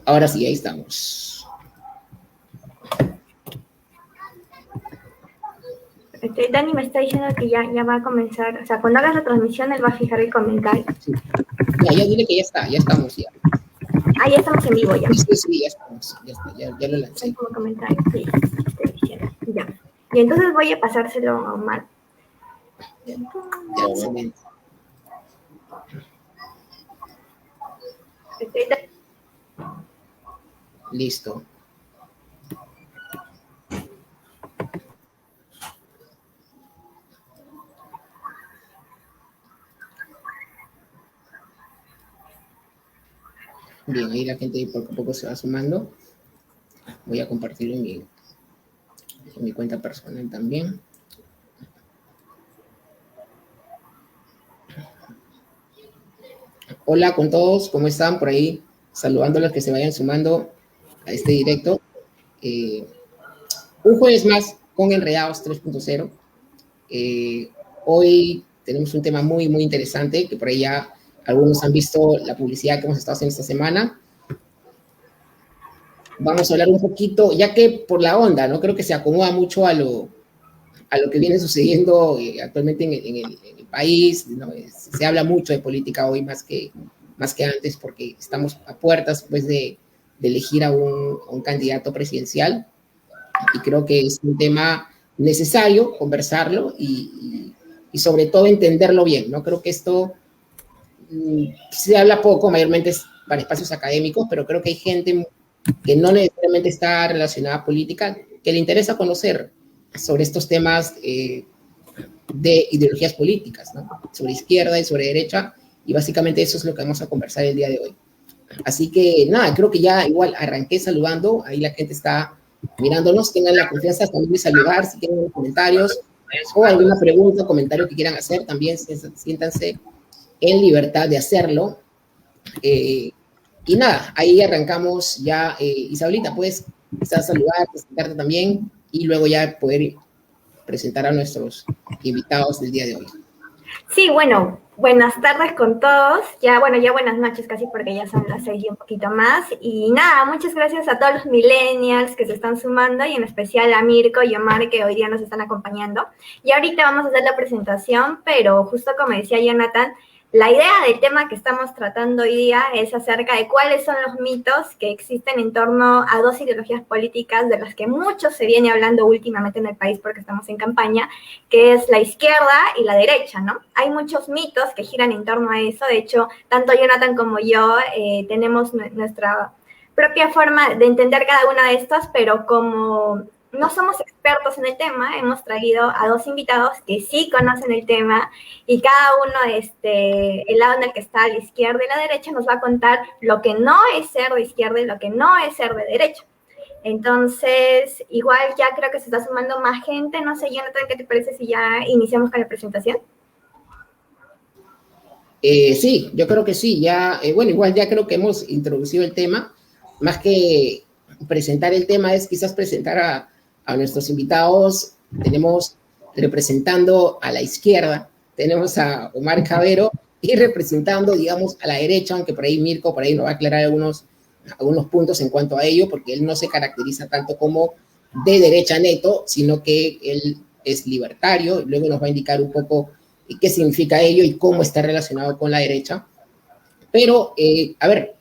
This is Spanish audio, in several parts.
Ahora sí, ahí estamos. Dani me está diciendo que ya va a comenzar, o sea, cuando hagas la transmisión él va a fijar el comentario. Sí. Ya dile que ya estamos ya. Ya estamos en vivo ya. Sí, ya estamos, ya lo lancé. Como comentario, sí, estoy diciendo, ya. Y entonces voy a pasárselo a Omar. Ya, excelente. Listo. Bien, ahí la gente poco a poco se va sumando. Voy a compartirlo en mi cuenta personal también. Hola con todos, ¿cómo están por ahí? Saludando a los que se vayan sumando a este directo. Un jueves más con Enredados 3.0. Hoy tenemos un tema muy, muy interesante, que por ahí ya algunos han visto la publicidad que hemos estado haciendo esta semana. Vamos a hablar un poquito, ya que por la onda, ¿no? Creo que se acomoda mucho a lo que viene sucediendo actualmente en el país, ¿no? Se habla mucho de política hoy más que antes, porque estamos a puertas pues, de elegir a un candidato presidencial, y creo que es un tema necesario conversarlo y sobre todo entenderlo bien, ¿no? Creo que esto se habla poco, mayormente es para espacios académicos, pero creo que hay gente que no necesariamente está relacionada a política, que le interesa conocer sobre estos temas de ideologías políticas, ¿no? Sobre izquierda y sobre derecha, y básicamente eso es lo que vamos a conversar el día de hoy. Así que nada, creo que ya igual arranqué saludando, ahí la gente está mirándonos, tengan la confianza también de saludar, si tienen comentarios o alguna pregunta o comentario que quieran hacer, también siéntanse en libertad de hacerlo. Y nada, ahí arrancamos ya. Isabelita, puedes quizás saludar, presentarte también y luego ya poder presentar a nuestros invitados del día de hoy. Sí, bueno, buenas tardes con todos. Ya buenas noches casi porque ya son las 6 y un poquito más. Y nada, muchas gracias a todos los millennials que se están sumando y en especial a Mirko y Omar que hoy día nos están acompañando. Y ahorita vamos a hacer la presentación, pero justo como decía Jonathan, la idea del tema que estamos tratando hoy día es acerca de cuáles son los mitos que existen en torno a dos ideologías políticas de las que mucho se viene hablando últimamente en el país porque estamos en campaña, que es la izquierda y la derecha, ¿no? Hay muchos mitos que giran en torno a eso. De hecho, tanto Jonathan como yo tenemos nuestra propia forma de entender cada una de estas, pero como no somos expertos en el tema, hemos traído a dos invitados que sí conocen el tema y cada uno, el lado en el que está a la izquierda y la derecha, nos va a contar lo que no es ser de izquierda y lo que no es ser de derecha. Entonces, igual ya creo que se está sumando más gente. No sé, Jonathan, ¿qué te parece si ya iniciamos con la presentación? Sí, yo creo que sí. Ya, bueno, igual ya creo que hemos introducido el tema. Más que presentar el tema es quizás presentar a nuestros invitados. Tenemos representando a la izquierda, tenemos a Omar Cabero, y representando, digamos, a la derecha, aunque por ahí Mirko por ahí nos va a aclarar algunos puntos en cuanto a ello, porque él no se caracteriza tanto como de derecha neto, sino que él es libertario. Luego nos va a indicar un poco qué significa ello y cómo está relacionado con la derecha. Pero, a ver,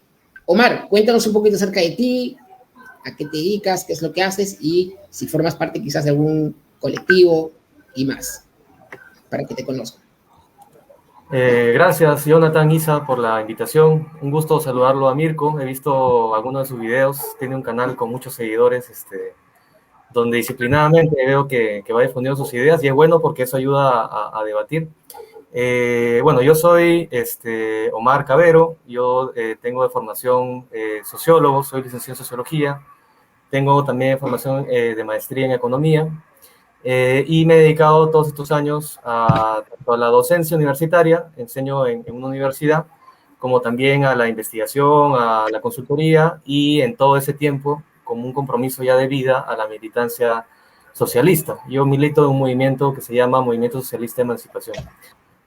Omar, cuéntanos un poquito acerca de ti, a qué te dedicas, qué es lo que haces y si formas parte quizás de algún colectivo y más, para que te conozcan. Gracias, Jonathan, Isa, por la invitación. Un gusto saludarlo a Mirko. He visto algunos de sus videos. Tiene un canal con muchos seguidores, donde disciplinadamente veo que va difundiendo sus ideas y es bueno porque eso ayuda a debatir. Bueno, yo soy Omar Cabero. Yo tengo de formación sociólogo, soy licenciado en sociología. Tengo también formación de maestría en economía. Y me he dedicado todos estos años tanto a la docencia universitaria, enseño en una universidad, como también a la investigación, a la consultoría y en todo ese tiempo, como un compromiso ya de vida, a la militancia socialista. Yo milito en un movimiento que se llama Movimiento Socialista de Emancipación.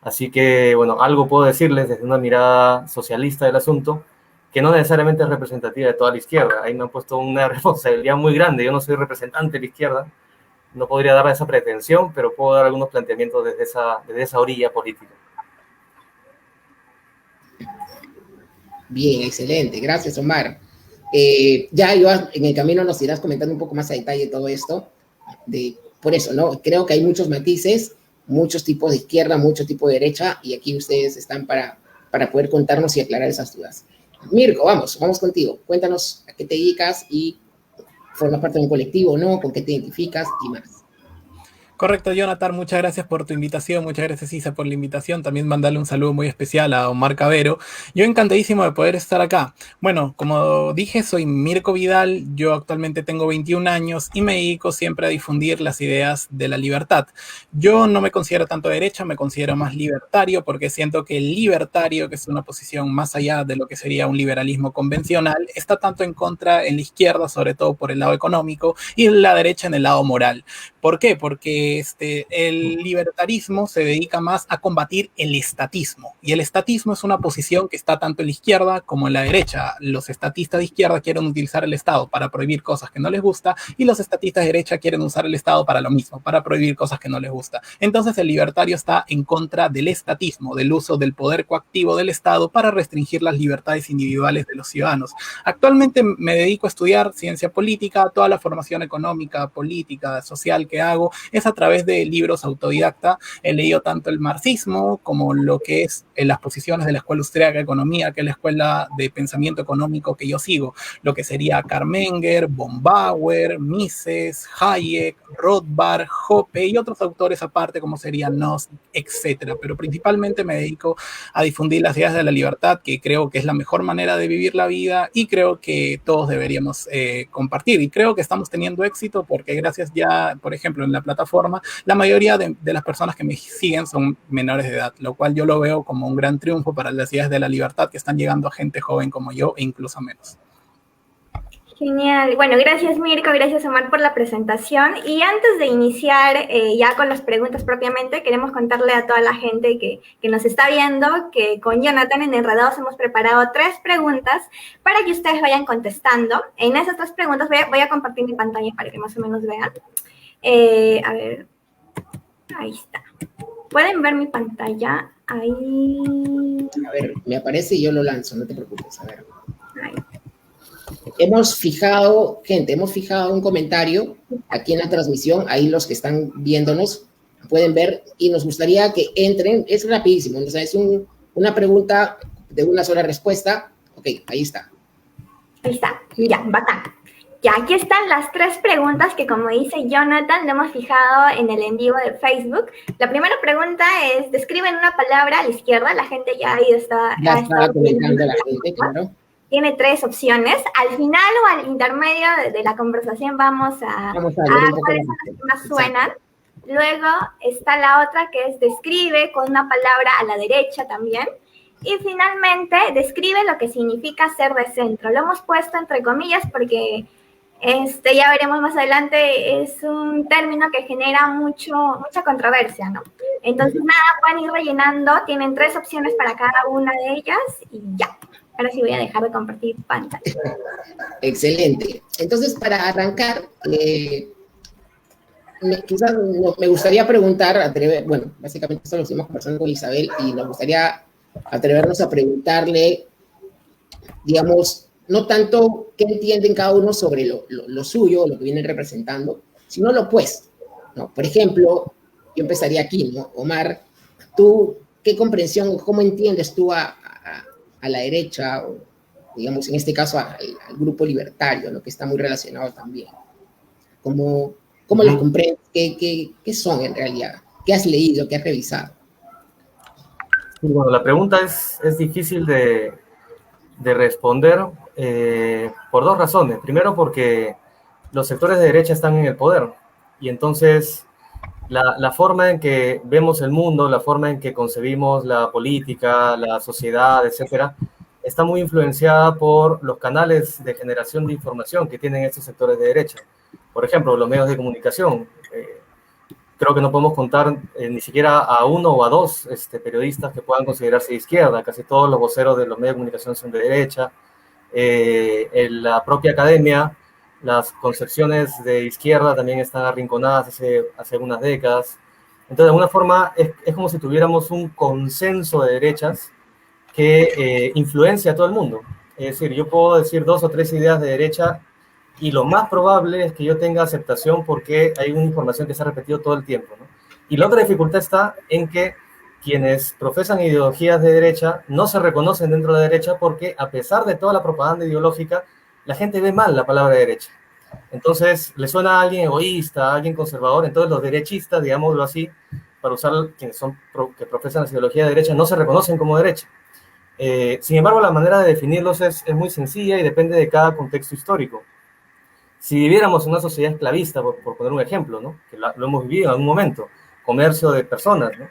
Así que, bueno, algo puedo decirles desde una mirada socialista del asunto, que no necesariamente es representativa de toda la izquierda. Ahí me han puesto una responsabilidad muy grande. Yo no soy representante de la izquierda, no podría dar esa pretensión, pero puedo dar algunos planteamientos desde esa orilla política. Bien, excelente. Gracias, Omar. Ya en el camino nos irás comentando un poco más a detalle todo esto. Por eso, ¿no? Creo que hay muchos matices, muchos tipos de izquierda, muchos tipos de derecha, y aquí ustedes están para poder contarnos y aclarar esas dudas. Mirko, vamos contigo. Cuéntanos a qué te dedicas y formas parte de un colectivo, ¿no? ¿Con qué te identificas y más? Correcto, Jonathan, muchas gracias por tu invitación, muchas gracias, Isa, por la invitación. También mandarle un saludo muy especial a Omar Cabero. Yo encantadísimo de poder estar acá. Bueno, como dije, soy Mirko Vidal, yo actualmente tengo 21 años y me dedico siempre a difundir las ideas de la libertad. Yo no me considero tanto de derecha, me considero más libertario, porque siento que el libertario, que es una posición más allá de lo que sería un liberalismo convencional, está tanto en contra en la izquierda, sobre todo por el lado económico, y en la derecha en el lado moral. ¿Por qué? Porque el libertarismo se dedica más a combatir el estatismo, y el estatismo es una posición que está tanto en la izquierda como en la derecha. Los estatistas de izquierda quieren utilizar el Estado para prohibir cosas que no les gusta, y los estatistas de derecha quieren usar el Estado para lo mismo, para prohibir cosas que no les gusta. Entonces el libertario está en contra del estatismo, del uso del poder coactivo del Estado para restringir las libertades individuales de los ciudadanos. Actualmente me dedico a estudiar ciencia política, toda la formación económica, política, social que hago es a través de libros autodidacta. He leído tanto el marxismo como lo que es las posiciones de la Escuela Austríaca de Economía, que es la escuela de pensamiento económico que yo sigo, lo que sería Karl Menger, von Bauer, Mises, Hayek, Rothbard, Hoppe y otros autores aparte como serían Nozick, etcétera. Pero principalmente me dedico a difundir las ideas de la libertad, que creo que es la mejor manera de vivir la vida y creo que todos deberíamos compartir. Y creo que estamos teniendo éxito porque gracias ya, por ejemplo, en la plataforma, la mayoría de las personas que me siguen son menores de edad, lo cual yo lo veo como un gran triunfo para las ideas de la libertad que están llegando a gente joven como yo e incluso menos. Genial. Bueno, gracias Mirko, gracias Omar por la presentación. Y antes de iniciar ya con las preguntas propiamente, queremos contarle a toda la gente que nos está viendo que con Jonathan en Enredados hemos preparado 3 preguntas para que ustedes vayan contestando. En esas 3 preguntas voy a compartir mi pantalla para que más o menos vean. A ver, ahí está. ¿Pueden ver mi pantalla? Ahí. A ver, me aparece y yo lo lanzo, no te preocupes. A ver. Ahí. Hemos fijado un comentario aquí en la transmisión, ahí los que están viéndonos pueden ver y nos gustaría que entren, es rapidísimo, o sea, es una pregunta de una sola respuesta. Ok, ahí está. Ahí está, ya, bacán. Ya, aquí están las 3 preguntas que, como dice Jonathan, lo hemos fijado en el en vivo de Facebook. La primera pregunta es, describe en una palabra a la izquierda, la gente ya ahí está. Ya está comentando la gente, claro. Tiene 3 opciones. Al final o al intermedio de la conversación vamos a ver cuáles son las que más suenan. Luego está la otra que es describe con una palabra a la derecha también. Y finalmente describe lo que significa ser de centro. Lo hemos puesto entre comillas porque ya veremos más adelante, es un término que genera mucha controversia, ¿no? Entonces, nada, pueden ir rellenando. Tienen 3 opciones para cada una de ellas y ya. Ahora sí voy a dejar de compartir pantalla. Excelente. Entonces, para arrancar, quizás me gustaría preguntar, bueno, básicamente esto lo estuvimos conversando con Isabel y nos gustaría atrevernos a preguntarle, digamos, no tanto qué entienden cada uno sobre lo suyo, lo que vienen representando, sino lo opuesto, ¿no? Por ejemplo, yo empezaría aquí, ¿no? Omar, ¿tú qué comprensión, cómo entiendes tú a la derecha, o digamos en este caso al grupo libertario, ¿no? Que está muy relacionado también? ¿Cómo los comprendes? ¿Qué son en realidad? ¿Qué has leído? ¿Qué has revisado? Bueno, la pregunta es difícil de responder por 2 razones. Primero, porque los sectores de derecha están en el poder y entonces la forma en que vemos el mundo, la forma en que concebimos la política, la sociedad, etcétera, está muy influenciada por los canales de generación de información que tienen estos sectores de derecha. Por ejemplo, los medios de comunicación. Creo que no podemos contar ni siquiera a 1 o a 2 periodistas que puedan considerarse de izquierda. Casi todos los voceros de los medios de comunicación son de derecha. en la propia academia, las concepciones de izquierda también están arrinconadas hace algunas décadas. Entonces, de alguna forma, es como si tuviéramos un consenso de derechas que influencia a todo el mundo. Es decir, yo puedo decir 2 o 3 ideas de derecha y lo más probable es que yo tenga aceptación porque hay una información que se ha repetido todo el tiempo, ¿no? Y la otra dificultad está en que quienes profesan ideologías de derecha no se reconocen dentro de la derecha porque, a pesar de toda la propaganda ideológica, la gente ve mal la palabra derecha. Entonces, le suena a alguien egoísta, a alguien conservador. Entonces, los derechistas, digámoslo así, para usar quienes que profesan la ideología de derecha, no se reconocen como derecha. Sin embargo, la manera de definirlos es muy sencilla y depende de cada contexto histórico. Si viviéramos en una sociedad esclavista, por poner un ejemplo, ¿no? Que lo hemos vivido en algún momento, comercio de personas, ¿no?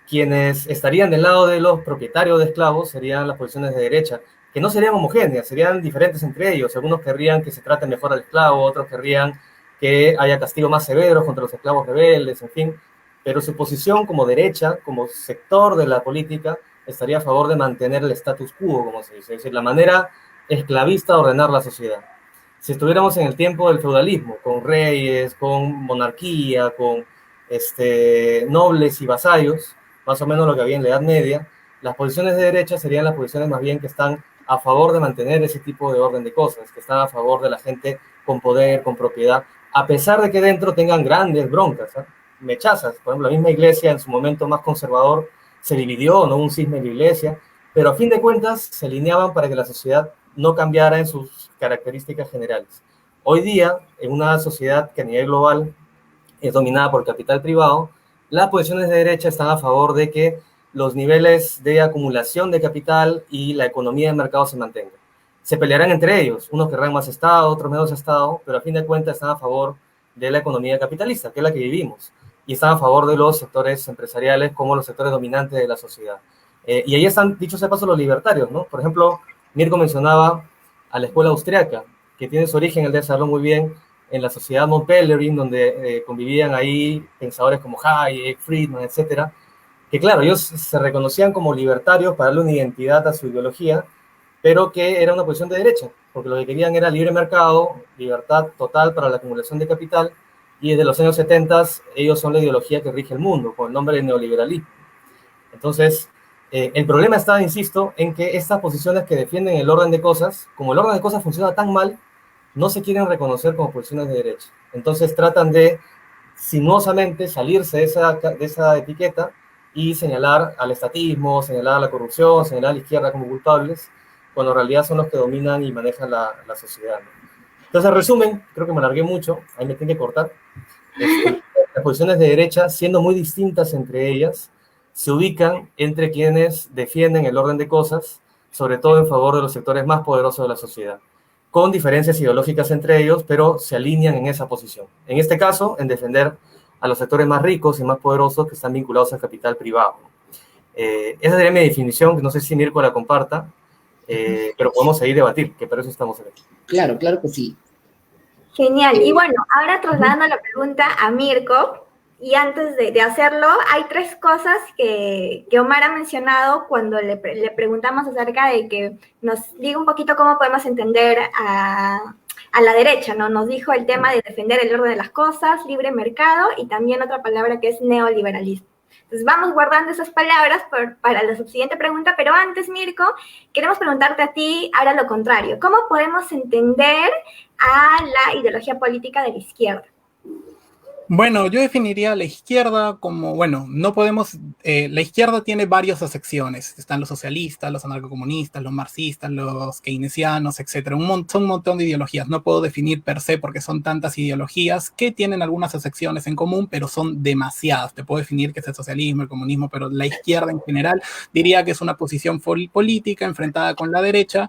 Quienes estarían del lado de los propietarios de esclavos serían las posiciones de derecha, que no serían homogéneas, serían diferentes entre ellos. Algunos querrían que se trate mejor al esclavo, otros querrían que haya castigos más severos contra los esclavos rebeldes, en fin. Pero su posición como derecha, como sector de la política, estaría a favor de mantener el status quo, como se dice, es decir, la manera esclavista de ordenar la sociedad. Si estuviéramos en el tiempo del feudalismo, con reyes, con monarquía, con nobles y vasallos, más o menos lo que había en la Edad Media, las posiciones de derecha serían las posiciones más bien que están a favor de mantener ese tipo de orden de cosas, que están a favor de la gente con poder, con propiedad, a pesar de que dentro tengan grandes broncas, ¿eh? Mechazas. Por ejemplo, la misma iglesia en su momento más conservador se dividió, no hubo un cisma en la iglesia, pero a fin de cuentas se alineaban para que la sociedad no cambiara en sus características generales. Hoy día, en una sociedad que a nivel global es dominada por capital privado, las posiciones de derecha están a favor de que los niveles de acumulación de capital y la economía de mercado se mantengan. Se pelearán entre ellos, unos querrán más Estado, otros menos Estado, pero a fin de cuentas están a favor de la economía capitalista, que es la que vivimos, y están a favor de los sectores empresariales como los sectores dominantes de la sociedad. Y ahí están, dicho sea paso, los libertarios, ¿no? Por ejemplo, Mirko mencionaba a la escuela austriaca, que tiene su origen, el de saberlo muy bien, en la sociedad Mont Pelerin, donde convivían ahí pensadores como Hayek, Friedman, etcétera, que claro, ellos se reconocían como libertarios para darle una identidad a su ideología, pero que era una posición de derecha, porque lo que querían era libre mercado, libertad total para la acumulación de capital, y desde los años 70 ellos son la ideología que rige el mundo, con el nombre de neoliberalismo. Entonces, el problema está, insisto, en que estas posiciones que defienden el orden de cosas, como el orden de cosas funciona tan mal, no se quieren reconocer como posiciones de derecha. Entonces tratan de sinuosamente salirse de esa etiqueta y señalar al estatismo, señalar a la corrupción, señalar a la izquierda como culpables, cuando en realidad son los que dominan y manejan la sociedad, ¿no? Entonces, en resumen, creo que me alargué mucho, ahí me tienen que cortar. Las posiciones de derecha, siendo muy distintas entre ellas, se ubican entre quienes defienden el orden de cosas, sobre todo en favor de los sectores más poderosos de la sociedad, con diferencias ideológicas entre ellos, pero se alinean en esa posición. En este caso, en defender a los sectores más ricos y más poderosos que están vinculados al capital privado. Esa sería mi definición, que no sé si Mirko la comparta, pero podemos seguir debatir, que para eso estamos aquí. Claro, claro que sí. Genial. Y bueno, ahora trasladando la pregunta a Mirko, y antes de hacerlo, hay 3 cosas que Omar ha mencionado cuando le preguntamos acerca de que nos diga un poquito cómo podemos entender a la derecha, ¿no? Nos dijo el tema de defender el orden de las cosas, libre mercado, y también otra palabra que es neoliberalismo. Entonces vamos guardando esas palabras para la subsiguiente pregunta, pero antes, Mirko, queremos preguntarte a ti ahora lo contrario. ¿Cómo podemos entender a la ideología política de la izquierda? Bueno, yo definiría a la izquierda como, bueno, no podemos, la izquierda tiene varias acepciones, están los socialistas, los anarcocomunistas, los marxistas, los keynesianos, etcétera, son un montón de ideologías, no puedo definir per se porque son tantas ideologías que tienen algunas acepciones en común, pero son demasiadas, te puedo definir que es el socialismo, el comunismo, pero la izquierda en general diría que es una posición política enfrentada con la derecha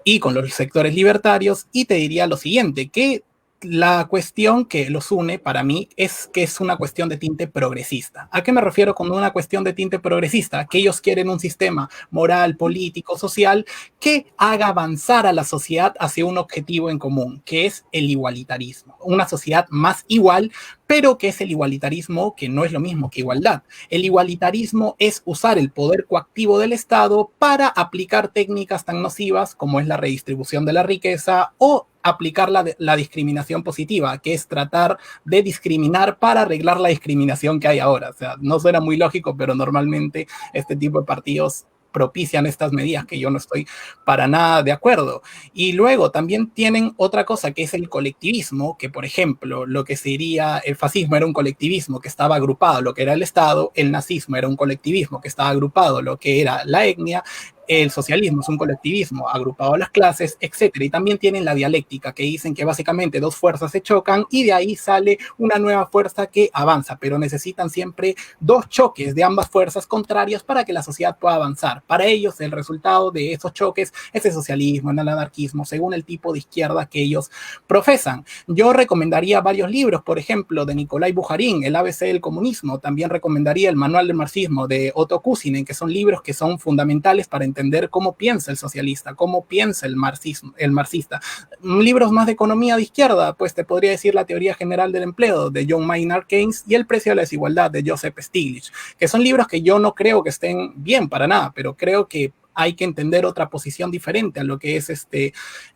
y con los sectores libertarios, y te diría lo siguiente, que la cuestión que los une para mí es que es una cuestión de tinte progresista. ¿A qué me refiero con una cuestión de tinte progresista? Que ellos quieren un sistema moral, político, social que haga avanzar a la sociedad hacia un objetivo en común, que es el igualitarismo. Una sociedad más igual, pero que es el igualitarismo que no es lo mismo que igualdad. El igualitarismo es usar el poder coactivo del Estado para aplicar técnicas tan nocivas como es la redistribución de la riqueza o aplicar la discriminación positiva, que es tratar de discriminar para arreglar la discriminación que hay ahora. O sea, no suena muy lógico, pero normalmente este tipo de partidos propician estas medidas que yo no estoy para nada de acuerdo. Y luego también tienen otra cosa que es el colectivismo, que por ejemplo lo que sería el fascismo era un colectivismo que estaba agrupado lo que era el Estado, el nazismo era un colectivismo que estaba agrupado lo que era la etnia, el socialismo es un colectivismo agrupado a las clases, etcétera. Y también tienen la dialéctica, que dicen que básicamente dos fuerzas se chocan y de ahí sale una nueva fuerza que avanza, pero necesitan siempre dos choques de ambas fuerzas contrarias para que la sociedad pueda avanzar. Para ellos, el resultado de esos choques es el socialismo, el anarquismo, según el tipo de izquierda que ellos profesan. Yo recomendaría varios libros, por ejemplo, de Nicolai Bukharin, El ABC del comunismo. También recomendaría el Manual del marxismo de Otto Kussinen, que son libros que son fundamentales para entender cómo piensa el socialista, cómo piensa el marxista. Libros más de economía de izquierda, pues te podría decir La teoría general del empleo de John Maynard Keynes y El precio de la desigualdad de Joseph Stiglitz, que son libros que yo no creo que estén bien para nada, pero creo que hay que entender otra posición diferente a lo que es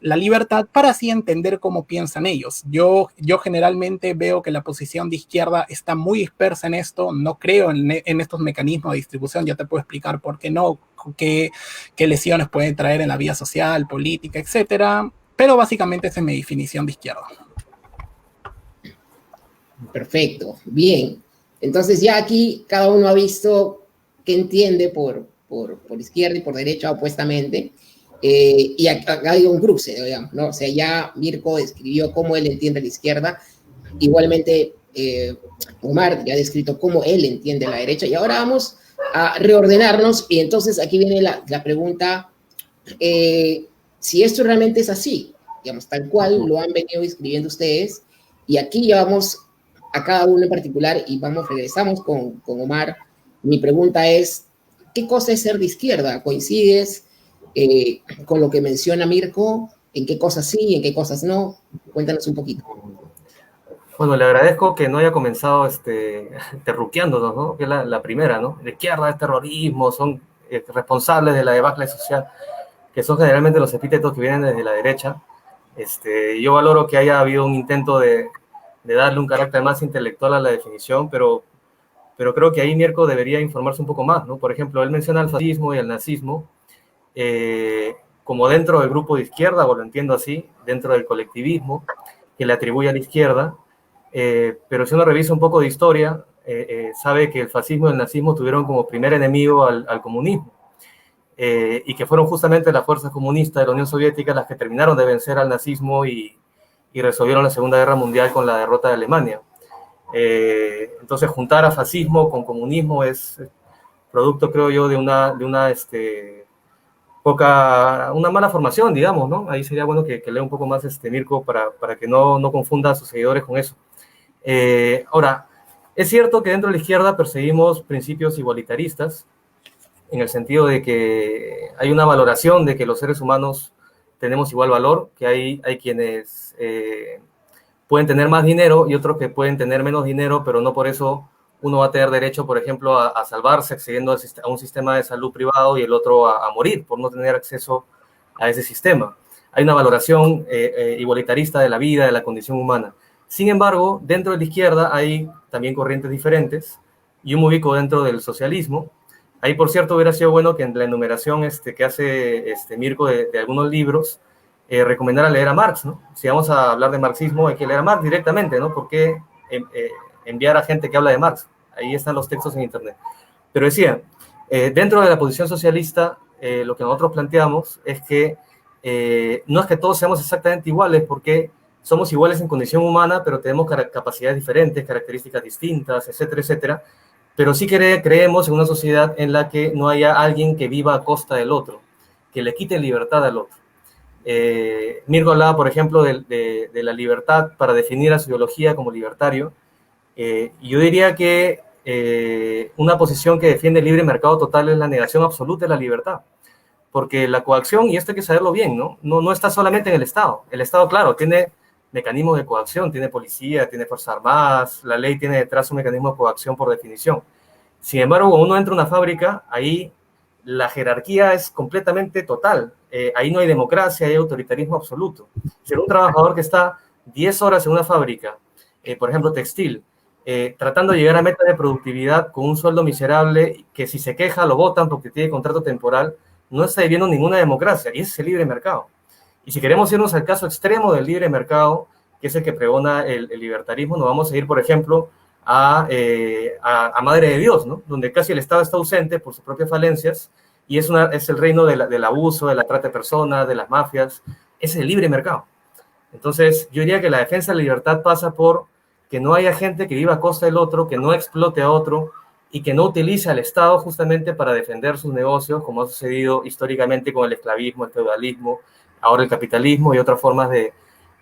la libertad para así entender cómo piensan ellos. Yo generalmente veo que la posición de izquierda está muy dispersa en esto, no creo en estos mecanismos de distribución, ya te puedo explicar por qué no, qué lesiones pueden traer en la vida social, política, etcétera, pero básicamente esa es mi definición de izquierda. Perfecto, bien. Entonces ya aquí cada uno ha visto qué entiende por izquierda y por derecha opuestamente, y ha habido un cruce, digamos, ¿no? O sea, ya Mirko describió cómo él entiende la izquierda, igualmente Omar ya ha descrito cómo él entiende la derecha, y ahora vamos a reordenarnos, y entonces aquí viene la pregunta, si esto realmente es así, digamos, tal cual lo han venido describiendo ustedes, y aquí ya vamos a cada uno en particular, y regresamos con Omar. Mi pregunta es, ¿qué cosa es ser de izquierda? ¿Coincides con lo que menciona Mirko? ¿En qué cosas sí, en qué cosas no? Cuéntanos un poquito. Bueno, le agradezco que no haya comenzado terruqueándonos, ¿no? Que es la primera, ¿no? La izquierda es terrorismo, son responsables de la debacle social, que son generalmente los epítetos que vienen desde la derecha. Yo valoro que haya habido un intento de darle un carácter más intelectual a la definición, pero creo que ahí Mirko debería informarse un poco más, ¿no? Por ejemplo, él menciona el fascismo y el nazismo como dentro del grupo de izquierda, o lo entiendo así, dentro del colectivismo, que le atribuye a la izquierda, pero si uno revisa un poco de historia, sabe que el fascismo y el nazismo tuvieron como primer enemigo al comunismo, y que fueron justamente las fuerzas comunistas de la Unión Soviética las que terminaron de vencer al nazismo y resolvieron la Segunda Guerra Mundial con la derrota de Alemania. Entonces juntar a fascismo con comunismo es producto, creo yo, de una mala formación, digamos, ¿no? Ahí sería bueno que lea un poco más Mirko para que no confunda a sus seguidores con eso. Ahora, es cierto que dentro de la izquierda perseguimos principios igualitaristas, en el sentido de que hay una valoración de que los seres humanos tenemos igual valor, que hay quienes pueden tener más dinero y otros que pueden tener menos dinero, pero no por eso uno va a tener derecho, por ejemplo, a salvarse accediendo a un sistema de salud privado y el otro a morir por no tener acceso a ese sistema. Hay una valoración igualitarista de la vida, de la condición humana. Sin embargo, dentro de la izquierda hay también corrientes diferentes. Yo me ubico dentro del socialismo. Ahí, por cierto, hubiera sido bueno que en la enumeración que hace Mirko de algunos libros, recomendara leer a Marx, ¿no? Si vamos a hablar de marxismo, hay que leer a Marx directamente, ¿no? ¿Por qué enviar a gente que habla de Marx? Ahí están los textos en internet. Pero decía, dentro de la posición socialista, lo que nosotros planteamos es que no es que todos seamos exactamente iguales, porque somos iguales en condición humana, pero tenemos capacidades diferentes, características distintas, etcétera, etcétera. Pero sí creemos en una sociedad en la que no haya alguien que viva a costa del otro, que le quite libertad al otro. Mirko hablaba, por ejemplo, de la libertad para definir a su ideología como libertario. Y yo diría que una posición que defiende el libre mercado total es la negación absoluta de la libertad. Porque la coacción, y esto hay que saberlo bien, no está solamente en el Estado. El Estado, claro, tiene mecanismos de coacción, tiene policía, tiene Fuerzas Armadas, la ley tiene detrás un mecanismo de coacción por definición. Sin embargo, cuando uno entra a una fábrica, ahí la jerarquía es completamente total. Ahí no hay democracia, hay autoritarismo absoluto. Si un trabajador que está 10 horas en una fábrica, por ejemplo, textil, tratando de llegar a meta de productividad con un sueldo miserable, que si se queja lo botan porque tiene contrato temporal, no está viviendo ninguna democracia, y ese es el libre mercado. Y si queremos irnos al caso extremo del libre mercado, que es el que pregona el libertarismo, nos vamos a ir, por ejemplo, a Madre de Dios, ¿no? Donde casi el Estado está ausente por sus propias falencias, y es el reino del abuso, de la trata de personas, de las mafias. Ese es el libre mercado. Entonces, yo diría que la defensa de la libertad pasa por que no haya gente que viva a costa del otro, que no explote a otro, y que no utilice al Estado justamente para defender sus negocios, como ha sucedido históricamente con el esclavismo, el feudalismo, ahora el capitalismo y otras formas de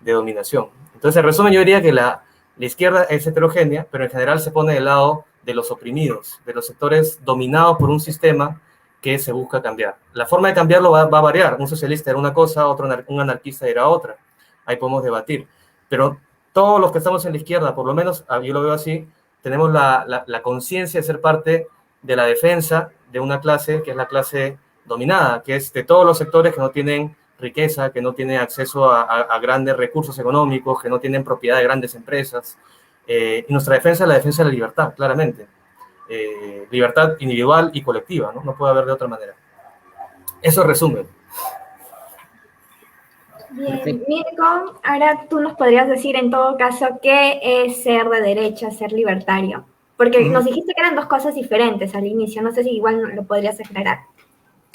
dominación. Entonces, en resumen, yo diría que la izquierda es heterogénea, pero en general se pone del lado de los oprimidos, de los sectores dominados por un sistema que se busca cambiar. La forma de cambiarlo va a variar. Un socialista era una cosa, un anarquista era otra. Ahí podemos debatir. Pero todos los que estamos en la izquierda, por lo menos yo lo veo así, tenemos la conciencia de ser parte de la defensa de una clase que es la clase dominada, que es de todos los sectores que no tienen riqueza, que no tienen acceso a grandes recursos económicos, que no tienen propiedad de grandes empresas. Y nuestra defensa es la defensa de la libertad, claramente. Libertad individual y colectiva, ¿no? No puede haber de otra manera. Eso resume. Bien, Mirko, ahora tú nos podrías decir en todo caso qué es ser de derecha, ser libertario. Porque nos dijiste que eran dos cosas diferentes al inicio, no sé si igual lo podrías aclarar.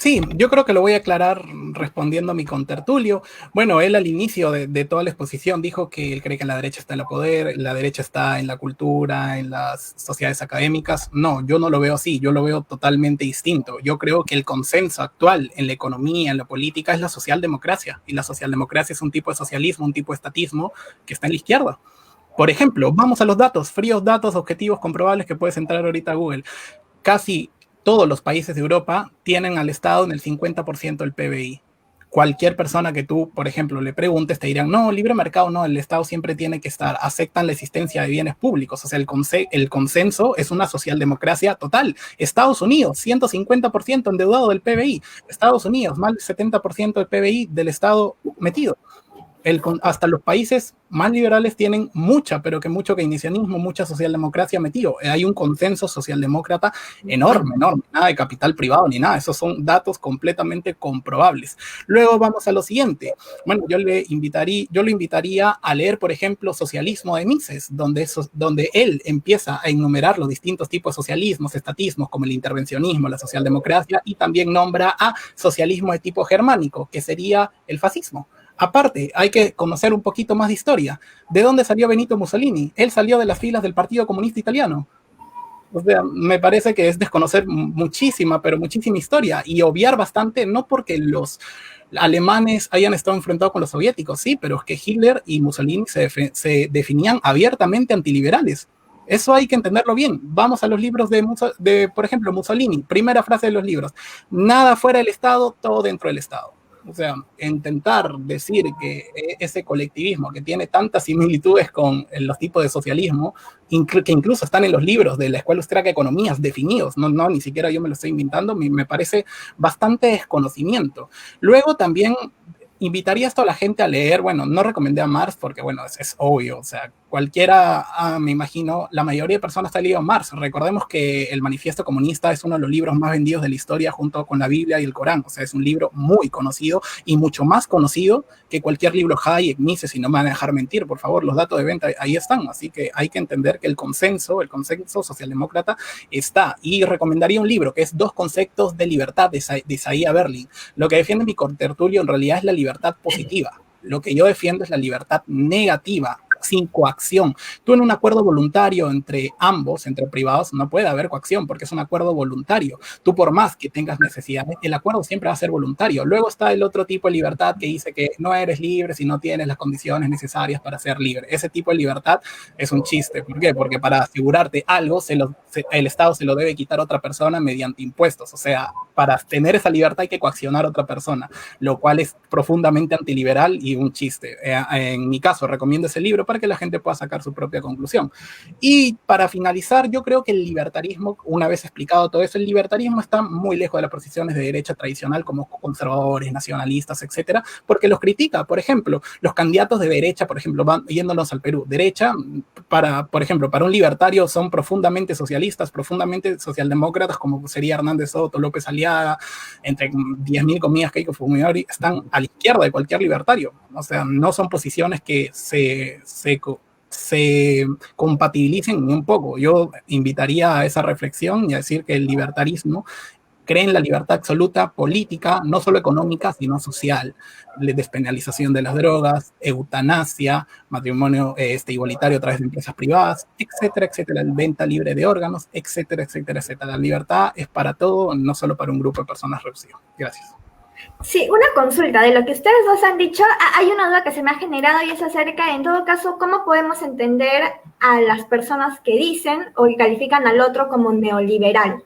Sí, yo creo que lo voy a aclarar respondiendo a mi contertulio. Bueno, él al inicio de toda la exposición dijo que él cree que la derecha está en el poder, la derecha está en la cultura, en las sociedades académicas. No, yo no lo veo así, yo lo veo totalmente distinto. Yo creo que el consenso actual en la economía, en la política, es la socialdemocracia. Y la socialdemocracia es un tipo de socialismo, un tipo de estatismo que está en la izquierda. Por ejemplo, vamos a los datos, fríos datos objetivos comprobables que puedes entrar ahorita a Google. Casi todos los países de Europa tienen al Estado en el 50% del PBI. Cualquier persona que tú, por ejemplo, le preguntes, te dirán, no, libre mercado no, el Estado siempre tiene que estar, aceptan la existencia de bienes públicos. O sea, el consenso es una socialdemocracia total. Estados Unidos, 150% endeudado del PBI. Estados Unidos, más del 70% del PBI del Estado metido. Hasta los países más liberales tienen mucho keynesianismo, mucha socialdemocracia metido. Hay un consenso socialdemócrata enorme, nada de capital privado ni nada. Esos son datos completamente comprobables. Luego vamos a lo siguiente. Bueno, yo lo invitaría a leer, por ejemplo, Socialismo de Mises, donde él empieza a enumerar los distintos tipos de socialismos, estatismos, como el intervencionismo, la socialdemocracia, y también nombra a socialismo de tipo germánico, que sería el fascismo. Aparte, hay que conocer un poquito más de historia. ¿De dónde salió Benito Mussolini? Él salió de las filas del Partido Comunista Italiano. O sea, me parece que es desconocer muchísima historia y obviar bastante, no porque los alemanes hayan estado enfrentados con los soviéticos, sí, pero es que Hitler y Mussolini se definían abiertamente antiliberales. Eso hay que entenderlo bien. Vamos a los libros por ejemplo, Mussolini. Primera frase de los libros. Nada fuera del Estado, todo dentro del Estado. O sea, intentar decir que ese colectivismo que tiene tantas similitudes con los tipos de socialismo, que incluso están en los libros de la Escuela Austríaca de Economías definidos, no, ni siquiera yo me lo estoy inventando, me parece bastante desconocimiento. Luego también invitaría esto a la gente a leer, bueno, no recomendé a Marx porque, bueno, es obvio, o sea, cualquiera, me imagino, la mayoría de personas ha leído Marx. Recordemos que el Manifiesto Comunista es uno de los libros más vendidos de la historia junto con la Biblia y el Corán, o sea, es un libro muy conocido y mucho más conocido que cualquier libro Hayek, Mises, y no me van a dejar mentir, por favor, los datos de venta ahí están, así que hay que entender que el consenso socialdemócrata está, y recomendaría un libro que es Dos conceptos de libertad de Isaiah Berlin. Lo que defiende mi contertulio en realidad es la libertad positiva. Lo que yo defiendo es la libertad negativa, sin coacción. Tú en un acuerdo voluntario entre ambos, entre privados, no puede haber coacción porque es un acuerdo voluntario. Tú por más que tengas necesidades, el acuerdo siempre va a ser voluntario. Luego está el otro tipo de libertad que dice que no eres libre si no tienes las condiciones necesarias para ser libre. Ese tipo de libertad es un chiste. ¿Por qué? Porque para asegurarte algo, el Estado se lo debe quitar a otra persona mediante impuestos. O sea, para tener esa libertad hay que coaccionar a otra persona, lo cual es profundamente antiliberal y un chiste. En mi caso, recomiendo ese libro para que la gente pueda sacar su propia conclusión. Y para finalizar, yo creo que el libertarismo, una vez explicado todo eso, el libertarismo está muy lejos de las posiciones de derecha tradicional como conservadores, nacionalistas, etcétera, porque los critica. Por ejemplo, los candidatos de derecha, por ejemplo, van yéndonos al Perú, derecha, por ejemplo, para un libertario son profundamente socialistas, profundamente socialdemócratas, como sería Hernández Soto, López Aliaga, entre 10.000 comillas, Keiko Fujimori, están a la izquierda de cualquier libertario. O sea, no son posiciones que se compatibilicen ni un poco. Yo invitaría a esa reflexión y a decir que el libertarismo cree en la libertad absoluta política, no solo económica, sino social, despenalización de las drogas, eutanasia, matrimonio igualitario a través de empresas privadas, etcétera, etcétera, venta libre de órganos, etcétera, etcétera, etcétera. La libertad es para todo, no solo para un grupo de personas reducido. Gracias. Sí, una consulta. De lo que ustedes dos han dicho, hay una duda que se me ha generado y es acerca, en todo caso, ¿cómo podemos entender a las personas que dicen o que califican al otro como neoliberal?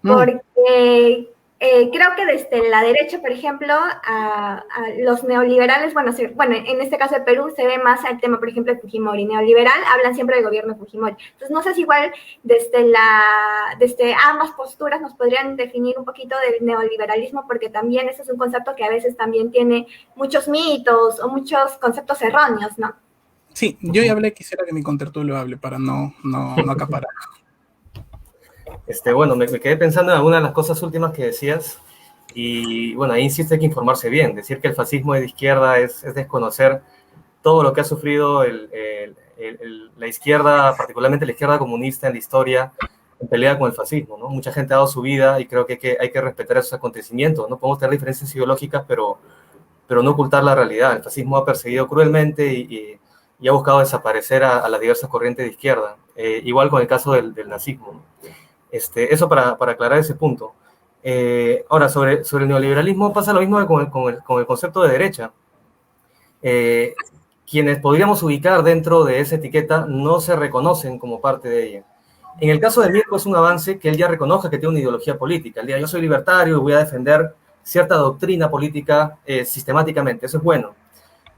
Porque creo que desde la derecha, por ejemplo, a los neoliberales, bueno, en este caso de Perú se ve más el tema, por ejemplo, de Fujimori. Neoliberal hablan siempre del gobierno de Fujimori. Entonces, no sé si igual desde ambas posturas nos podrían definir un poquito del neoliberalismo, porque también ese es un concepto que a veces también tiene muchos mitos o muchos conceptos erróneos, ¿no? Sí, yo ya hablé, quisiera que mi contertulio hable para no acaparar. Bueno, me quedé pensando en algunas de las cosas últimas que decías y, bueno, ahí insiste que informarse bien. Decir que el fascismo es de izquierda es desconocer todo lo que ha sufrido la izquierda, particularmente la izquierda comunista en la historia, en pelea con el fascismo, ¿no? Mucha gente ha dado su vida y creo que hay que respetar esos acontecimientos, ¿no? Podemos tener diferencias ideológicas, pero no ocultar la realidad. El fascismo ha perseguido cruelmente y ha buscado desaparecer a las diversas corrientes de izquierda, igual con el caso del nazismo, ¿no? Eso para aclarar ese punto. Ahora, sobre el neoliberalismo pasa lo mismo con el concepto de derecha. Quienes podríamos ubicar dentro de esa etiqueta no se reconocen como parte de ella. En el caso de Mirko es un avance que él ya reconozca que tiene una ideología política. Él diga, yo soy libertario y voy a defender cierta doctrina política sistemáticamente. Eso es bueno.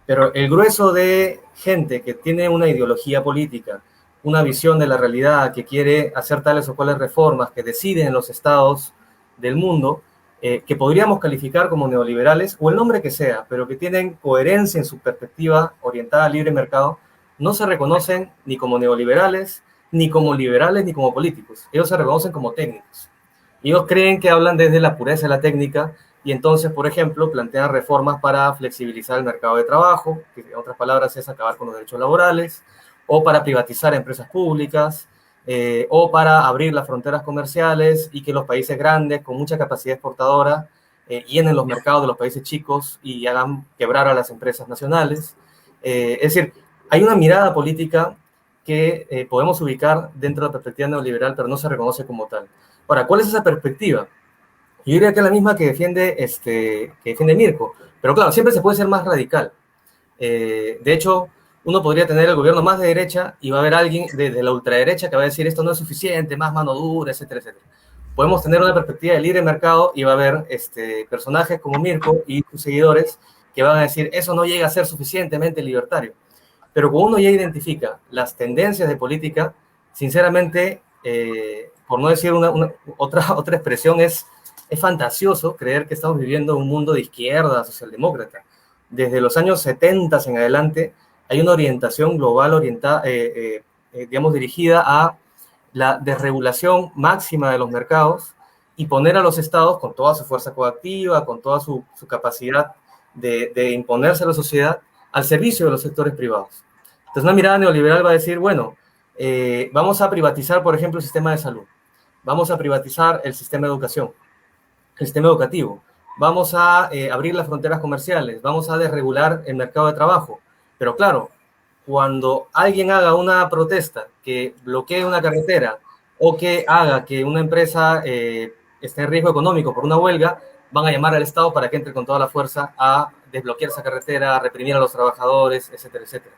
Pero el grueso de gente que tiene una ideología política, una visión de la realidad, que quiere hacer tales o cuales reformas, que deciden en los estados del mundo, que podríamos calificar como neoliberales, o el nombre que sea, pero que tienen coherencia en su perspectiva orientada al libre mercado, no se reconocen ni como neoliberales, ni como liberales, ni como políticos. Ellos se reconocen como técnicos. Ellos creen que hablan desde la pureza de la técnica y entonces, por ejemplo, plantean reformas para flexibilizar el mercado de trabajo, que en otras palabras es acabar con los derechos laborales, o para privatizar empresas públicas, o para abrir las fronteras comerciales y que los países grandes con mucha capacidad exportadora llenen los mercados de los países chicos y hagan quebrar a las empresas nacionales. Es decir, hay una mirada política que podemos ubicar dentro de la perspectiva neoliberal, pero no se reconoce como tal. Ahora, ¿cuál es esa perspectiva? Yo diría que es la misma que defiende Mirko, pero claro, siempre se puede ser más radical. De hecho, uno podría tener el gobierno más de derecha y va a haber alguien de la ultraderecha que va a decir esto no es suficiente, más mano dura, etcétera, etcétera. Podemos tener una perspectiva de libre mercado y va a haber personajes como Mirko y sus seguidores que van a decir eso no llega a ser suficientemente libertario. Pero cuando uno ya identifica las tendencias de política, sinceramente, por no decir otra expresión, es fantasioso creer que estamos viviendo un mundo de izquierda socialdemócrata. Desde los años 70 en adelante hay una orientación global dirigida a la desregulación máxima de los mercados y poner a los estados con toda su fuerza coactiva, con toda su capacidad de imponerse a la sociedad al servicio de los sectores privados. Entonces una mirada neoliberal va a decir, bueno, vamos a privatizar, por ejemplo, el sistema de salud, vamos a privatizar el sistema de educación, el sistema educativo, vamos a abrir las fronteras comerciales, vamos a desregular el mercado de trabajo. Pero claro, cuando alguien haga una protesta que bloquee una carretera o que haga que una empresa esté en riesgo económico por una huelga, van a llamar al Estado para que entre con toda la fuerza a desbloquear esa carretera, a reprimir a los trabajadores, etcétera, etcétera.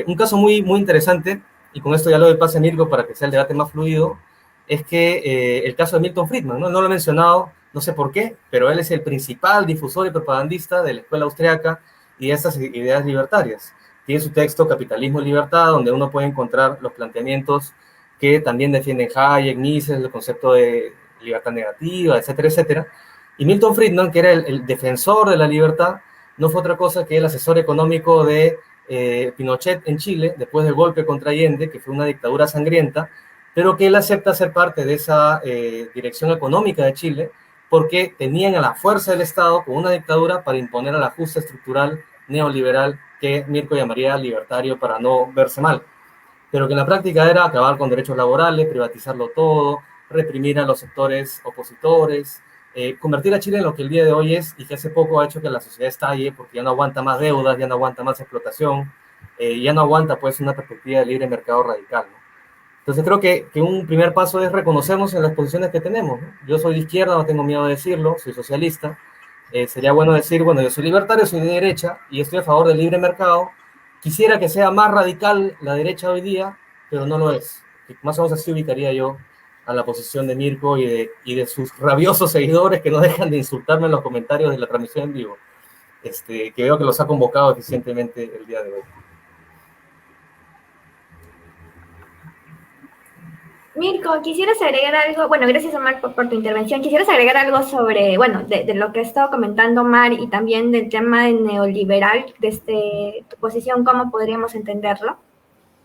Un caso muy, muy interesante, y con esto ya lo doy pase a Mirko para que sea el debate más fluido, es que el caso de Milton Friedman, ¿no? No lo he mencionado, no sé por qué, pero él es el principal difusor y propagandista de la escuela austriaca y de estas ideas libertarias. Tiene su texto Capitalismo y Libertad, donde uno puede encontrar los planteamientos que también defienden Hayek, Mises, el concepto de libertad negativa, etcétera, etcétera. Y Milton Friedman, que era el defensor de la libertad, no fue otra cosa que el asesor económico de Pinochet en Chile, después del golpe contra Allende, que fue una dictadura sangrienta, pero que él acepta ser parte de esa dirección económica de Chile, porque tenían a la fuerza del Estado con una dictadura para imponer el ajuste estructural neoliberal que Mirko llamaría libertario para no verse mal, pero que en la práctica era acabar con derechos laborales, privatizarlo todo, reprimir a los sectores opositores, convertir a Chile en lo que el día de hoy es y que hace poco ha hecho que la sociedad estalle porque ya no aguanta más deudas, ya no aguanta más explotación, ya no aguanta pues una perspectiva de libre mercado radical, ¿no? Entonces creo que un primer paso es reconocernos en las posiciones que tenemos, ¿no? Yo soy de izquierda, no tengo miedo de decirlo, soy socialista. Sería bueno decir, bueno, yo soy libertario, soy de derecha y estoy a favor del libre mercado. Quisiera que sea más radical la derecha hoy día, pero no lo es. Más o menos así ubicaría yo a la posición de Mirko y de sus rabiosos seguidores que no dejan de insultarme en los comentarios de la transmisión en vivo, que veo que los ha convocado eficientemente el día de hoy. Mirko, quisieras agregar algo, bueno, gracias Omar por tu intervención, quisieras agregar algo sobre, bueno, de lo que ha estado comentando Omar y también del tema del neoliberal, desde tu posición, ¿cómo podríamos entenderlo?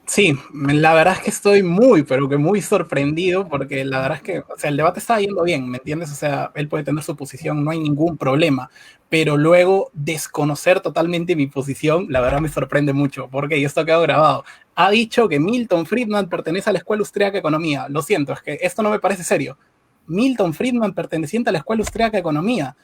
Sí, la verdad es que estoy muy, pero que muy sorprendido porque la verdad es que, o sea, el debate está yendo bien, ¿me entiendes? O sea, él puede tener su posición, no hay ningún problema, pero luego desconocer totalmente mi posición, la verdad me sorprende mucho, porque y esto ha quedado grabado. Ha dicho que Milton Friedman pertenece a la Escuela Austríaca de Economía. Lo siento, es que esto no me parece serio. Milton Friedman perteneciente a la Escuela Austríaca de Economía.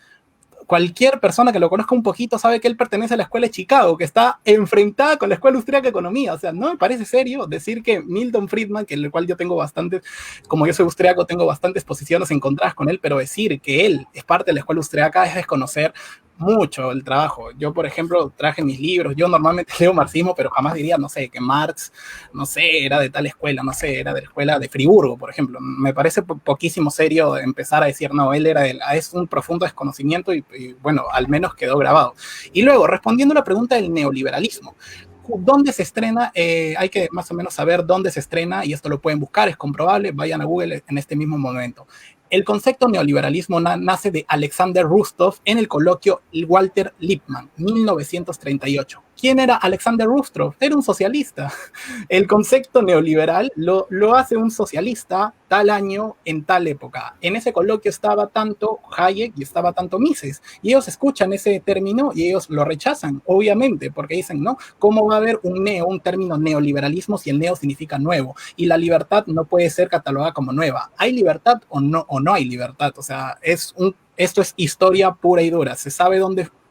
Cualquier persona que lo conozca un poquito sabe que él pertenece a la Escuela de Chicago, que está enfrentada con la Escuela Austríaca de Economía. O sea, no me parece serio decir que Milton Friedman, que el cual yo tengo bastantes, como yo soy austriaco, tengo bastantes posiciones encontradas con él, pero decir que él es parte de la Escuela Austríaca es desconocer mucho el trabajo. Yo, por ejemplo, traje mis libros, yo normalmente leo marxismo, pero jamás diría, no sé, que Marx, no sé, era de tal escuela, no sé, era de la escuela de Friburgo, por ejemplo. Me parece poquísimo serio empezar a decir, no, él era es un profundo desconocimiento y bueno, al menos quedó grabado. Y luego, respondiendo a la pregunta del neoliberalismo, ¿dónde se estrena? Hay que más o menos saber dónde se estrena y esto lo pueden buscar, es comprobable, vayan a Google en este mismo momento. El concepto neoliberalismo nace de Alexander Rustov en el coloquio Walter Lippmann, 1938. ¿Quién era Alexander Rustov? Era un socialista. El concepto neoliberal lo hace un socialista tal año en tal época. En ese coloquio estaba tanto Hayek y estaba tanto Mises. Y ellos escuchan ese término y ellos lo rechazan, obviamente, porque dicen, ¿no? ¿Cómo va a haber un término neoliberalismo si el neo significa nuevo? Y la libertad no puede ser catalogada como nueva. ¿Hay libertad o no hay libertad? O sea, esto es historia pura y dura. Se sabe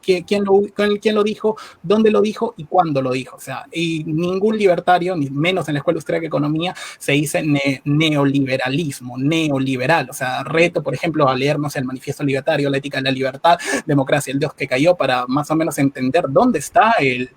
quién lo dijo, dónde lo dijo y cuándo lo dijo. O sea, y ningún libertario, ni menos en la Escuela Austríaca de Economía, se dice neoliberalismo, neoliberal. O sea, reto, por ejemplo, a leer, no sé, el Manifiesto Libertario, la Ética de la Libertad, Democracia, el Dios que cayó, para más o menos entender dónde está el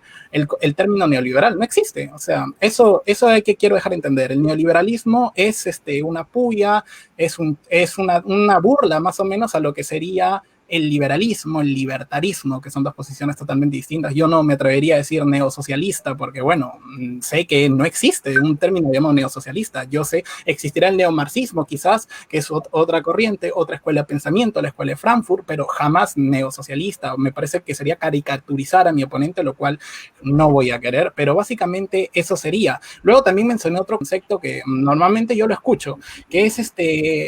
término neoliberal. No existe. O sea, eso es que quiero dejar de entender. El neoliberalismo es una puya, es una burla más o menos a lo que sería el liberalismo, el libertarismo, que son dos posiciones totalmente distintas. Yo no me atrevería a decir neosocialista, porque bueno, sé que no existe un término llamado neosocialista. Yo sé, existirá el neomarxismo quizás, que es otra corriente, otra escuela de pensamiento, la escuela de Frankfurt, pero jamás neosocialista. Me parece que sería caricaturizar a mi oponente, lo cual no voy a querer, pero básicamente eso sería. Luego también mencioné otro concepto que normalmente yo lo escucho, que es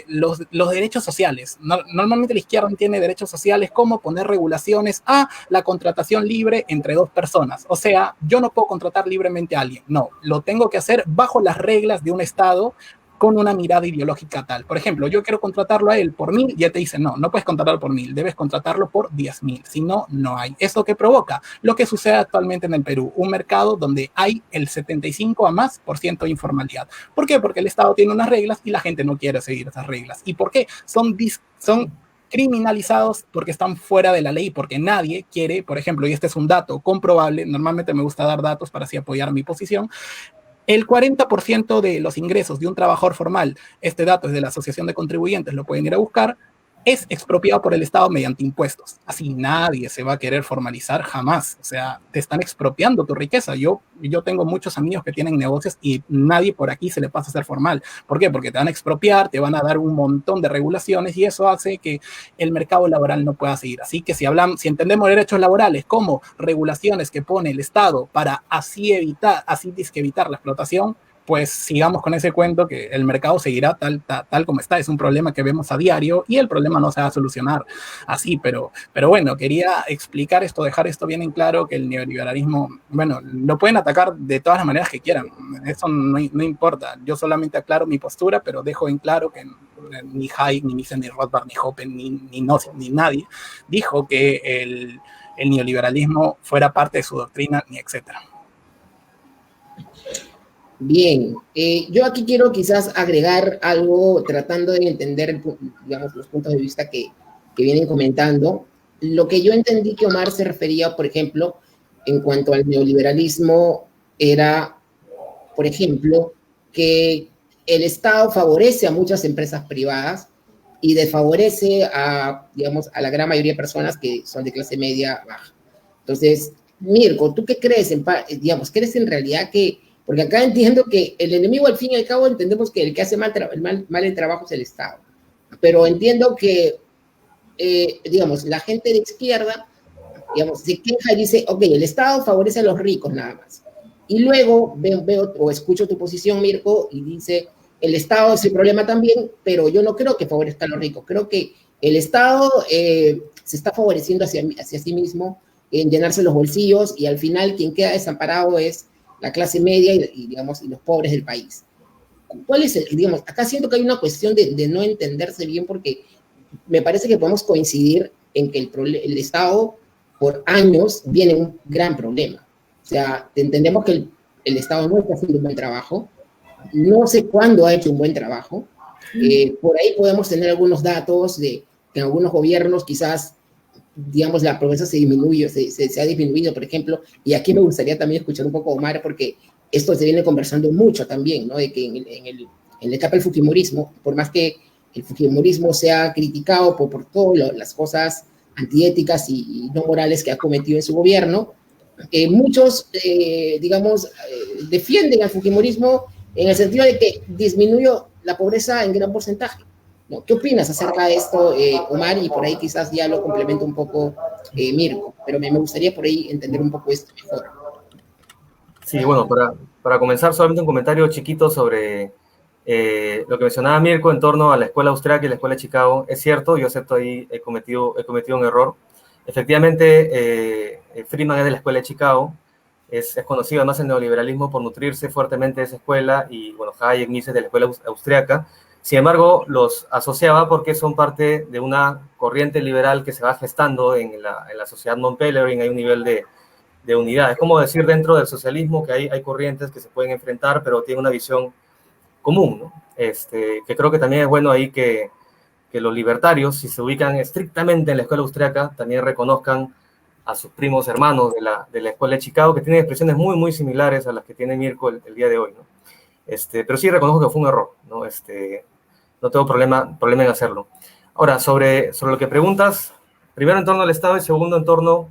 los derechos sociales. Normalmente la izquierda entiende derechos sociales como poner regulaciones a la contratación libre entre dos personas. O sea, yo no puedo contratar libremente a alguien. No, lo tengo que hacer bajo las reglas de un Estado con una mirada ideológica tal. Por ejemplo, yo quiero contratarlo a él por 1.000, ya te dicen, no puedes contratarlo por 1.000, debes contratarlo por 10.000, si no, no hay. ¿Eso qué provoca? Lo que sucede actualmente en el Perú, un mercado donde hay el 75 a más por ciento de informalidad. ¿Por qué? Porque el Estado tiene unas reglas y la gente no quiere seguir esas reglas. ¿Y por qué? Son criminalizados porque están fuera de la ley, porque nadie quiere, por ejemplo, y este es un dato comprobable, normalmente me gusta dar datos para así apoyar mi posición, el 40% de los ingresos de un trabajador formal, este dato es de la Asociación de Contribuyentes, lo pueden ir a buscar, es expropiado por el Estado mediante impuestos. Así nadie se va a querer formalizar jamás. O sea, te están expropiando tu riqueza. Yo tengo muchos amigos que tienen negocios y nadie por aquí se le pasa a ser formal. ¿Por qué? Porque te van a expropiar, te van a dar un montón de regulaciones y eso hace que el mercado laboral no pueda seguir. Así que si entendemos derechos laborales como regulaciones que pone el Estado para así evitar la explotación, pues sigamos con ese cuento que el mercado seguirá tal como está. Es un problema que vemos a diario y el problema no se va a solucionar así, pero bueno, quería explicar esto, dejar esto bien en claro, que el neoliberalismo, bueno, lo pueden atacar de todas las maneras que quieran, eso no importa, yo solamente aclaro mi postura, pero dejo en claro que ni Hayek, ni Mises, ni Rothbard, ni Hoppe, ni nadie dijo que el neoliberalismo fuera parte de su doctrina, ni etcétera. Bien, yo aquí quiero quizás agregar algo tratando de entender, digamos, los puntos de vista que vienen comentando. Lo que yo entendí que Omar se refería, por ejemplo, en cuanto al neoliberalismo, era, por ejemplo, que el Estado favorece a muchas empresas privadas y desfavorece a, digamos, a la gran mayoría de personas que son de clase media baja. Entonces, Mirko, ¿tú qué crees? Digamos, ¿crees en realidad que... Porque acá entiendo que el enemigo, al fin y al cabo, entendemos que el que hace mal el trabajo es el Estado. Pero entiendo que, digamos, la gente de izquierda, digamos, se queja y dice, ok, el Estado favorece a los ricos nada más. Y luego veo o escucho tu posición, Mirko, y dice, el Estado es el problema también, pero yo no creo que favorezca a los ricos. Creo que el Estado se está favoreciendo hacia sí mismo en llenarse los bolsillos y al final quien queda desamparado es la clase media y digamos, y los pobres del país. ¿Cuál es digamos, acá siento que hay una cuestión de no entenderse bien porque me parece que podemos coincidir en que el Estado por años viene un gran problema. O sea, entendemos que el Estado no está haciendo un buen trabajo, no sé cuándo ha hecho un buen trabajo, por ahí podemos tener algunos datos de que en algunos gobiernos quizás digamos, la pobreza se ha disminuido, por ejemplo, y aquí me gustaría también escuchar un poco a Omar, porque esto se viene conversando mucho también, ¿no? De que en la etapa del fujimorismo, por más que el fujimorismo sea criticado por todas las cosas antiéticas y no morales que ha cometido en su gobierno, muchos, digamos, defienden al fujimorismo en el sentido de que disminuyó la pobreza en gran porcentaje. ¿No? ¿Qué opinas acerca de esto, Omar? Y por ahí quizás ya lo complemento un poco, Mirko, pero me gustaría por ahí entender un poco esto mejor. Sí, bueno, para comenzar solamente un comentario chiquito sobre lo que mencionaba Mirko en torno a la escuela austríaca y la escuela de Chicago. Es cierto, yo acepto ahí, he cometido un error. Efectivamente, Friedman es de la escuela de Chicago, es conocido además el neoliberalismo por nutrirse fuertemente de esa escuela, y bueno, Hayek, Mises de la escuela austríaca. Sin embargo, los asociaba porque son parte de una corriente liberal que se va gestando en la sociedad non-Pellerin. Hay un nivel de unidad. Es como decir dentro del socialismo que hay corrientes que se pueden enfrentar, pero tienen una visión común, ¿no? Que creo que también es bueno ahí que los libertarios, si se ubican estrictamente en la escuela austríaca, también reconozcan a sus primos hermanos de la escuela de Chicago, que tienen expresiones muy, muy similares a las que tiene Mirko el día de hoy, ¿no? Pero sí reconozco que fue un error, ¿no? No tengo problema en hacerlo. Ahora, sobre lo que preguntas, primero en torno al Estado y segundo en torno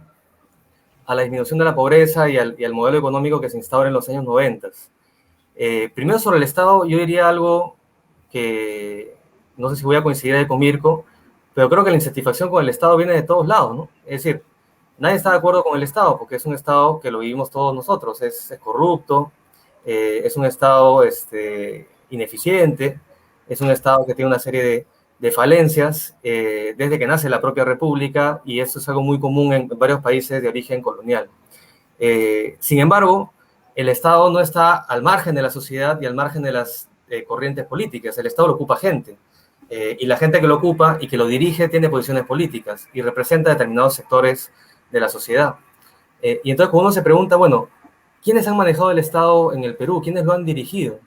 a la disminución de la pobreza y al modelo económico que se instaura en los años 90. Primero sobre el Estado, yo diría algo que no sé si voy a coincidir ahí con Mirko, pero creo que la insatisfacción con el Estado viene de todos lados, ¿no? Es decir, nadie está de acuerdo con el Estado porque es un Estado que lo vivimos todos nosotros, es corrupto, es un Estado ineficiente, es un Estado que tiene una serie de falencias desde que nace la propia República, y eso es algo muy común en varios países de origen colonial. Sin embargo, el Estado no está al margen de la sociedad y al margen de corrientes políticas. El Estado lo ocupa gente. Y la gente que lo ocupa y que lo dirige tiene posiciones políticas y representa determinados sectores de la sociedad. Y entonces cuando uno se pregunta, bueno, ¿quiénes han manejado el Estado en el Perú? ¿Quiénes lo han dirigido?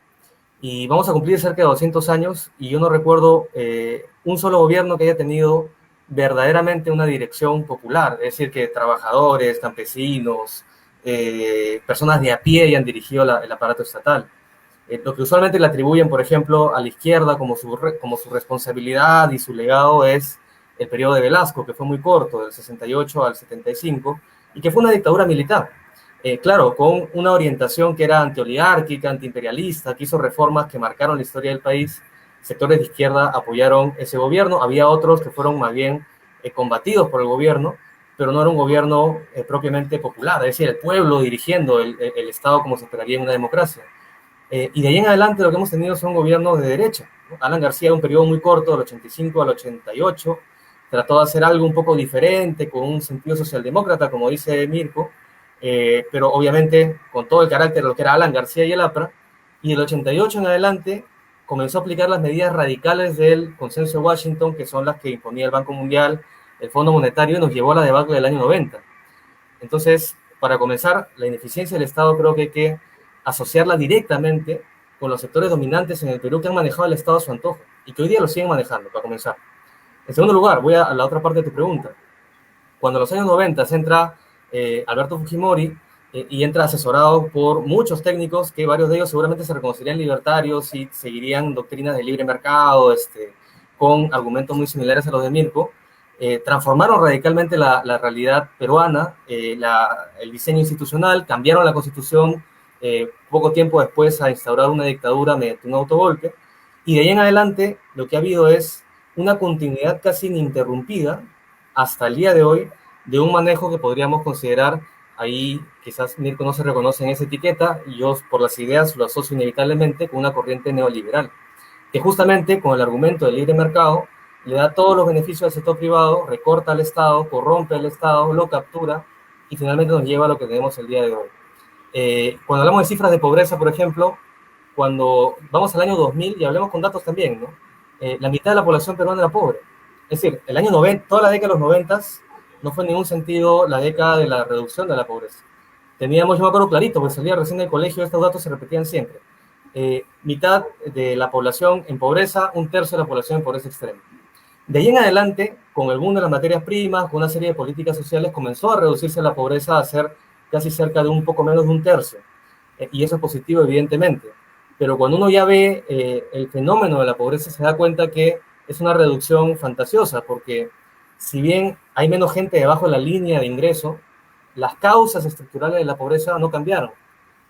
Y vamos a cumplir cerca de 200 años y yo no recuerdo un solo gobierno que haya tenido verdaderamente una dirección popular, es decir, que trabajadores, campesinos, personas de a pie hayan dirigido el aparato estatal. Lo que usualmente le atribuyen, por ejemplo, a la izquierda como su responsabilidad y su legado es el periodo de Velasco, que fue muy corto, del 68 al 75, y que fue una dictadura militar. Claro, con una orientación que era antioligárquica, antiimperialista, que hizo reformas que marcaron la historia del país. Sectores de izquierda apoyaron ese gobierno, había otros que fueron más bien combatidos por el gobierno, pero no era un gobierno propiamente popular, es decir, el pueblo dirigiendo el Estado como se esperaría en una democracia. Y de ahí en adelante lo que hemos tenido son gobiernos de derecha, ¿no? Alan García, un periodo muy corto, del 85 al 88, trató de hacer algo un poco diferente, con un sentido socialdemócrata, como dice Mirko, pero obviamente con todo el carácter de lo que era Alan García y el APRA, y del 88 en adelante comenzó a aplicar las medidas radicales del Consenso de Washington, que son las que imponía el Banco Mundial, el Fondo Monetario, y nos llevó a la debacle del año 90. Entonces, para comenzar, la ineficiencia del Estado creo que hay que asociarla directamente con los sectores dominantes en el Perú que han manejado el Estado a su antojo y que hoy día lo siguen manejando, para comenzar. En segundo lugar, voy a la otra parte de tu pregunta. Cuando en los años 90 entra Alberto Fujimori y entra asesorado por muchos técnicos que varios de ellos seguramente se reconocerían libertarios y seguirían doctrinas de libre mercado, con argumentos muy similares a los de Mirko, transformaron radicalmente la realidad peruana, el diseño institucional, cambiaron la constitución poco tiempo después a instaurar una dictadura mediante un autogolpe, y de ahí en adelante lo que ha habido es una continuidad casi ininterrumpida hasta el día de hoy de un manejo que podríamos considerar, ahí quizás Mirko no se reconoce en esa etiqueta, y yo por las ideas lo asocio inevitablemente con una corriente neoliberal, que justamente con el argumento del libre mercado le da todos los beneficios al sector privado, recorta al Estado, corrompe al Estado, lo captura y finalmente nos lleva a lo que tenemos el día de hoy. Cuando hablamos de cifras de pobreza, por ejemplo, cuando vamos al año 2000 y hablemos con datos también, ¿no? La mitad de la población peruana era pobre. Es decir, el año 90, toda la década de los 90 no fue en ningún sentido la década de la reducción de la pobreza. Teníamos, yo me acuerdo clarito, porque salía recién del colegio, estos datos se repetían siempre. Mitad de la población en pobreza, un tercio de la población en pobreza extrema. De ahí en adelante, con el boom de las materias primas, con una serie de políticas sociales, comenzó a reducirse la pobreza a ser casi cerca de un poco menos de un tercio. Y eso es positivo, evidentemente. Pero cuando uno ya ve el fenómeno de la pobreza, se da cuenta que es una reducción fantasiosa, porque si bien hay menos gente debajo de la línea de ingreso, las causas estructurales de la pobreza no cambiaron.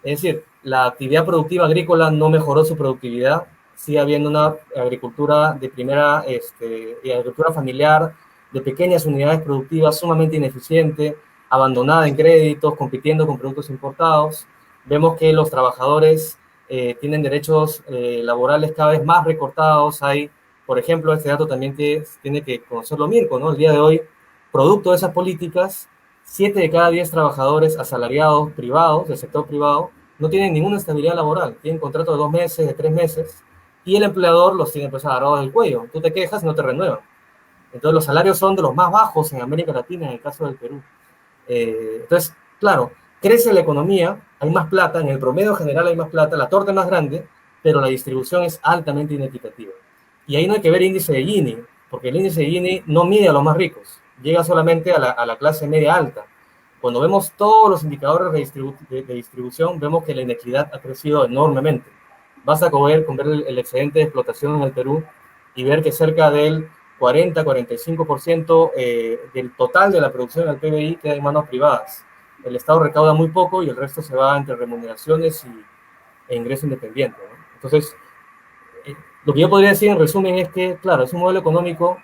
Es decir, la actividad productiva agrícola no mejoró su productividad, sigue habiendo una agricultura de primera, agricultura familiar, de pequeñas unidades productivas sumamente ineficiente, abandonada en créditos, compitiendo con productos importados. Vemos que los trabajadores tienen derechos laborales cada vez más recortados. Hay, por ejemplo, este dato también tiene que conocerlo Mirko, ¿no? El día de hoy, producto de esas políticas, 7 de cada 10 trabajadores asalariados privados, del sector privado, no tienen ninguna estabilidad laboral. Tienen contratos de 2 meses, de 3 meses, y el empleador los tiene pues agarrados del cuello. Tú te quejas y no te renuevan. Entonces los salarios son de los más bajos en América Latina, en el caso del Perú. Entonces, claro, crece la economía, hay más plata, en el promedio general hay más plata, la torta es más grande, pero la distribución es altamente inequitativa. Y ahí no hay que ver índice de Gini, porque el índice de Gini no mide a los más ricos, llega solamente a la clase media alta. Cuando vemos todos los indicadores de distribución, vemos que la inequidad ha crecido enormemente. Basta con ver el excedente de explotación en el Perú y ver que cerca del 40-45% del total de la producción del PBI queda en manos privadas. El Estado recauda muy poco y el resto se va entre remuneraciones e ingreso independiente, ¿no? Entonces, lo que yo podría decir en resumen es que, claro, es un modelo económico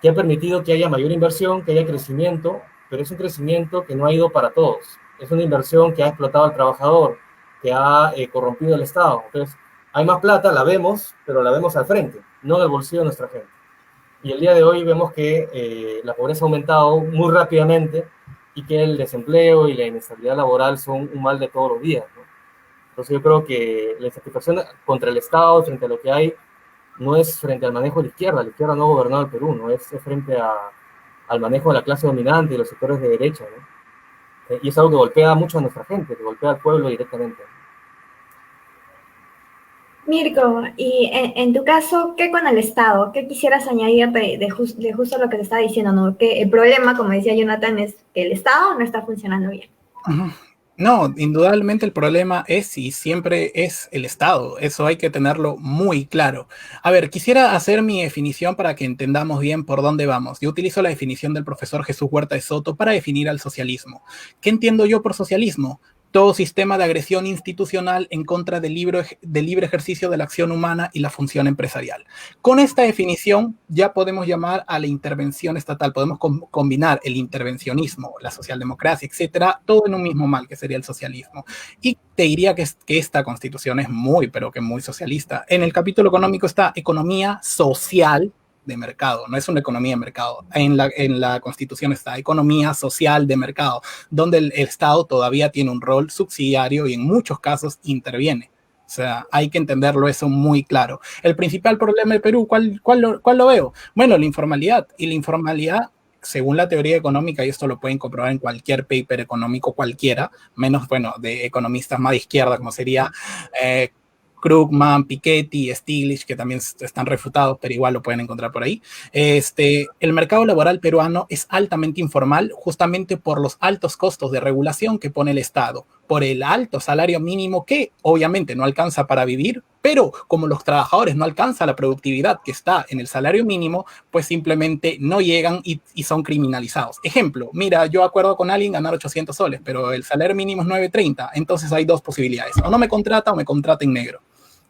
que ha permitido que haya mayor inversión, que haya crecimiento, pero es un crecimiento que no ha ido para todos. Es una inversión que ha explotado al trabajador, que ha corrompido al Estado. Entonces, hay más plata, la vemos, pero la vemos al frente, no en el bolsillo de nuestra gente. Y el día de hoy vemos que la pobreza ha aumentado muy rápidamente y que el desempleo y la inestabilidad laboral son un mal de todos los días, ¿no? Entonces yo creo que la insatisfacción contra el Estado, frente a lo que hay, no es frente al manejo de la izquierda no ha gobernado el Perú, no es frente al manejo de la clase dominante y los sectores de derecha, ¿no? Y es algo que golpea mucho a nuestra gente, que golpea al pueblo directamente. Mirko, y en tu caso, ¿qué con el Estado? ¿Qué quisieras añadir de justo lo que te estaba diciendo, ¿no? Que el problema, como decía Jonathan, es que el Estado no está funcionando bien. No, indudablemente el problema es y siempre es el Estado. Eso hay que tenerlo muy claro. A ver, quisiera hacer mi definición para que entendamos bien por dónde vamos. Yo utilizo la definición del profesor Jesús Huerta de Soto para definir al socialismo. ¿Qué entiendo yo por socialismo? Todo sistema de agresión institucional en contra del libre ejercicio de la acción humana y la función empresarial. Con esta definición ya podemos llamar a la intervención estatal, podemos combinar el intervencionismo, la socialdemocracia, etcétera, todo en un mismo mal, que sería el socialismo. Y te diría que esta constitución es pero que muy socialista. En el capítulo económico está economía social de mercado, no es una economía de mercado. En la Constitución está economía social de mercado, donde el Estado todavía tiene un rol subsidiario y en muchos casos interviene. O sea, hay que entenderlo eso muy claro. El principal problema de Perú, ¿cuál lo veo? Bueno, la informalidad. Y la informalidad, según la teoría económica, y esto lo pueden comprobar en cualquier paper económico cualquiera, menos, bueno, de economistas más de izquierda, como sería Krugman, Piketty, Stiglitz, que también están refutados, pero igual lo pueden encontrar por ahí. El mercado laboral peruano es altamente informal justamente por los altos costos de regulación que pone el Estado, por el alto salario mínimo que obviamente no alcanza para vivir, pero como los trabajadores no alcanzan la productividad que está en el salario mínimo, pues simplemente no llegan y son criminalizados. Ejemplo, mira, yo acuerdo con alguien ganar 800 soles, pero el salario mínimo es 930, entonces hay dos posibilidades, o no me contrata o me contrata en negro.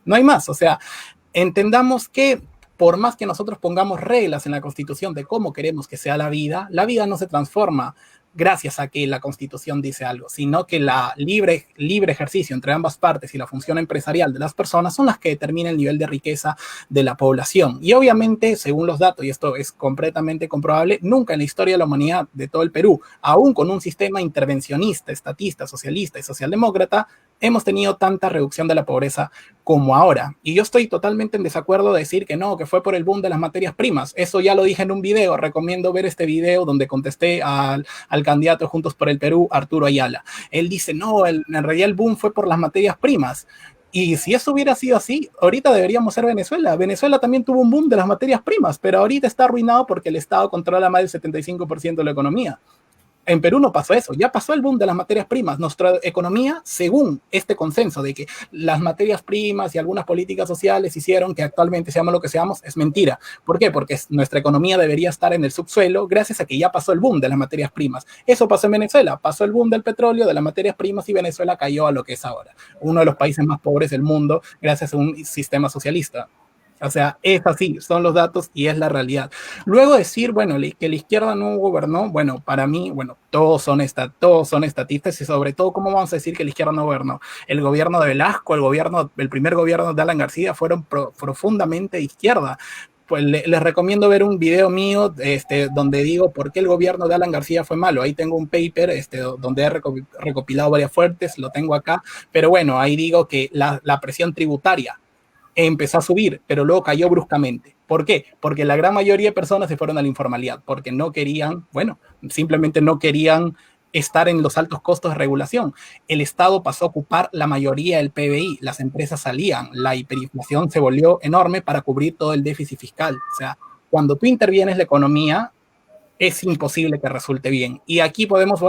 No hay más, o sea, entendamos que por más que nosotros pongamos reglas en la Constitución de cómo queremos que sea la vida no se transforma gracias a que la Constitución dice algo, sino que la libre ejercicio entre ambas partes y la función empresarial de las personas son las que determinan el nivel de riqueza de la población. Y obviamente, según los datos, y esto es completamente comprobable, nunca en la historia de la humanidad de todo el Perú, aún con un sistema intervencionista, estatista, socialista y socialdemócrata, hemos tenido tanta reducción de la pobreza como ahora. Y yo estoy totalmente en desacuerdo de decir que no, que fue por el boom de las materias primas. Eso ya lo dije en un video. Recomiendo ver este video donde contesté al candidato Juntos por el Perú, Arturo Ayala. Él dice, no, en realidad el boom fue por las materias primas. Y si eso hubiera sido así, ahorita deberíamos ser Venezuela. Venezuela también tuvo un boom de las materias primas, pero ahorita está arruinado porque el Estado controla más del 75% de la economía. En Perú no pasó eso, ya pasó el boom de las materias primas. Nuestra economía, según este consenso de que las materias primas y algunas políticas sociales hicieron que actualmente seamos lo que seamos, es mentira. ¿Por qué? Porque nuestra economía debería estar en el subsuelo gracias a que ya pasó el boom de las materias primas. Eso pasó en Venezuela, pasó el boom del petróleo, de las materias primas y Venezuela cayó a lo que es ahora. Uno de los países más pobres del mundo gracias a un sistema socialista. O sea, es así, son los datos y es la realidad. Luego decir, bueno, que la izquierda no gobernó, bueno, para mí, bueno, todos son estatistas y sobre todo, ¿cómo vamos a decir que la izquierda no gobernó? El gobierno de Velasco, el primer gobierno de Alan García fueron profundamente de izquierda. Pues les recomiendo ver un video mío donde digo por qué el gobierno de Alan García fue malo. Ahí tengo un paper donde he recopilado varias fuentes, lo tengo acá, pero bueno, ahí digo que la presión tributaria empezó a subir, pero luego cayó bruscamente. ¿Por qué? Porque la gran mayoría de personas se fueron a la informalidad, porque no querían, simplemente no querían estar en los altos costos de regulación. El Estado pasó a ocupar la mayoría del PBI, las empresas salían, la hiperinflación se volvió enorme para cubrir todo el déficit fiscal. O sea, cuando tú intervienes la economía, es imposible que resulte bien. Y aquí podemos,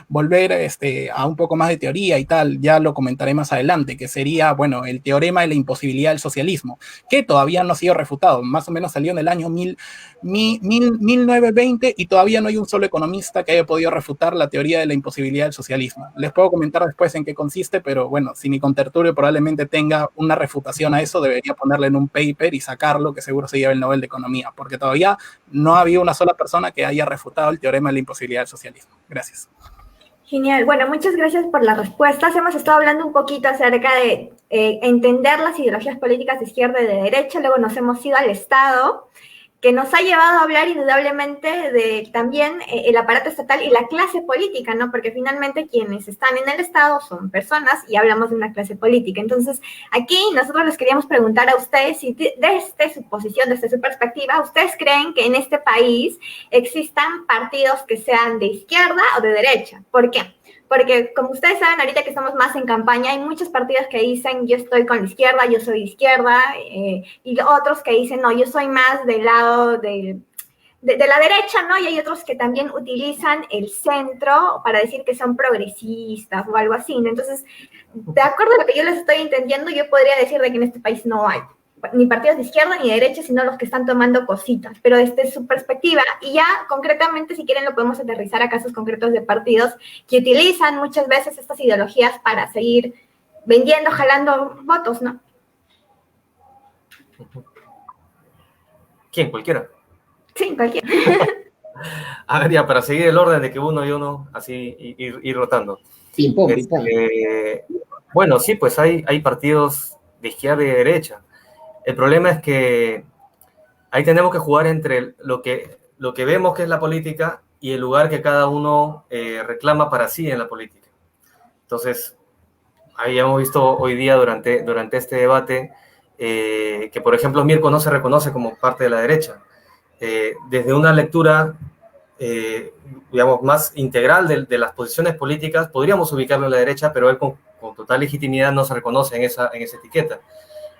volver a un poco más de teoría y tal, ya lo comentaré más adelante, que sería, el teorema de la imposibilidad del socialismo, que todavía no ha sido refutado, más o menos salió en el año 1920 y todavía no hay un solo economista que haya podido refutar la teoría de la imposibilidad del socialismo. Les puedo comentar después en qué consiste, pero si mi contertulio probablemente tenga una refutación a eso, debería ponerle en un paper y sacarlo, que seguro se lleva el Nobel de Economía, porque todavía no ha habido una sola persona que haya refutado el teorema de la imposibilidad del socialismo. Gracias. Genial. Bueno, muchas gracias por las respuestas. Hemos estado hablando un poquito acerca de entender las ideologías políticas de izquierda y de derecha, luego nos hemos ido al Estado que nos ha llevado a hablar indudablemente de también el aparato estatal y la clase política, ¿no? Porque finalmente quienes están en el Estado son personas y hablamos de una clase política. Entonces, aquí nosotros les queríamos preguntar a ustedes si desde su posición, desde su perspectiva, ¿ustedes creen que en este país existan partidos que sean de izquierda o de derecha? ¿Por qué? Porque como ustedes saben, ahorita que estamos más en campaña, hay muchos partidos que dicen yo estoy con la izquierda, yo soy de izquierda, y otros que dicen no, yo soy más del lado de la derecha, ¿no? Y hay otros que también utilizan el centro para decir que son progresistas o algo así, ¿no? Entonces, de acuerdo a lo que yo les estoy entendiendo, yo podría decir de que en este país no hay ni partidos de izquierda ni de derecha, sino los que están tomando cositas, pero desde su perspectiva, y ya concretamente, si quieren, lo podemos aterrizar a casos concretos de partidos que utilizan muchas veces estas ideologías para seguir vendiendo, jalando votos, ¿no? ¿Quién? Cualquiera. Sí, cualquiera. A ver, ya, para seguir el orden de que uno y uno, así, ir rotando. Ping-pong, ping-pong. Bueno, sí, pues hay partidos de izquierda y de derecha. El problema es que ahí tenemos que jugar entre lo que vemos que es la política y el lugar que cada uno reclama para sí en la política. Entonces, ahí hemos visto hoy día durante este debate que, por ejemplo, Mirko no se reconoce como parte de la derecha. Desde una lectura, digamos, más integral de las posiciones políticas, podríamos ubicarlo en la derecha, pero él con total legitimidad no se reconoce en esa etiqueta.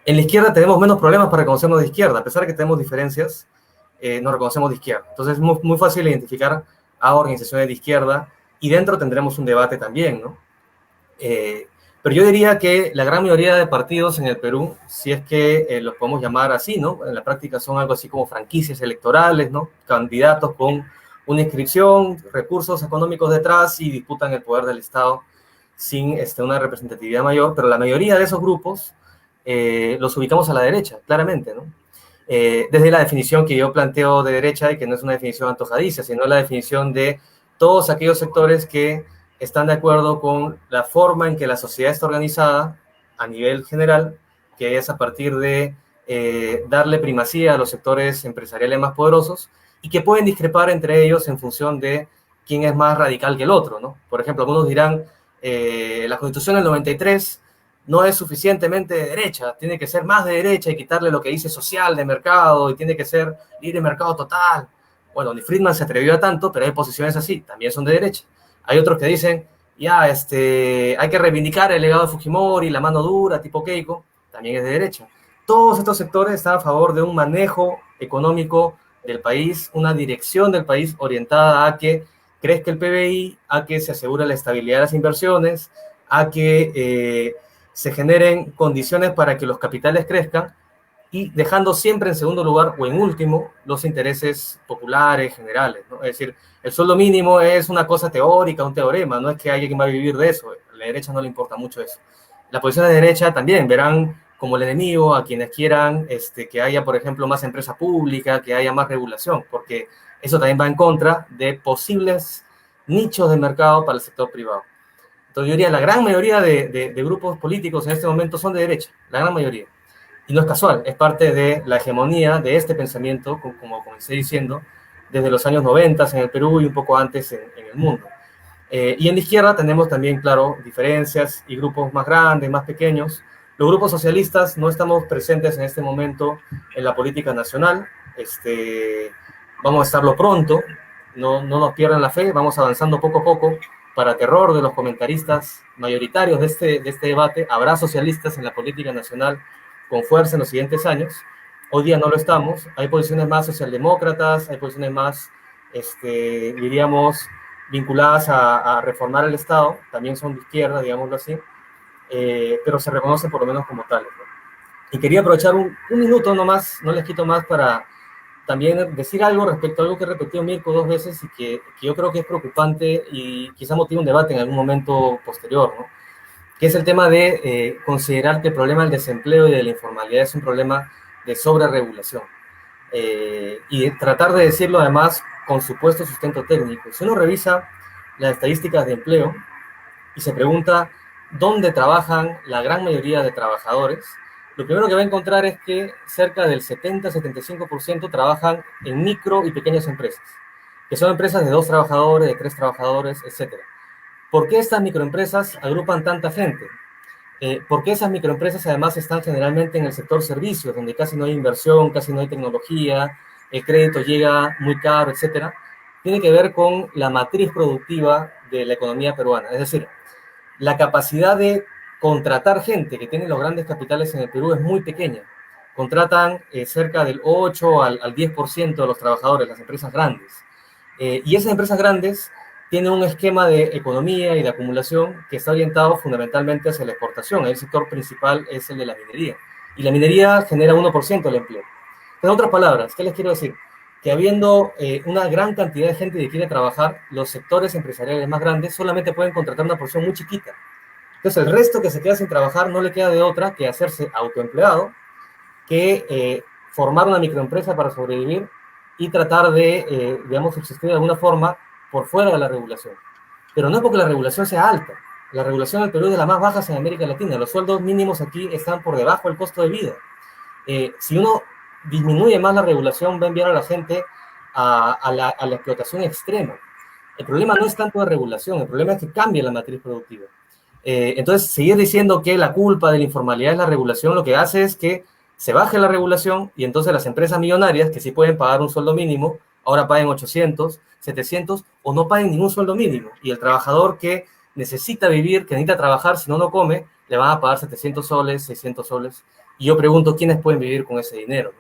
En la izquierda tenemos menos problemas para reconocernos de izquierda, a pesar de que tenemos diferencias, nos reconocemos de izquierda. Entonces es muy fácil identificar a organizaciones de izquierda y dentro tendremos un debate también, ¿no? Pero yo diría que la gran mayoría de partidos en el Perú, si es que los podemos llamar así, ¿no? En la práctica son algo así como franquicias electorales, ¿no? Candidatos con una inscripción, recursos económicos detrás y disputan el poder del Estado sin una representatividad mayor, pero la mayoría de esos grupos los ubicamos a la derecha, claramente, ¿no? Desde la definición que yo planteo de derecha, y que no es una definición antojadiza, sino la definición de todos aquellos sectores que están de acuerdo con la forma en que la sociedad está organizada a nivel general, que es a partir de darle primacía a los sectores empresariales más poderosos y que pueden discrepar entre ellos en función de quién es más radical que el otro, ¿no? Por ejemplo, algunos dirán, la Constitución del 93 no es suficientemente de derecha, tiene que ser más de derecha y quitarle lo que dice social de mercado y tiene que ser libre mercado total. Bueno, ni Friedman se atrevió a tanto, pero hay posiciones así, también son de derecha. Hay otros que dicen, ya, hay que reivindicar el legado de Fujimori, la mano dura, tipo Keiko, también es de derecha. Todos estos sectores están a favor de un manejo económico del país, una dirección del país orientada a que crezca el PBI, a que se asegure la estabilidad de las inversiones, a que se generen condiciones para que los capitales crezcan y dejando siempre en segundo lugar o en último los intereses populares, generales, ¿no? Es decir, el sueldo mínimo es una cosa teórica, un teorema, no es que alguien va a vivir de eso, a la derecha no le importa mucho eso. La posición de derecha también verán como el enemigo a quienes quieran que haya, por ejemplo, más empresa pública, que haya más regulación, porque eso también va en contra de posibles nichos de mercado para el sector privado. Entonces yo diría, la gran mayoría de grupos políticos en este momento son de derecha, la gran mayoría. Y no es casual, es parte de la hegemonía de este pensamiento, como comencé diciendo, desde los años 90 en el Perú y un poco antes en el mundo. Y en la izquierda tenemos también, claro, diferencias y grupos más grandes, más pequeños. Los grupos socialistas no estamos presentes en este momento en la política nacional. Vamos a estarlo pronto, no nos pierdan la fe, vamos avanzando poco a poco. Para terror de los comentaristas mayoritarios de este debate, habrá socialistas en la política nacional con fuerza en los siguientes años. Hoy día no lo estamos. Hay posiciones más socialdemócratas, hay posiciones más, diríamos, vinculadas a reformar el Estado, también son de izquierda, digámoslo así, pero se reconocen por lo menos como tales, ¿no? Y quería aprovechar un minuto nomás, no les quito más, para también decir algo respecto a algo que repetió Mirko 2 veces y que yo creo que es preocupante y quizá motive un debate en algún momento posterior, ¿no? Que es el tema de considerar que el problema del desempleo y de la informalidad es un problema de sobreregulación. Y de tratar de decirlo además con supuesto sustento técnico. Si uno revisa las estadísticas de empleo y se pregunta dónde trabajan la gran mayoría de trabajadores, lo primero que va a encontrar es que cerca del 70-75% trabajan en micro y pequeñas empresas, que son empresas de 2 trabajadores, de 3 trabajadores, etc. ¿Por qué estas microempresas agrupan tanta gente? Porque esas microempresas además están generalmente en el sector servicios, donde casi no hay inversión, casi no hay tecnología, el crédito llega muy caro, etc. Tiene que ver con la matriz productiva de la economía peruana. Es decir, la capacidad de contratar gente que tiene los grandes capitales en el Perú es muy pequeña. Contratan cerca del 8 al 10% de los trabajadores, las empresas grandes. Y esas empresas grandes tienen un esquema de economía y de acumulación que está orientado fundamentalmente hacia la exportación. El sector principal es el de la minería. Y la minería genera 1% del empleo. En otras palabras, ¿qué les quiero decir? Que habiendo una gran cantidad de gente que quiere trabajar, los sectores empresariales más grandes solamente pueden contratar una porción muy chiquita. Entonces, el resto que se queda sin trabajar no le queda de otra que hacerse autoempleado, que formar una microempresa para sobrevivir y tratar de, digamos, subsistir de alguna forma por fuera de la regulación. Pero no es porque la regulación sea alta. La regulación del Perú es de las más bajas en América Latina. Los sueldos mínimos aquí están por debajo del costo de vida. Si uno disminuye más la regulación, va a enviar a la gente a la explotación extrema. El problema no es tanto de regulación, el problema es que cambia la matriz productiva. Entonces, seguir diciendo que la culpa de la informalidad es la regulación, lo que hace es que se baje la regulación y entonces las empresas millonarias, que sí pueden pagar un sueldo mínimo, ahora paguen 800, 700 o no paguen ningún sueldo mínimo. Y el trabajador que necesita vivir, que necesita trabajar, si no, no come, le van a pagar 700 soles, 600 soles. Y yo pregunto, ¿quiénes pueden vivir con ese dinero?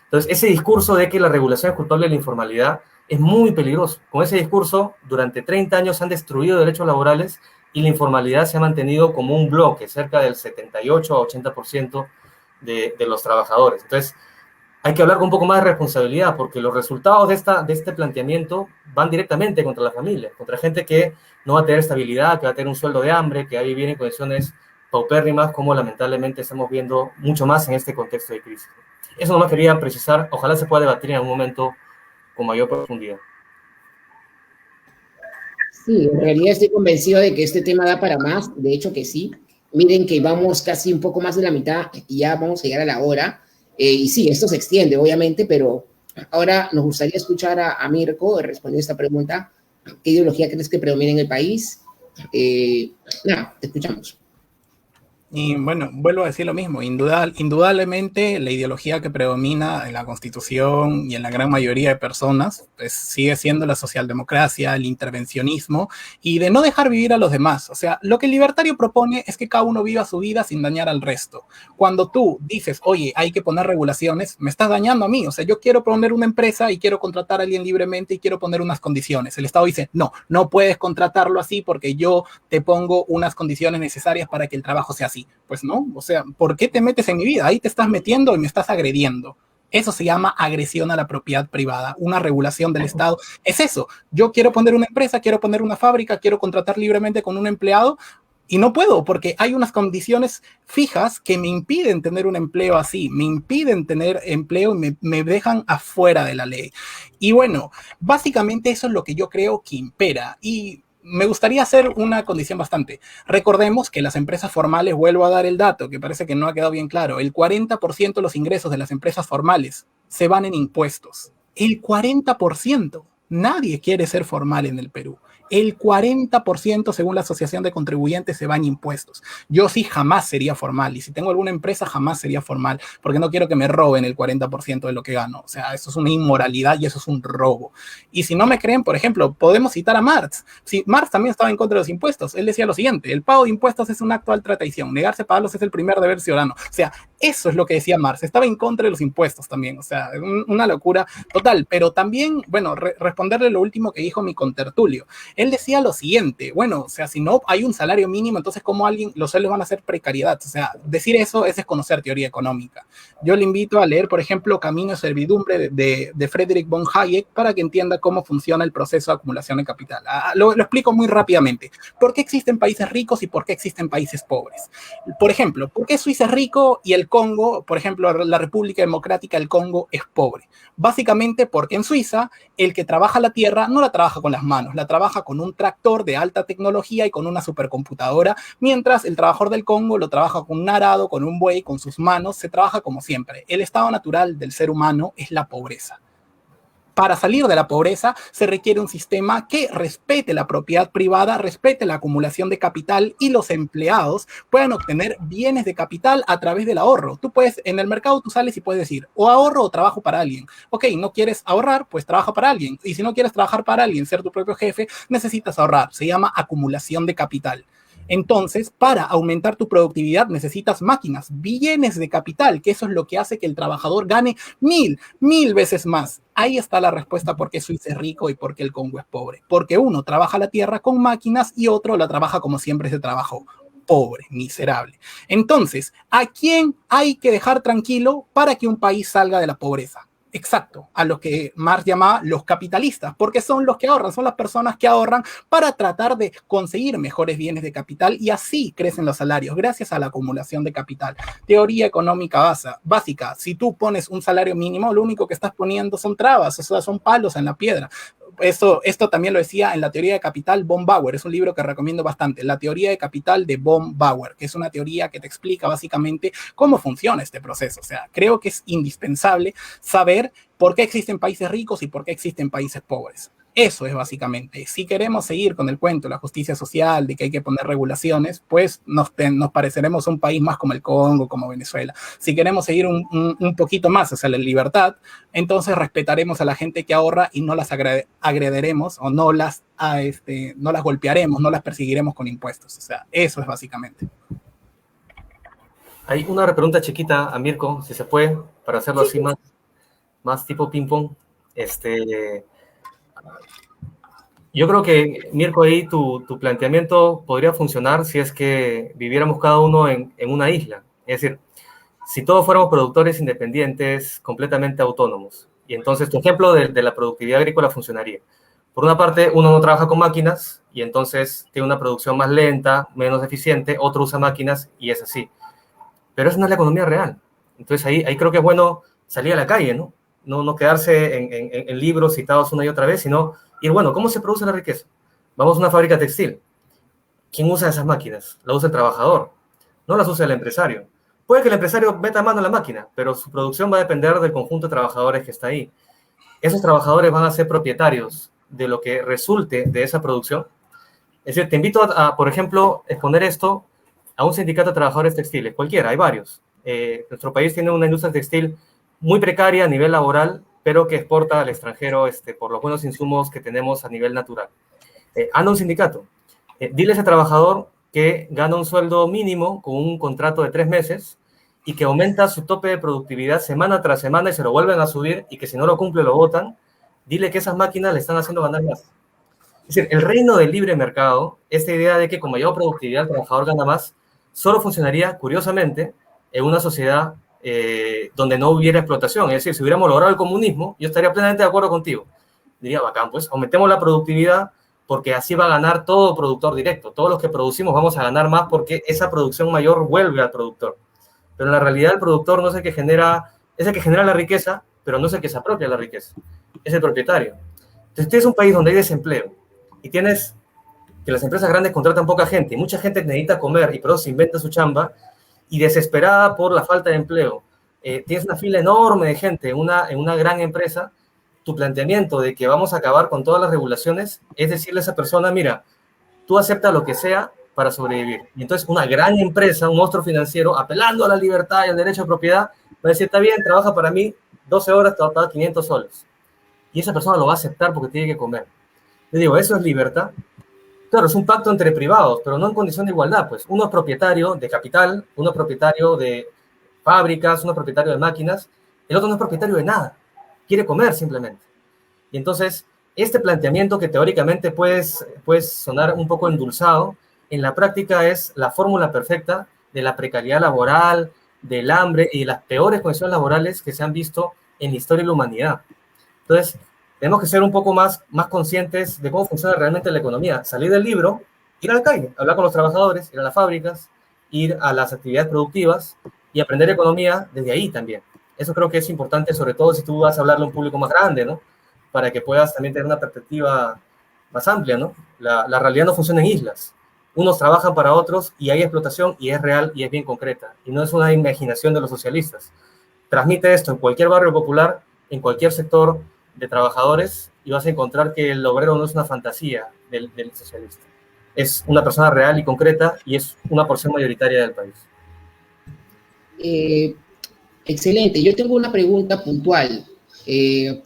Entonces, ese discurso de que la regulación es culpable de la informalidad es muy peligroso. Con ese discurso, durante 30 años se han destruido derechos laborales y la informalidad se ha mantenido como un bloque, cerca del 78 a 80% de los trabajadores. Entonces, hay que hablar con un poco más de responsabilidad, porque los resultados de este planteamiento van directamente contra la familia, contra gente que no va a tener estabilidad, que va a tener un sueldo de hambre, que va a vivir en condiciones paupérrimas, como lamentablemente estamos viendo mucho más en este contexto de crisis. Eso nomás quería precisar, ojalá se pueda debatir en algún momento con mayor profundidad. Sí, en realidad estoy convencido de que este tema da para más, de hecho que sí. Miren que vamos casi un poco más de la mitad y ya vamos a llegar a la hora. Y sí, esto se extiende, obviamente, pero ahora nos gustaría escuchar a Mirko respondiendo a esta pregunta. ¿Qué ideología crees que predomina en el país? Nada, te escuchamos. Y bueno, vuelvo a decir lo mismo, indudablemente la ideología que predomina en la Constitución y en la gran mayoría de personas pues, sigue siendo la socialdemocracia, el intervencionismo y de no dejar vivir a los demás. O sea, lo que el libertario propone es que cada uno viva su vida sin dañar al resto. Cuando tú dices, oye, hay que poner regulaciones, me estás dañando a mí. O sea, yo quiero poner una empresa y quiero contratar a alguien libremente y quiero poner unas condiciones. El Estado dice, no, no puedes contratarlo así porque yo te pongo unas condiciones necesarias para que el trabajo sea así. Pues no, o sea, ¿por qué te metes en mi vida? Ahí te estás metiendo y me estás agrediendo. Eso se llama agresión a la propiedad privada, una regulación del Estado. Es eso, yo quiero poner una empresa, quiero poner una fábrica, quiero contratar libremente con un empleado y no puedo porque hay unas condiciones fijas que me impiden tener un empleo así, me impiden tener empleo y me dejan afuera de la ley. Y bueno, básicamente eso es lo que yo creo que impera y me gustaría hacer una condición bastante. Recordemos que las empresas formales, vuelvo a dar el dato, que parece que no ha quedado bien claro, el 40% de los ingresos de las empresas formales se van en impuestos. El 40%. Nadie quiere ser formal en el Perú. El 40% según la Asociación de Contribuyentes se va en impuestos. Yo sí jamás sería formal y si tengo alguna empresa jamás sería formal porque no quiero que me roben el 40% de lo que gano. O sea, eso es una inmoralidad y eso es un robo. Y si no me creen, por ejemplo, podemos citar a Marx. Si Marx también estaba en contra de los impuestos. Él decía lo siguiente, el pago de impuestos es un acto de alta traición. Negarse a pagarlos es el primer deber ciudadano. O sea, eso es lo que decía Marx. Estaba en contra de los impuestos también. O sea, una locura total. Pero también, bueno, responderle lo último que dijo mi contertulio. Él decía lo siguiente, bueno, o sea, si no hay un salario mínimo, entonces ¿cómo los sueldos van a ser precariedad? O sea, decir eso es desconocer teoría económica. Yo le invito a leer, por ejemplo, Camino y Servidumbre de Friedrich von Hayek para que entienda cómo funciona el proceso de acumulación de capital. Lo explico muy rápidamente. ¿Por qué existen países ricos y por qué existen países pobres? Por ejemplo, ¿por qué Suiza es rico y el Congo, por ejemplo, la República Democrática del Congo es pobre? Básicamente porque en Suiza el que trabaja la tierra no la trabaja con las manos, la trabaja con un tractor de alta tecnología y con una supercomputadora, mientras el trabajador del Congo lo trabaja con un arado, con un buey, con sus manos, se trabaja como siempre. El estado natural del ser humano es la pobreza. Para salir de la pobreza se requiere un sistema que respete la propiedad privada, respete la acumulación de capital y los empleados puedan obtener bienes de capital a través del ahorro. Tú puedes, en el mercado tú sales y puedes decir, o ahorro o trabajo para alguien. Ok, no quieres ahorrar, pues trabaja para alguien. Y si no quieres trabajar para alguien, ser tu propio jefe, necesitas ahorrar. Se llama acumulación de capital. Entonces, para aumentar tu productividad necesitas máquinas, bienes de capital, que eso es lo que hace que el trabajador gane mil veces más. Ahí está la respuesta por qué Suiza es rico y por qué el Congo es pobre. Porque uno trabaja la tierra con máquinas y otro la trabaja como siempre se trabajó. Pobre, miserable. Entonces, ¿a quién hay que dejar tranquilo para que un país salga de la pobreza? Exacto, a los que Marx llamaba los capitalistas, porque son los que ahorran, son las personas que ahorran para tratar de conseguir mejores bienes de capital y así crecen los salarios, gracias a la acumulación de capital. Teoría económica básica, si tú pones un salario mínimo, lo único que estás poniendo son trabas, o sea, son palos en la piedra. Esto también lo decía en la teoría de capital von Bauer, es un libro que recomiendo bastante, La teoría de capital de von Bauer, que es una teoría que te explica básicamente cómo funciona este proceso. O sea, creo que es indispensable saber por qué existen países ricos y por qué existen países pobres. Eso es básicamente. Si queremos seguir con el cuento de la justicia social, de que hay que poner regulaciones, pues nos pareceremos un país más como el Congo, como Venezuela. Si queremos seguir un poquito más hacia la libertad, entonces respetaremos a la gente que ahorra y no las agrederemos o no las golpearemos, no las perseguiremos con impuestos. O sea, eso es básicamente. Hay una pregunta chiquita a Mirko, si se puede, para hacerlo así más tipo ping-pong. Yo creo que, Mirko, ahí tu planteamiento podría funcionar si es que viviéramos cada uno en una isla. Es decir, si todos fuéramos productores independientes, completamente autónomos. Y entonces tu ejemplo de la productividad agrícola funcionaría. Por una parte, uno no trabaja con máquinas y entonces tiene una producción más lenta, menos eficiente, otro usa máquinas y es así. Pero eso no es la economía real. Entonces ahí creo que es bueno salir a la calle, ¿no? No quedarse en libros citados una y otra vez, sino ir, bueno, ¿cómo se produce la riqueza? Vamos a una fábrica textil. ¿Quién usa esas máquinas? La usa el trabajador, no las usa el empresario. Puede que el empresario meta mano a la máquina, pero su producción va a depender del conjunto de trabajadores que está ahí. Esos trabajadores van a ser propietarios de lo que resulte de esa producción. Es decir, te invito a, por ejemplo, exponer esto a un sindicato de trabajadores textiles, cualquiera, hay varios. Nuestro país tiene una industria textil muy precaria a nivel laboral, pero que exporta al extranjero por los buenos insumos que tenemos a nivel natural. Anda un sindicato. Dile a ese trabajador que gana un sueldo mínimo con un contrato de 3 meses y que aumenta su tope de productividad semana tras semana y se lo vuelven a subir y que si no lo cumple lo botan. Dile que esas máquinas le están haciendo ganar más. Es decir, el reino del libre mercado, esta idea de que con mayor productividad el trabajador gana más, solo funcionaría, curiosamente, en una sociedad donde no hubiera explotación. Es decir, si hubiéramos logrado el comunismo, yo estaría plenamente de acuerdo contigo. Diría, bacán, pues aumentemos la productividad porque así va a ganar todo productor directo. Todos los que producimos vamos a ganar más porque esa producción mayor vuelve al productor. Pero en la realidad el productor no es el que genera, es el que genera la riqueza, pero no es el que se apropia la riqueza. Es el propietario. Entonces, tienes un país donde hay desempleo y tienes que las empresas grandes contratan poca gente y mucha gente necesita comer y por eso se inventa su chamba y desesperada por la falta de empleo. Tienes una fila enorme de gente en una gran empresa. Tu planteamiento de que vamos a acabar con todas las regulaciones es decirle a esa persona, mira, tú aceptas lo que sea para sobrevivir. Y entonces una gran empresa, un monstruo financiero, apelando a la libertad y al derecho de propiedad, va a decir, está bien, trabaja para mí 12 horas, te va a pagar 500 soles. Y esa persona lo va a aceptar porque tiene que comer. Le digo, ¿eso es libertad? Claro, es un pacto entre privados, pero no en condición de igualdad, pues. Uno es propietario de capital, uno es propietario de fábricas, uno es propietario de máquinas, el otro no es propietario de nada. Quiere comer simplemente. Y entonces, este planteamiento que teóricamente puede sonar un poco endulzado, en la práctica es la fórmula perfecta de la precariedad laboral, del hambre y de las peores condiciones laborales que se han visto en la historia de la humanidad. Entonces, tenemos que ser un poco más conscientes de cómo funciona realmente la economía. Salir del libro, ir a la calle, hablar con los trabajadores, ir a las fábricas, ir a las actividades productivas y aprender economía desde ahí también. Eso creo que es importante, sobre todo si tú vas a hablarle a un público más grande, ¿no? Para que puedas también tener una perspectiva más amplia, ¿no? La realidad no funciona en islas. Unos trabajan para otros y hay explotación y es real y es bien concreta. Y no es una imaginación de los socialistas. Transmite esto en cualquier barrio popular, en cualquier sector de trabajadores y vas a encontrar que el obrero no es una fantasía del socialista. Es una persona real y concreta y es una porción mayoritaria del país. Excelente. Yo tengo una pregunta puntual.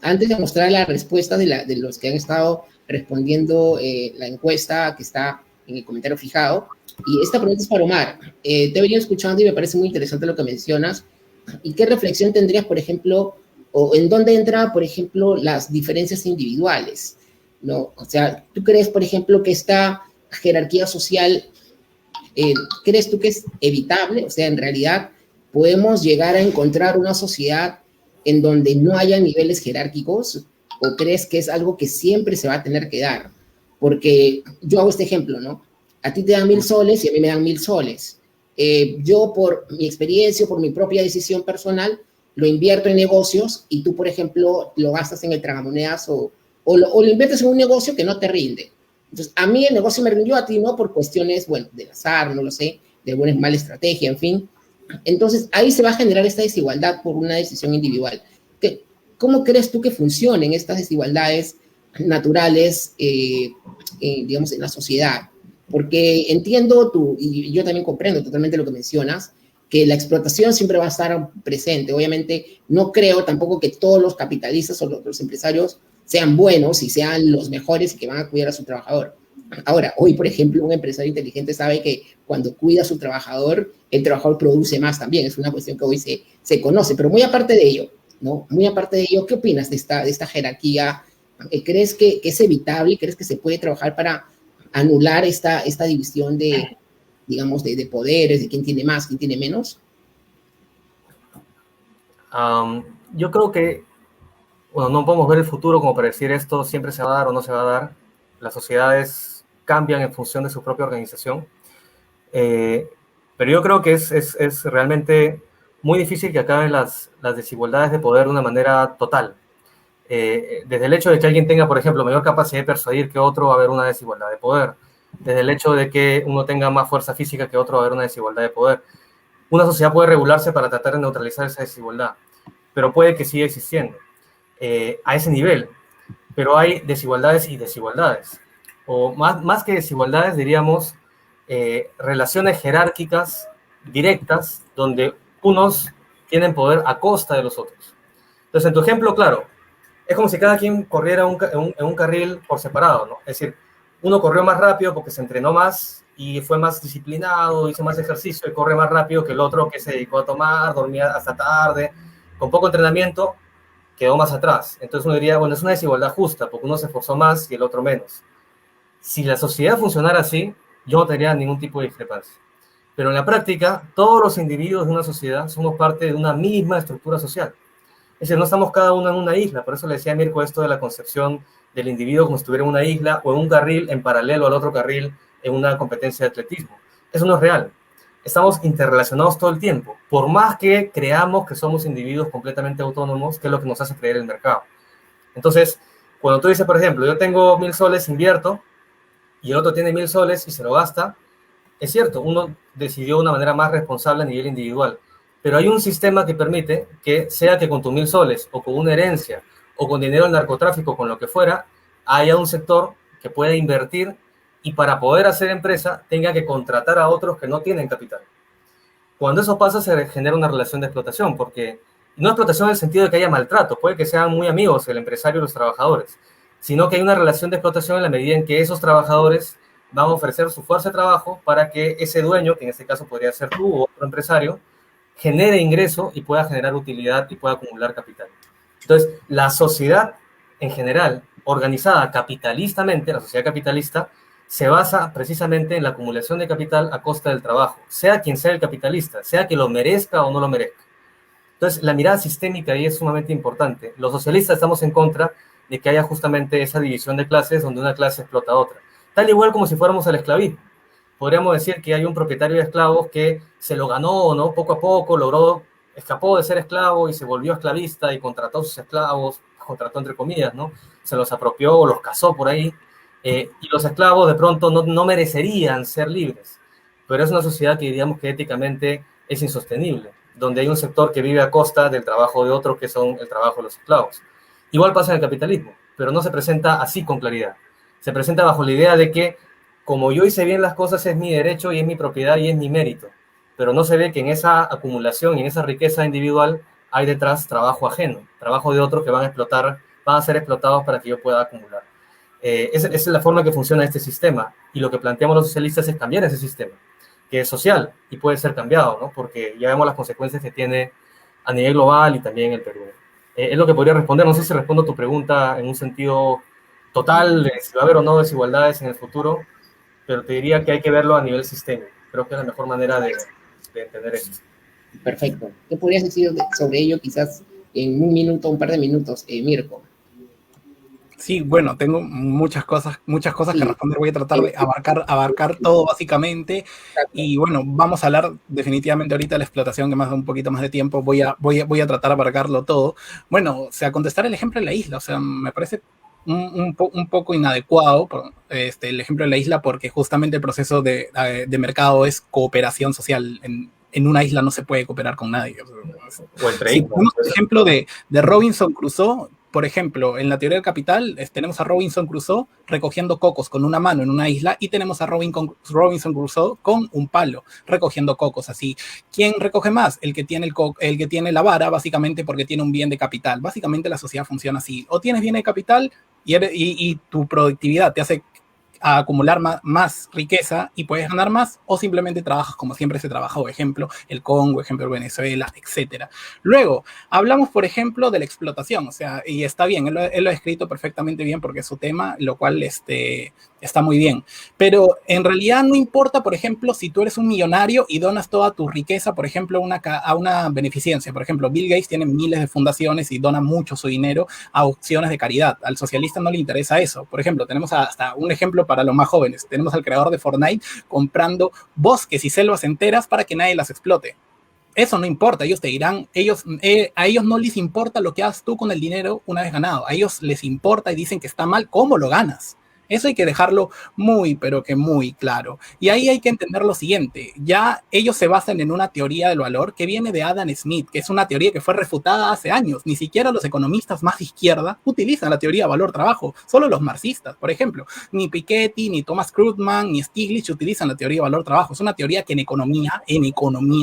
Antes de mostrar la respuesta de los que han estado respondiendo la encuesta que está en el comentario fijado, y esta pregunta es para Omar. Te he venido escuchando y me parece muy interesante lo que mencionas. ¿Y qué reflexión tendrías, por ejemplo, o en dónde entra, por ejemplo, las diferencias individuales, ¿no? O sea, ¿tú crees, por ejemplo, que esta jerarquía social, crees tú que es evitable? O sea, en realidad, ¿podemos llegar a encontrar una sociedad en donde no haya niveles jerárquicos? ¿O crees que es algo que siempre se va a tener que dar? Porque yo hago este ejemplo, ¿no? A ti te dan 1.000 soles y a mí me dan 1.000 soles. Yo, por mi experiencia, por mi propia decisión personal, lo invierto en negocios y tú, por ejemplo, lo gastas en el tragamonedas o lo inviertes en un negocio que no te rinde. Entonces, a mí el negocio me rindió, a ti no, por cuestiones, bueno, del azar, no lo sé, de alguna mala estrategia, en fin. Entonces, ahí se va a generar esta desigualdad por una decisión individual. ¿Cómo crees tú que funcionen estas desigualdades naturales, digamos, en la sociedad? Porque entiendo tú, y yo también comprendo totalmente lo que mencionas, que la explotación siempre va a estar presente. Obviamente, no creo tampoco que todos los capitalistas o los empresarios sean buenos y sean los mejores y que van a cuidar a su trabajador. Ahora, hoy, por ejemplo, un empresario inteligente sabe que cuando cuida a su trabajador, el trabajador produce más también. Es una cuestión que hoy se conoce. Pero muy aparte de ello, ¿no? Muy aparte de ello, ¿qué opinas de esta jerarquía? ¿Crees que es evitable? ¿Crees que se puede trabajar para anular esta división de, digamos, de poderes, de quién tiene más, quién tiene menos? Yo creo que, bueno, no podemos ver el futuro como para decir esto siempre se va a dar o no se va a dar. Las sociedades cambian en función de su propia organización. Pero yo creo que es realmente muy difícil que acaben las desigualdades de poder de una manera total. Desde el hecho de que alguien tenga, por ejemplo, mayor capacidad de persuadir que otro, va a haber una desigualdad de poder. Desde el hecho de que uno tenga más fuerza física que otro, va a haber una desigualdad de poder. Una sociedad puede regularse para tratar de neutralizar esa desigualdad, pero puede que siga existiendo a ese nivel. Pero hay desigualdades y desigualdades. O más que desigualdades, diríamos, relaciones jerárquicas directas, donde unos tienen poder a costa de los otros. Entonces, en tu ejemplo, claro, es como si cada quien corriera en un carril por separado, ¿no? Es decir, uno corrió más rápido porque se entrenó más y fue más disciplinado, hizo más ejercicio y corre más rápido que el otro que se dedicó a tomar, dormía hasta tarde, con poco entrenamiento, quedó más atrás. Entonces uno diría, bueno, es una desigualdad justa, porque uno se esforzó más y el otro menos. Si la sociedad funcionara así, yo no tendría ningún tipo de discrepancia. Pero en la práctica, todos los individuos de una sociedad somos parte de una misma estructura social. Es decir, no estamos cada uno en una isla. Por eso le decía a Mirko esto de la concepción del individuo como si estuviera en una isla o en un carril en paralelo al otro carril en una competencia de atletismo. Eso no es real. Estamos interrelacionados todo el tiempo, por más que creamos que somos individuos completamente autónomos, que es lo que nos hace creer el mercado. Entonces, cuando tú dices, por ejemplo, yo tengo 1.000 soles, invierto, y el otro tiene 1.000 soles y se lo gasta, es cierto, uno decidió de una manera más responsable a nivel individual, pero hay un sistema que permite que, sea que con tus 1.000 soles, o con una herencia, o con dinero del narcotráfico, con lo que fuera, haya un sector que pueda invertir y para poder hacer empresa tenga que contratar a otros que no tienen capital. Cuando eso pasa se genera una relación de explotación, porque no explotación en el sentido de que haya maltrato, puede que sean muy amigos el empresario y los trabajadores, sino que hay una relación de explotación en la medida en que esos trabajadores van a ofrecer su fuerza de trabajo para que ese dueño, que en este caso podría ser tú o otro empresario, genere ingreso y pueda generar utilidad y pueda acumular capital. Entonces, la sociedad en general, organizada capitalistamente, la sociedad capitalista, se basa precisamente en la acumulación de capital a costa del trabajo, sea quien sea el capitalista, sea que lo merezca o no lo merezca. Entonces, la mirada sistémica ahí es sumamente importante. Los socialistas estamos en contra de que haya justamente esa división de clases donde una clase explota a otra. Tal igual como si fuéramos al esclavismo. podríamos decir que hay un propietario de esclavos que se lo ganó, ¿no? Poco a poco escapó de ser esclavo y se volvió esclavista y contrató a sus esclavos, contrató entre comillas, ¿no? Se los apropió o los cazó por ahí, y los esclavos de pronto no merecerían ser libres, pero es una sociedad que digamos que éticamente es insostenible, donde hay un sector que vive a costa del trabajo de otro, que son el trabajo de los esclavos. Igual pasa en el capitalismo, pero no se presenta así con claridad. Se presenta bajo la idea de que como yo hice bien las cosas es mi derecho y es mi propiedad y es mi mérito, pero no se ve que en esa acumulación y en esa riqueza individual hay detrás trabajo ajeno, trabajo de otros que van a ser explotados para que yo pueda acumular. Esa es la forma que funciona este sistema, y lo que planteamos los socialistas es cambiar ese sistema, que es social y puede ser cambiado, ¿no? Porque ya vemos las consecuencias que tiene a nivel global y también en el Perú. Es lo que podría responder. No sé si respondo a tu pregunta en un sentido total, si va a haber o no desigualdades en el futuro, pero te diría que hay que verlo a nivel sistémico. Creo que es la mejor manera de entender esto. Perfecto. ¿Qué podrías decir sobre ello quizás en un minuto, un par de minutos, Mirko? Sí, bueno, tengo muchas cosas que responder. Voy a tratar de abarcar todo básicamente. Y bueno, vamos a hablar definitivamente ahorita de la explotación, que más da un poquito más de tiempo. Voy a tratar de abarcarlo todo. Bueno, o sea, contestar el ejemplo de la isla, o sea, me parece un poco inadecuado el ejemplo de la isla, porque justamente el proceso de mercado es cooperación social. En una isla no se puede cooperar con nadie. O entre sí, tenemos el ejemplo de Robinson Crusoe. Por ejemplo, en la teoría del capital tenemos a Robinson Crusoe recogiendo cocos con una mano en una isla, y tenemos a Robinson Crusoe con un palo recogiendo cocos. Así, ¿quién recoge más? El que tiene la vara, básicamente, porque tiene un bien de capital. Básicamente la sociedad funciona así: o tienes bien de capital y tu productividad te hace a acumular más riqueza y puedes ganar más, o simplemente trabajas como siempre se trabajó. Ejemplo, el Congo, ejemplo, Venezuela, etcétera. Luego, hablamos, por ejemplo, de la explotación, o sea, y está bien, él lo ha escrito perfectamente bien porque es su tema, lo cual está muy bien. Pero en realidad no importa, por ejemplo, si tú eres un millonario y donas toda tu riqueza, por ejemplo, a una beneficencia. Por ejemplo, Bill Gates tiene miles de fundaciones y dona mucho su dinero a opciones de caridad. Al socialista no le interesa eso. Por ejemplo, tenemos hasta un ejemplo para los más jóvenes. Tenemos al creador de Fortnite comprando bosques y selvas enteras para que nadie las explote. Eso no importa, ellos te dirán, a ellos no les importa lo que hagas tú con el dinero una vez ganado. A ellos les importa y dicen que está mal cómo lo ganas. Eso hay que dejarlo muy, pero que muy claro. Y ahí hay que entender lo siguiente: ya ellos se basan en una teoría del valor que viene de Adam Smith, que es una teoría que fue refutada hace años. Ni siquiera los economistas más de izquierda utilizan la teoría valor-trabajo, solo los marxistas, por ejemplo. Ni Piketty, ni Thomas Krugman, ni Stiglitz utilizan la teoría valor-trabajo. Es una teoría que en economía,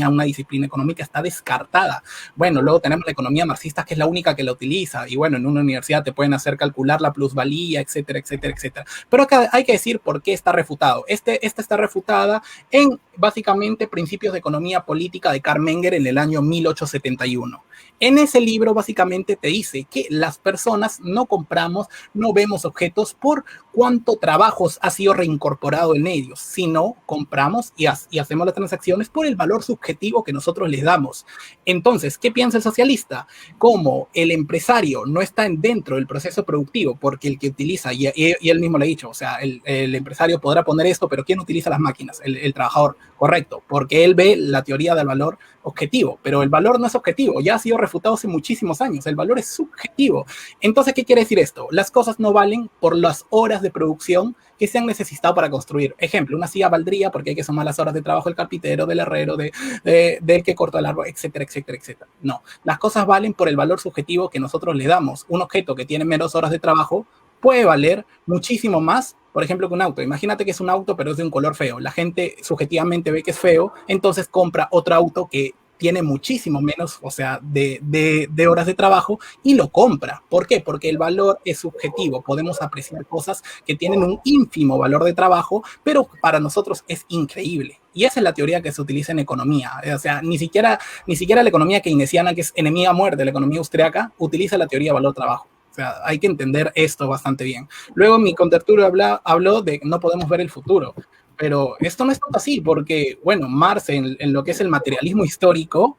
una disciplina económica, está descartada. Bueno, luego tenemos la economía marxista, que es la única que la utiliza, y bueno, en una universidad te pueden hacer calcular la plusvalía, etcétera, etcétera, etcétera. Pero acá hay que decir por qué está refutado. Esta está refutada en, básicamente, Principios de Economía Política de Karl Menger en el año 1871. En ese libro, básicamente, te dice que las personas no compramos, no vemos objetos por cuánto trabajo ha sido reincorporado en ellos, sino compramos y hacemos las transacciones por el valor subjetivo que nosotros les damos. Entonces, ¿qué piensa el socialista? Como el empresario no está dentro del proceso productivo, porque el que utiliza, y él mismo le ha dicho, o sea, el empresario podrá poner esto, pero ¿quién utiliza las máquinas? El trabajador, correcto, porque él ve la teoría del valor objetivo, pero el valor no es objetivo, ya ha sido refutado hace muchísimos años, el valor es subjetivo. Entonces, ¿qué quiere decir esto? Las cosas no valen por las horas de producción que se han necesitado para construir. Ejemplo, una silla valdría porque hay que sumar las horas de trabajo del carpintero, del herrero, del que cortó el árbol, etcétera, etcétera, etcétera. No, las cosas valen por el valor subjetivo que nosotros le damos. Un objeto que tiene menos horas de trabajo puede valer muchísimo más, por ejemplo, que un auto. Imagínate que es un auto, pero es de un color feo. La gente subjetivamente ve que es feo, entonces compra otro auto que tiene muchísimo menos, o sea, de horas de trabajo, y lo compra. ¿Por qué? Porque el valor es subjetivo. Podemos apreciar cosas que tienen un ínfimo valor de trabajo, pero para nosotros es increíble. Y esa es la teoría que se utiliza en economía. O sea, ni siquiera la economía keynesiana, que es enemiga a muerte de la economía austriaca, utiliza la teoría valor-trabajo. O sea, hay que entender esto bastante bien. Luego mi contertulio habló de que no podemos ver el futuro. Pero esto no es tanto así, porque, bueno, Marx, en lo que es el materialismo histórico,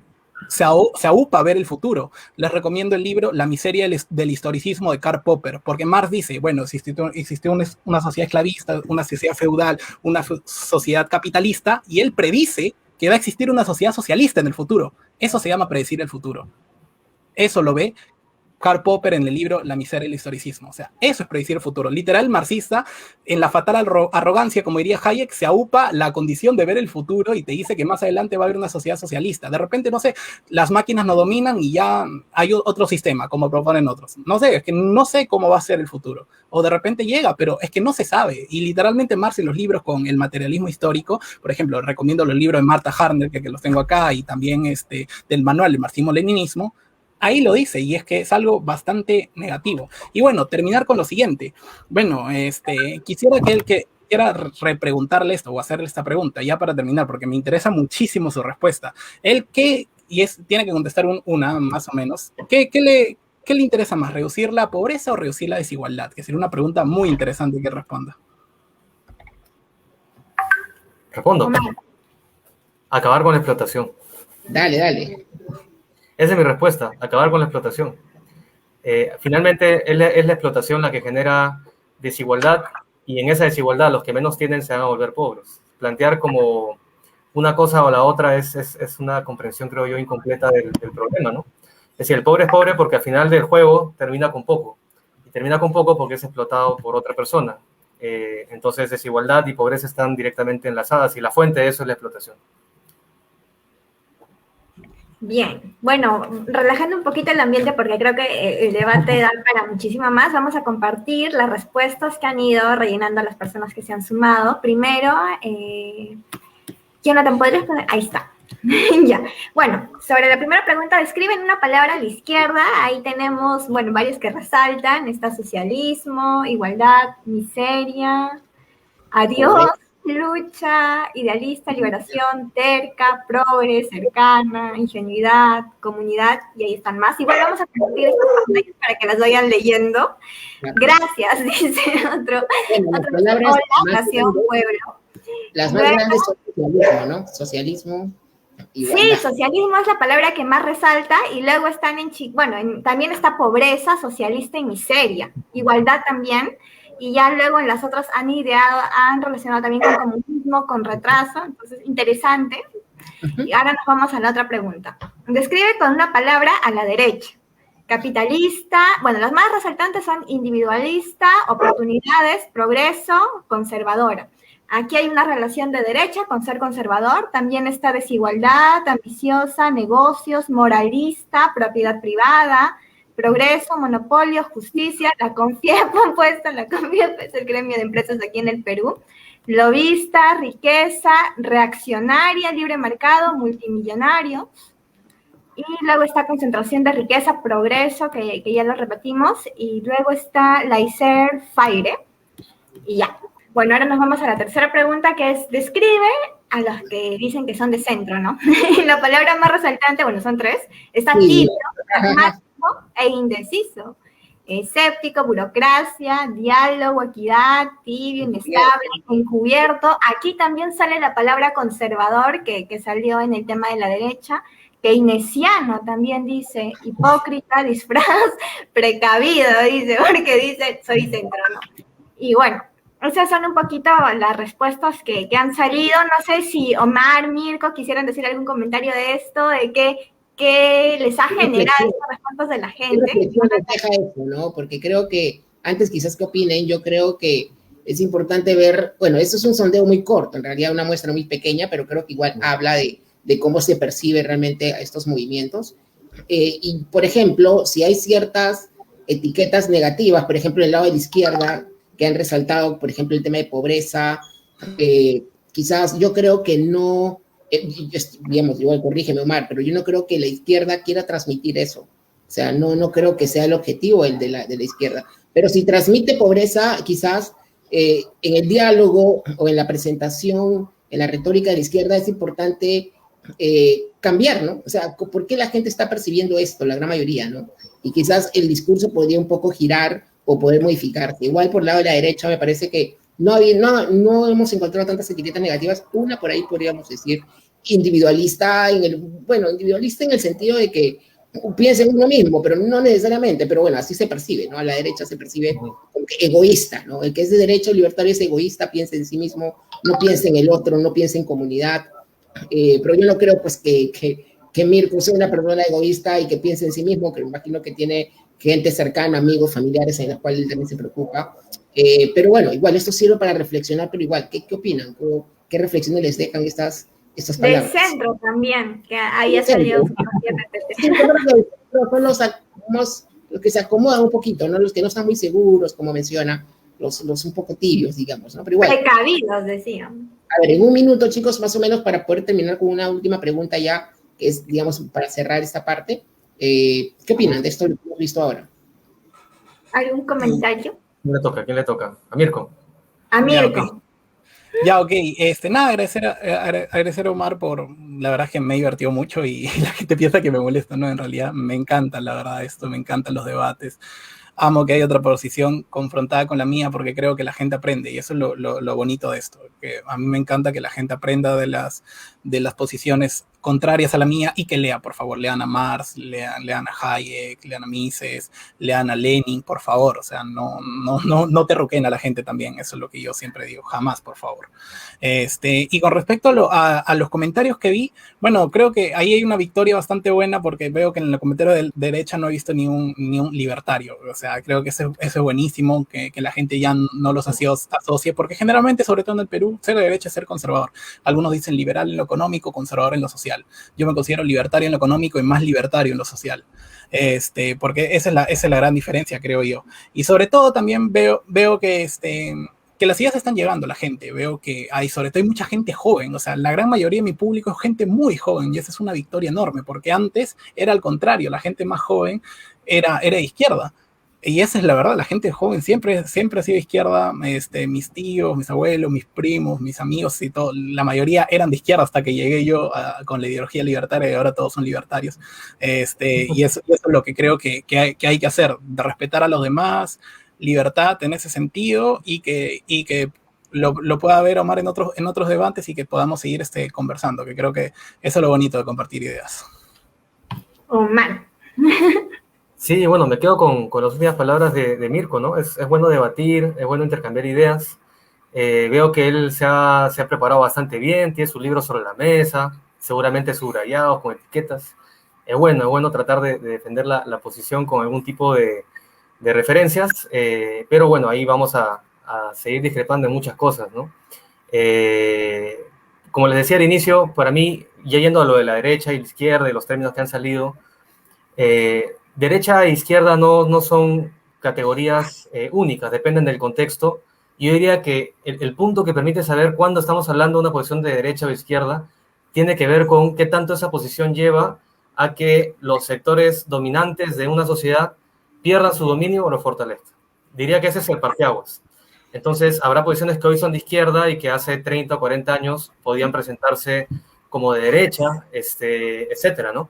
se aupa a ver el futuro. Les recomiendo el libro La miseria del historicismo de Karl Popper, porque Marx dice, bueno, existió una sociedad esclavista, una sociedad feudal, una sociedad capitalista, y él predice que va a existir una sociedad socialista en el futuro. Eso se llama predecir el futuro. Eso lo ve Karl Popper en el libro La miseria del historicismo. O sea, eso es predecir el futuro. Literal, marxista, en la fatal arrogancia, como diría Hayek, se aupa la condición de ver el futuro y te dice que más adelante va a haber una sociedad socialista. De repente, no sé, las máquinas no dominan y ya hay otro sistema, como proponen otros. No sé, es que no sé cómo va a ser el futuro. O de repente llega, pero es que no se sabe. Y literalmente Marx en los libros con el materialismo histórico, por ejemplo, recomiendo los libros de Martha Harner, que los tengo acá, y también del manual del marxismo-leninismo, ahí lo dice, y es que es algo bastante negativo. Y bueno, terminar con lo siguiente. Bueno, quisiera quiera repreguntarle esto o hacerle esta pregunta, ya para terminar, porque me interesa muchísimo su respuesta. Tiene que contestar una más o menos. ¿Qué le interesa más, reducir la pobreza o reducir la desigualdad? Que sería una pregunta muy interesante que responda. Respondo. Acabar con la explotación. Dale. Esa es mi respuesta, acabar con la explotación. Finalmente es la explotación la que genera desigualdad, y en esa desigualdad los que menos tienen se van a volver pobres. Plantear como una cosa o la otra es una comprensión, creo yo, incompleta del problema, ¿no? Es decir, el pobre es pobre porque al final del juego termina con poco, y termina con poco porque es explotado por otra persona. Entonces desigualdad y pobreza están directamente enlazadas, y la fuente de eso es la explotación. Bien, bueno, relajando un poquito el ambiente porque creo que el debate da para muchísimo más, vamos a compartir las respuestas que han ido rellenando las personas que se han sumado. Primero, Jonathan, ¿podrías poner? Ahí está. Ya. Bueno, sobre la primera pregunta, describen una palabra a la izquierda. Ahí tenemos, bueno, varios que resaltan. Está socialismo, igualdad, miseria, adiós, lucha, idealista, liberación, terca, progres, cercana, ingenuidad, comunidad, y ahí están más. Igual vamos a compartir estas pantallas para que las vayan leyendo. Gracias, dice otro. Hola, nación, pueblo. Las más grandes son socialismo, ¿no? Socialismo. Igualdad. Sí, socialismo es la palabra que más resalta, y luego están también está pobreza, socialista y miseria. Igualdad también. Y ya luego en las otras han relacionado también con comunismo, con retraso. Entonces, interesante. Y ahora nos vamos a la otra pregunta. Describe con una palabra a la derecha. Capitalista, bueno, las más resaltantes son individualista, oportunidades, progreso, conservadora. Aquí hay una relación de derecha con ser conservador. También está desigualdad, ambiciosa, negocios, moralista, propiedad privada, progreso, monopolio, justicia, la CONFIEP han puesto, la CONFIEP es el gremio de empresas aquí en el Perú, lobista, riqueza, reaccionaria, libre mercado, multimillonario, y luego está concentración de riqueza, progreso, que ya lo repetimos, y luego está laissez-faire, y ya. Bueno, ahora nos vamos a la tercera pregunta, que es, describe a los que dicen que son de centro, ¿no? La palabra más resaltante, bueno, son tres, está tibio, pragmático e indeciso. Escéptico, burocracia, diálogo, equidad, tibio, inestable, encubierto. Aquí también sale la palabra conservador, que salió en el tema de la derecha. Keynesiano también dice, hipócrita, disfraz, precavido, dice, porque dice, soy centro, ¿no? Y bueno, esas son un poquito las respuestas que han salido. No sé si Omar, Mirko, quisieran decir algún comentario de esto, de qué les ha generado estas respuestas de la gente. Eso, ¿no? Porque creo que, antes quizás que opinen, yo creo que es importante ver, bueno, esto es un sondeo muy corto, en realidad una muestra muy pequeña, pero creo que igual habla de cómo se percibe realmente a estos movimientos. Y, por ejemplo, si hay ciertas etiquetas negativas, por ejemplo, en el lado de la izquierda, que han resaltado, por ejemplo, el tema de pobreza, quizás yo creo que no, digamos, igual corrígeme Omar, pero yo no creo que la izquierda quiera transmitir eso. O sea, no creo que sea el objetivo el de la izquierda. Pero si transmite pobreza, quizás en el diálogo o en la presentación, en la retórica de la izquierda es importante cambiar, ¿no? O sea, ¿por qué la gente está percibiendo esto? La gran mayoría, ¿no? Y quizás el discurso podría un poco girar o poder modificarse. Igual por el lado de la derecha me parece que no hemos encontrado tantas etiquetas negativas. Una por ahí podríamos decir individualista individualista en el sentido de que piensa en uno mismo, pero no necesariamente, pero bueno, así se percibe, ¿no? A la derecha se percibe como que egoísta, ¿no? El que es de derecha o libertario es egoísta, piensa en sí mismo, no piensa en el otro, no piensa en comunidad, pero yo no creo, pues, que Mirko sea una persona egoísta y que piense en sí mismo, que me imagino que tiene gente cercana, amigos, familiares en los cuales él también se preocupa, pero bueno, igual esto sirve para reflexionar, pero igual, ¿qué opinan? ¿Qué reflexiones les dejan estas palabras? Del centro también, que ahí ha salido su sí, son los que se acomodan un poquito, ¿no? Los que no están muy seguros, como menciona, los un poco tibios, digamos, ¿no? Pero igual. Precavidos, decían. A ver, en un minuto, chicos, más o menos, para poder terminar con una última pregunta ya, que es, digamos, para cerrar esta parte. ¿Qué opinan de esto que hemos visto ahora? ¿Algún comentario? ¿Quién le toca? A Mirko. A Mirko. Ya, ok. Nada, agradecer a Omar por, la verdad es que me divertió mucho y la gente piensa que me molesta, ¿no? En realidad me encanta, la verdad, esto, me encantan los debates. Amo que haya otra posición confrontada con la mía porque creo que la gente aprende y eso es lo bonito de esto, que a mí me encanta que la gente aprenda de las posiciones contrarias a la mía y que lea, por favor, lean a Marx, lean a Hayek, lean a Mises, lean a Lenin, por favor, o sea, no terruquen a la gente también, eso es lo que yo siempre digo, jamás, por favor. Y con respecto a los comentarios que vi, bueno, creo que ahí hay una victoria bastante buena porque veo que en el comentario de derecha no he visto ni un libertario, o sea, creo que eso es buenísimo, que la gente ya no los asocie, porque generalmente, sobre todo en el Perú, ser de derecha es ser conservador. Algunos dicen liberal en lo económico, conservador en lo social. Yo me considero libertario en lo económico y más libertario en lo social, porque esa es la gran diferencia, creo yo. Y sobre todo también veo que las ideas están llegando a la gente, veo que sobre todo hay mucha gente joven, o sea, la gran mayoría de mi público es gente muy joven y esa es una victoria enorme, porque antes era al contrario, la gente más joven era de izquierda. Y esa es la verdad, la gente joven siempre ha sido de izquierda, mis tíos, mis abuelos, mis primos, mis amigos y todo, la mayoría eran de izquierda hasta que llegué yo con la ideología libertaria y ahora todos son libertarios. Y eso es lo que creo que hay que hacer, de respetar a los demás, libertad en ese sentido y que lo pueda ver Omar en otros debates y que podamos seguir conversando, que creo que eso es lo bonito de compartir ideas. Omar. Sí, bueno, me quedo con las últimas palabras de Mirko, ¿no? Es bueno debatir, es bueno intercambiar ideas. Veo que él se ha preparado bastante bien, tiene sus libros sobre la mesa, seguramente subrayados, con etiquetas. Es bueno tratar de defender la posición con algún tipo de referencias, pero bueno, ahí vamos a seguir discrepando en muchas cosas, ¿no? Como les decía al inicio, para mí, ya yendo a lo de la derecha y la izquierda y los términos que han salido, derecha e izquierda no son categorías únicas, dependen del contexto. Yo diría que el punto que permite saber cuándo estamos hablando de una posición de derecha o izquierda tiene que ver con qué tanto esa posición lleva a que los sectores dominantes de una sociedad pierdan su dominio o lo fortalezcan. Diría que ese es el parteaguas. Entonces, habrá posiciones que hoy son de izquierda y que hace 30 o 40 años podían presentarse como de derecha, etcétera, ¿no?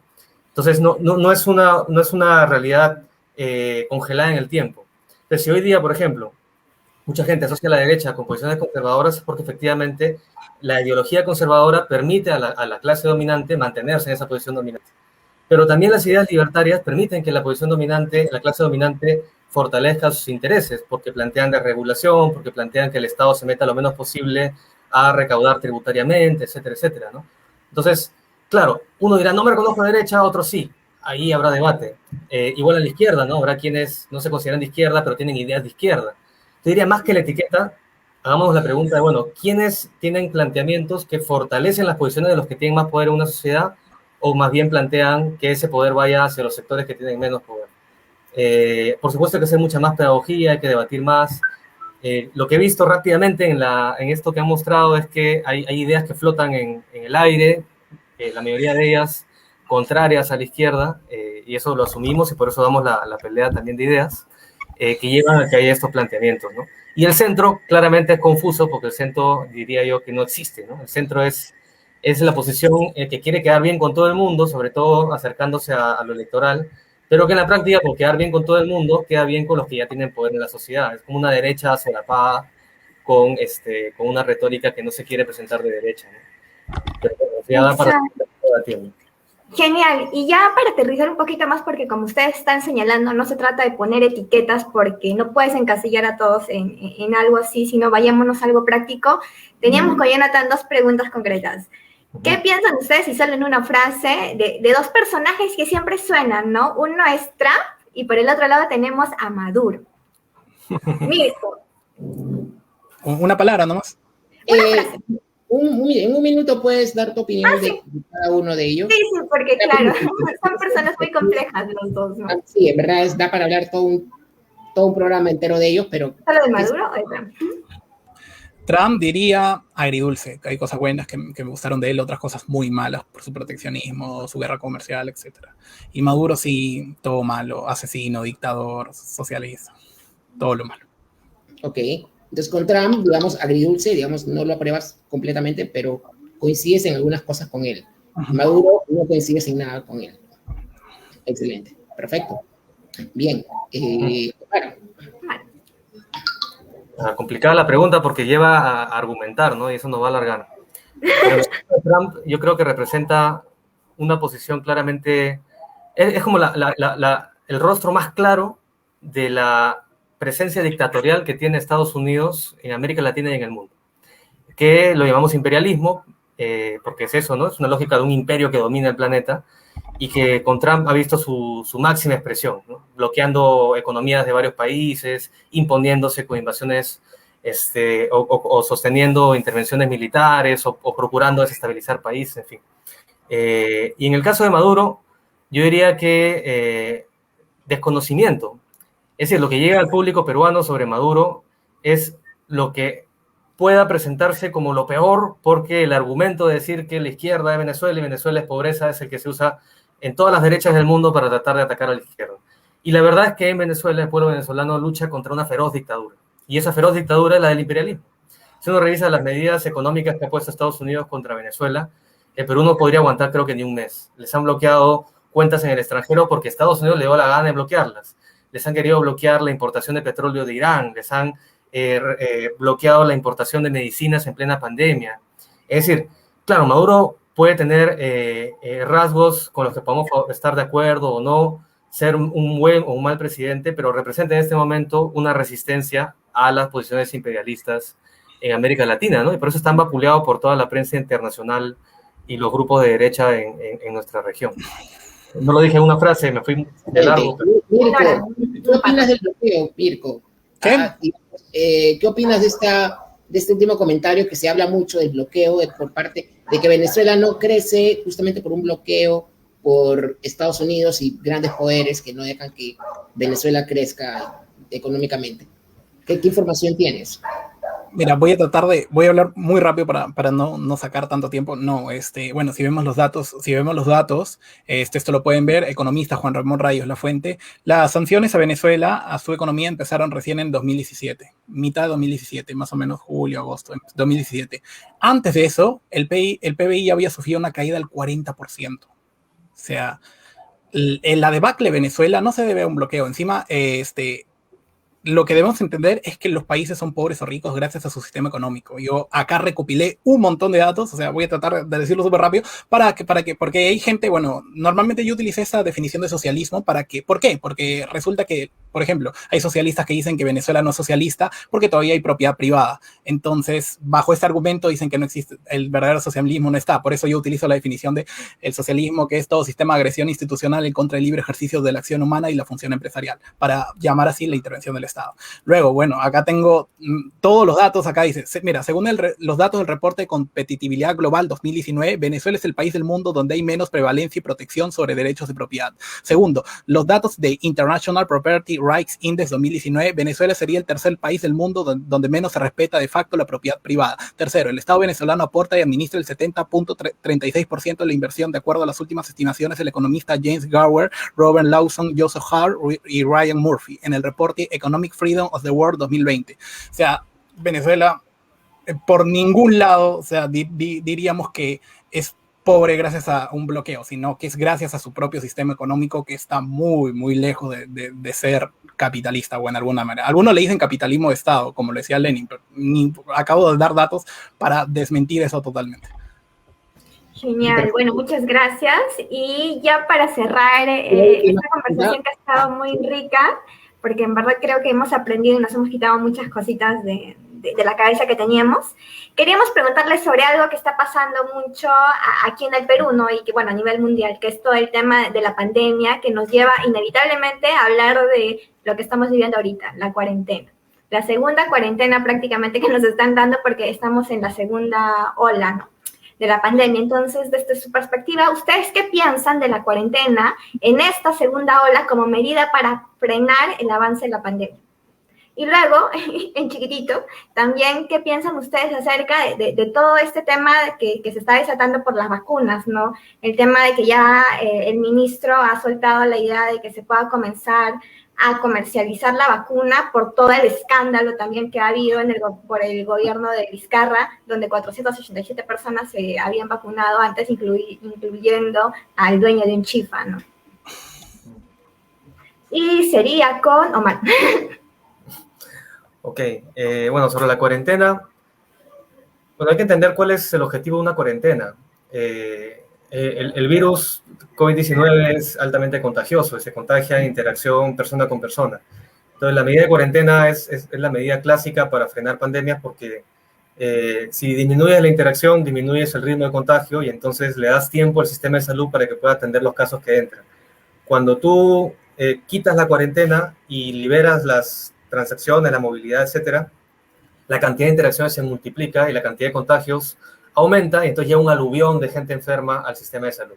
Entonces, no es una realidad congelada en el tiempo. Entonces, si hoy día, por ejemplo, mucha gente asocia a la derecha con posiciones conservadoras, es porque efectivamente la ideología conservadora permite a la clase dominante mantenerse en esa posición dominante. Pero también las ideas libertarias permiten que la clase dominante fortalezca sus intereses, porque plantean desregulación, porque plantean que el Estado se meta lo menos posible a recaudar tributariamente, etcétera, etcétera, ¿no? Entonces, claro, uno dirá, no me reconozco de derecha, otro sí. Ahí habrá debate. Igual a la izquierda, ¿no? Habrá quienes no se consideran de izquierda, pero tienen ideas de izquierda. Yo diría, más que la etiqueta, hagamos la pregunta de, bueno, ¿quiénes tienen planteamientos que fortalecen las posiciones de los que tienen más poder en una sociedad o más bien plantean que ese poder vaya hacia los sectores que tienen menos poder? Por supuesto hay que hacer mucha más pedagogía, hay que debatir más. Lo que he visto rápidamente en esto que han mostrado es que hay ideas que flotan en el aire, la mayoría de ellas contrarias a la izquierda, y eso lo asumimos y por eso damos la pelea también de ideas, que llevan a que haya estos planteamientos, ¿no? Y el centro claramente es confuso porque el centro diría yo que no existe, ¿no? El centro es la posición que quiere quedar bien con todo el mundo, sobre todo acercándose a lo electoral, pero que en la práctica, por quedar bien con todo el mundo, queda bien con los que ya tienen poder en la sociedad. Es como una derecha solapada con una retórica que no se quiere presentar de derecha, ¿no? Pero, Ya da para Exacto. debatiendo. Genial. Y ya para aterrizar un poquito más, porque como ustedes están señalando, no se trata de poner etiquetas porque no puedes encasillar a todos en algo así, sino vayámonos a algo práctico. Teníamos con Jonathan dos preguntas concretas. ¿Qué piensan ustedes si salen una frase de dos personajes que siempre suenan, ¿no? Uno es Trump y por el otro lado tenemos a Maduro. Mirko. Una palabra nomás. Una frase. En un minuto puedes dar tu opinión de cada uno de ellos. Sí, sí, porque claro, son personas muy complejas los dos, ¿no? Sí, en verdad da para hablar todo un programa entero de ellos, pero... ¿Solo de Maduro o de Trump? Trump diría agridulce, que hay cosas buenas que me gustaron de él, otras cosas muy malas por su proteccionismo, su guerra comercial, etc. Y Maduro sí, todo malo, asesino, dictador, socialista, todo lo malo. Ok, entonces con Trump, digamos, agridulce, digamos, no lo apruebas completamente, pero coincides en algunas cosas con él. Maduro no coincides en nada con él. Excelente, perfecto. Bien, claro. Complicada la pregunta porque lleva a argumentar, ¿no? Y eso nos va a alargar. Pero Trump, yo creo que representa una posición claramente, es como el rostro más claro de la presencia dictatorial que tiene Estados Unidos en América Latina y en el mundo, que lo llamamos imperialismo, porque es eso, ¿no? Es una lógica de un imperio que domina el planeta y que con Trump ha visto su máxima expresión, ¿no? Bloqueando economías de varios países, imponiéndose con invasiones o sosteniendo intervenciones militares o procurando desestabilizar países, en fin. Y en el caso de Maduro, yo diría que desconocimiento. Es decir, lo que llega al público peruano sobre Maduro es lo que pueda presentarse como lo peor, porque el argumento de decir que la izquierda de Venezuela y Venezuela es pobreza es el que se usa en todas las derechas del mundo para tratar de atacar a la izquierda. Y la verdad es que en Venezuela el pueblo venezolano lucha contra una feroz dictadura. Y esa feroz dictadura es la del imperialismo. Si uno revisa las medidas económicas que ha puesto Estados Unidos contra Venezuela, el Perú no podría aguantar creo que ni un mes. Les han bloqueado cuentas en el extranjero porque Estados Unidos le dio la gana de bloquearlas. Les han querido bloquear la importación de petróleo de Irán, les han bloqueado la importación de medicinas en plena pandemia. Es decir, claro, Maduro puede tener rasgos con los que podemos estar de acuerdo o no, ser un buen o un mal presidente, pero representa en este momento una resistencia a las posiciones imperialistas en América Latina, ¿no? Y por eso están vapuleados por toda la prensa internacional y los grupos de derecha en nuestra región. No lo dije en una frase, me fui de largo. Mirko, ¿qué opinas del bloqueo, Mirko? ¿Qué opinas de este último comentario que se habla mucho del bloqueo por parte de que Venezuela no crece justamente por un bloqueo por Estados Unidos y grandes poderes que no dejan que Venezuela crezca económicamente? ¿Qué información tienes? Mira, voy a hablar muy rápido para no sacar tanto tiempo. No, bueno, si vemos los datos, esto lo pueden ver, economista Juan Ramón Rayos, la fuente. Las sanciones a Venezuela, a su economía, empezaron recién en 2017, mitad de 2017, más o menos julio, agosto, 2017. Antes de eso, el PBI ya había sufrido una caída del 40%. O sea, la debacle de Venezuela no se debe a un bloqueo. Encima, lo que debemos entender es que los países son pobres o ricos gracias a su sistema económico. Yo acá recopilé un montón de datos, o sea, voy a tratar de decirlo súper rápido, porque hay gente, bueno, normalmente yo utilicé esta definición de socialismo ¿por qué? Porque resulta que, por ejemplo, hay socialistas que dicen que Venezuela no es socialista porque todavía hay propiedad privada. Entonces, bajo este argumento dicen que no existe, el verdadero socialismo no está. Por eso yo utilizo la definición de el socialismo, que es todo sistema de agresión institucional en contra del libre ejercicio de la acción humana y la función empresarial, para llamar así la intervención del Estado. Luego, bueno, acá tengo todos los datos. Acá dice, mira, según los datos del reporte de competitividad global 2019, Venezuela es el país del mundo donde hay menos prevalencia y protección sobre derechos de propiedad. Segundo, los datos de International Property Rights Index 2019, Venezuela sería el tercer país del mundo donde menos se respeta de facto la propiedad privada. Tercero, el Estado venezolano aporta y administra el 70.36% de la inversión de acuerdo a las últimas estimaciones del economista James Gower, Robert Lawson, Joseph Hart y Ryan Murphy en el reporte Economic Freedom of the World 2020. O sea, Venezuela por ningún lado, o sea, diríamos que es pobre gracias a un bloqueo, sino que es gracias a su propio sistema económico que está muy, muy lejos de ser capitalista o en alguna manera. Algunos le dicen capitalismo de Estado, como lo decía Lenin, pero acabo de dar datos para desmentir eso totalmente. Genial, bueno, muchas gracias. Y ya para cerrar esta conversación que ha estado muy rica, porque en verdad creo que hemos aprendido y nos hemos quitado muchas cositas de la cabeza que teníamos, queríamos preguntarles sobre algo que está pasando mucho aquí en el Perú, ¿no? Y que, bueno, a nivel mundial, que es todo el tema de la pandemia, que nos lleva inevitablemente a hablar de lo que estamos viviendo ahorita, la cuarentena. La segunda cuarentena prácticamente que nos están dando porque estamos en la segunda ola, ¿no?, de la pandemia. Entonces, desde su perspectiva, ¿ustedes qué piensan de la cuarentena en esta segunda ola como medida para frenar el avance de la pandemia? Y luego, en chiquitito, también, ¿qué piensan ustedes acerca de todo este tema que se está desatando por las vacunas, ¿no? El tema de que ya el ministro ha soltado la idea de que se pueda comenzar a comercializar la vacuna por todo el escándalo también que ha habido por el gobierno de Vizcarra, donde 487 personas se habían vacunado antes, incluyendo al dueño de un chifa, ¿no? Y sería con Omar. Ok, bueno, sobre la cuarentena, bueno, hay que entender cuál es el objetivo de una cuarentena. El virus COVID-19 es altamente contagioso, se contagia en interacción persona con persona. Entonces, la medida de cuarentena es la medida clásica para frenar pandemias porque si disminuyes la interacción, disminuyes el ritmo de contagio y entonces le das tiempo al sistema de salud para que pueda atender los casos que entran. Cuando tú quitas la cuarentena y liberas las transacciones, la movilidad, etcétera, la cantidad de interacciones se multiplica y la cantidad de contagios aumenta y entonces llega un aluvión de gente enferma al sistema de salud.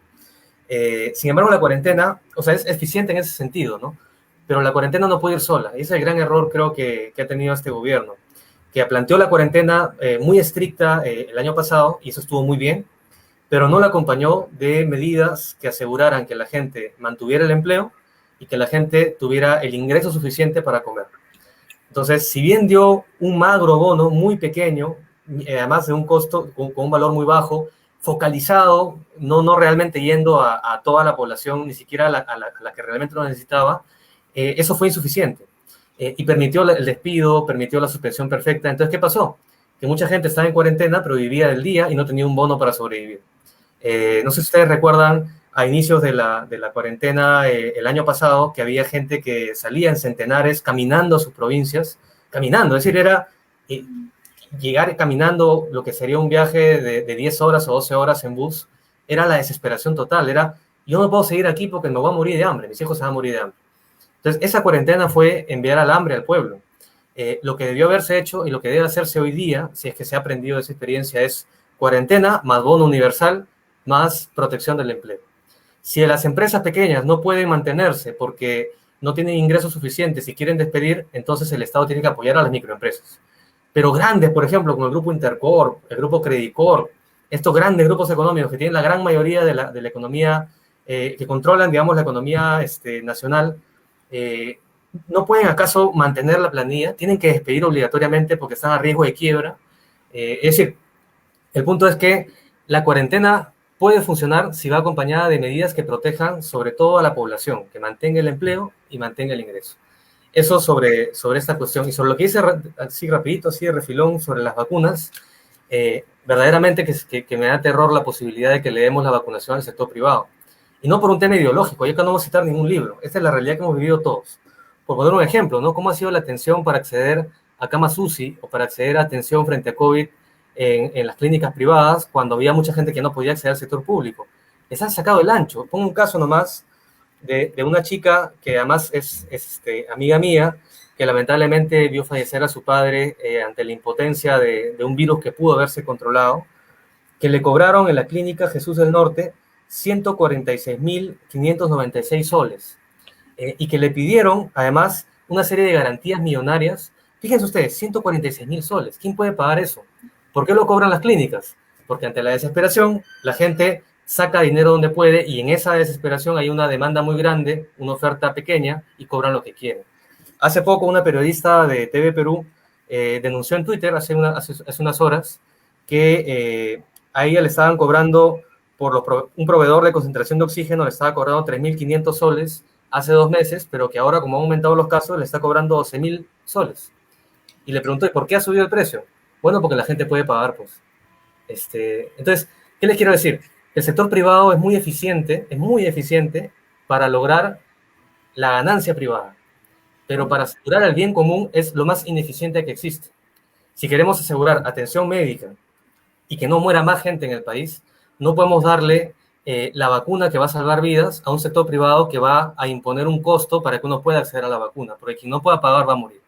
Sin embargo, la cuarentena, o sea, es eficiente en ese sentido, ¿no? Pero la cuarentena no puede ir sola. Ese es el gran error, creo, que ha tenido este gobierno, que planteó la cuarentena muy estricta el año pasado, y eso estuvo muy bien, pero no la acompañó de medidas que aseguraran que la gente mantuviera el empleo y que la gente tuviera el ingreso suficiente para comer. Entonces, si bien dio un magro bono muy pequeño, además de un costo con un valor muy bajo, focalizado, no realmente yendo a toda la población, ni siquiera a la que realmente lo necesitaba, eso fue insuficiente. Y permitió el despido, permitió la suspensión perfecta. Entonces, ¿qué pasó? Que mucha gente estaba en cuarentena, pero vivía del día y no tenía un bono para sobrevivir. No sé si ustedes recuerdan a inicios de la cuarentena el año pasado, que había gente que salía en centenares caminando a sus provincias, caminando, es decir, era llegar caminando lo que sería un viaje de 10 horas o 12 horas en bus, era la desesperación total, era, yo no puedo seguir aquí porque me voy a morir de hambre, mis hijos se van a morir de hambre. Entonces, esa cuarentena fue enviar al hambre al pueblo. Lo que debió haberse hecho y lo que debe hacerse hoy día, si es que se ha aprendido de esa experiencia, es cuarentena más bono universal más protección del empleo. Si las empresas pequeñas no pueden mantenerse porque no tienen ingresos suficientes y quieren despedir, entonces el Estado tiene que apoyar a las microempresas. Pero grandes, por ejemplo, como el Grupo Intercorp, el Grupo Credicorp, estos grandes grupos económicos que tienen la gran mayoría de la economía, que controlan, digamos, la economía nacional, ¿no pueden acaso mantener la planilla? Tienen que despedir obligatoriamente porque están a riesgo de quiebra. Es decir, el punto es que la cuarentena puede funcionar si va acompañada de medidas que protejan sobre todo a la población, que mantenga el empleo y mantenga el ingreso. Eso sobre esta cuestión. Y sobre lo que dice así rapidito, así de refilón, sobre las vacunas, verdaderamente que me da terror la posibilidad de que le demos la vacunación al sector privado. Y no por un tema ideológico, yo acá no voy a citar ningún libro, esta es la realidad que hemos vivido todos. Por poner un ejemplo, ¿no? ¿Cómo ha sido la atención para acceder a camas UCI o para acceder a atención frente a COVID en las clínicas privadas cuando había mucha gente que no podía acceder al sector público? Les han sacado el ancho. Pongo un caso nomás de una chica que además es amiga mía, que lamentablemente vio fallecer a su padre ante la impotencia de un virus que pudo haberse controlado, que le cobraron en la clínica Jesús del Norte 146.596 soles y que le pidieron además una serie de garantías millonarias. Fíjense ustedes, 146.000 soles. ¿Quién puede pagar eso? ¿Por qué lo cobran las clínicas? Porque ante la desesperación, la gente saca dinero donde puede y en esa desesperación hay una demanda muy grande, una oferta pequeña y cobran lo que quieren. Hace poco una periodista de TV Perú denunció en Twitter hace unas horas que a ella le estaban cobrando, un proveedor de concentración de oxígeno le estaba cobrando 3.500 soles hace 2 meses, pero que ahora como han aumentado los casos le está cobrando 12.000 soles. Y le preguntó, ¿y por qué ha subido el precio? Bueno, porque la gente puede pagar, pues. Entonces, ¿qué les quiero decir? el sector privado es muy eficiente para lograr la ganancia privada, pero para asegurar el bien común es lo más ineficiente que existe. Si queremos asegurar atención médica y que no muera más gente en el país, no podemos darle la vacuna que va a salvar vidas a un sector privado que va a imponer un costo para que uno pueda acceder a la vacuna, porque quien no pueda pagar va a morir.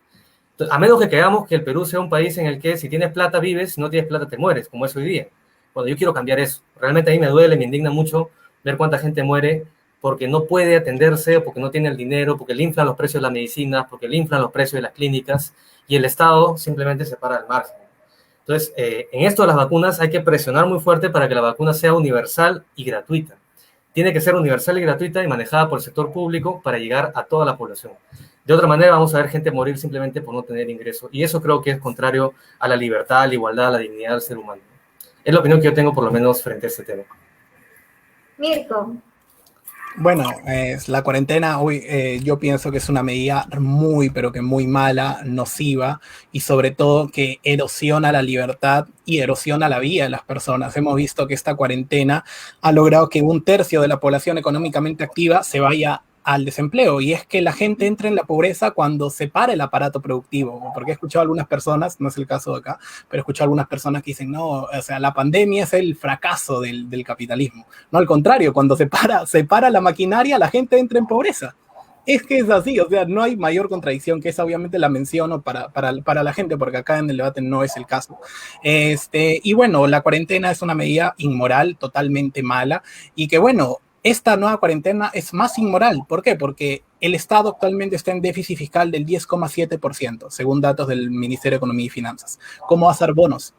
Entonces, a menos que queramos que el Perú sea un país en el que si tienes plata vives, si no tienes plata te mueres, como es hoy día. Bueno, yo quiero cambiar eso. Realmente a mí me duele, me indigna mucho ver cuánta gente muere porque no puede atenderse, porque no tiene el dinero, porque le inflan los precios de las medicinas, porque le inflan los precios de las clínicas, y el Estado simplemente se para al margen. Entonces, en esto de las vacunas hay que presionar muy fuerte para que la vacuna sea universal y gratuita. Tiene que ser universal y gratuita y manejada por el sector público para llegar a toda la población. De otra manera vamos a ver gente morir simplemente por no tener ingreso, y eso creo que es contrario a la libertad, a la igualdad, a la dignidad del ser humano. Es la opinión que yo tengo, por lo menos, frente a este tema. Mirko. Bueno, la cuarentena hoy yo pienso que es una medida muy, pero que muy mala, nociva, y sobre todo que erosiona la libertad y erosiona la vida de las personas. Hemos visto que esta cuarentena ha logrado que 1/3 de la población económicamente activa se vaya al desempleo, y es que la gente entra en la pobreza cuando se para el aparato productivo, porque he escuchado a algunas personas, no es el caso de acá, pero he escuchado a algunas personas que dicen, no, o sea, la pandemia es el fracaso del capitalismo. No, al contrario, cuando se para la maquinaria, la gente entra en pobreza. Es que es así, o sea, no hay mayor contradicción que esa. Obviamente la menciono para la gente, porque acá en el debate no es el caso. Y bueno, la cuarentena es una medida inmoral, totalmente mala, y que bueno, esta nueva cuarentena es más inmoral. ¿Por qué? Porque el Estado actualmente está en déficit fiscal del 10,7%, según datos del Ministerio de Economía y Finanzas. ¿Cómo vas a dar bonos?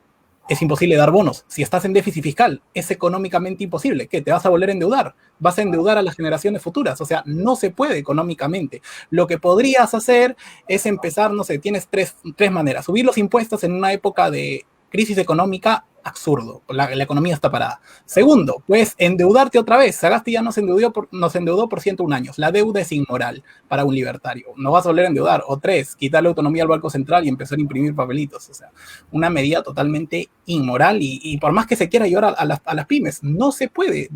Es imposible dar bonos. Si estás en déficit fiscal, es económicamente imposible. ¿Qué? ¿Te vas a volver a endeudar? ¿Vas a endeudar a las generaciones futuras? O sea, no se puede económicamente. Lo que podrías hacer es empezar, no sé, tienes tres maneras. Subir los impuestos en una época de crisis económica, absurdo, la economía está parada. Segundo, pues endeudarte otra vez. Sagasti ya nos endeudó por 101 años. La deuda es inmoral para un libertario. No vas a volver a endeudar. O tres, quitarle autonomía al Banco Central y empezar a imprimir papelitos. O sea, una medida totalmente inmoral, y por más que se quiera ayudar a las pymes, no se puede.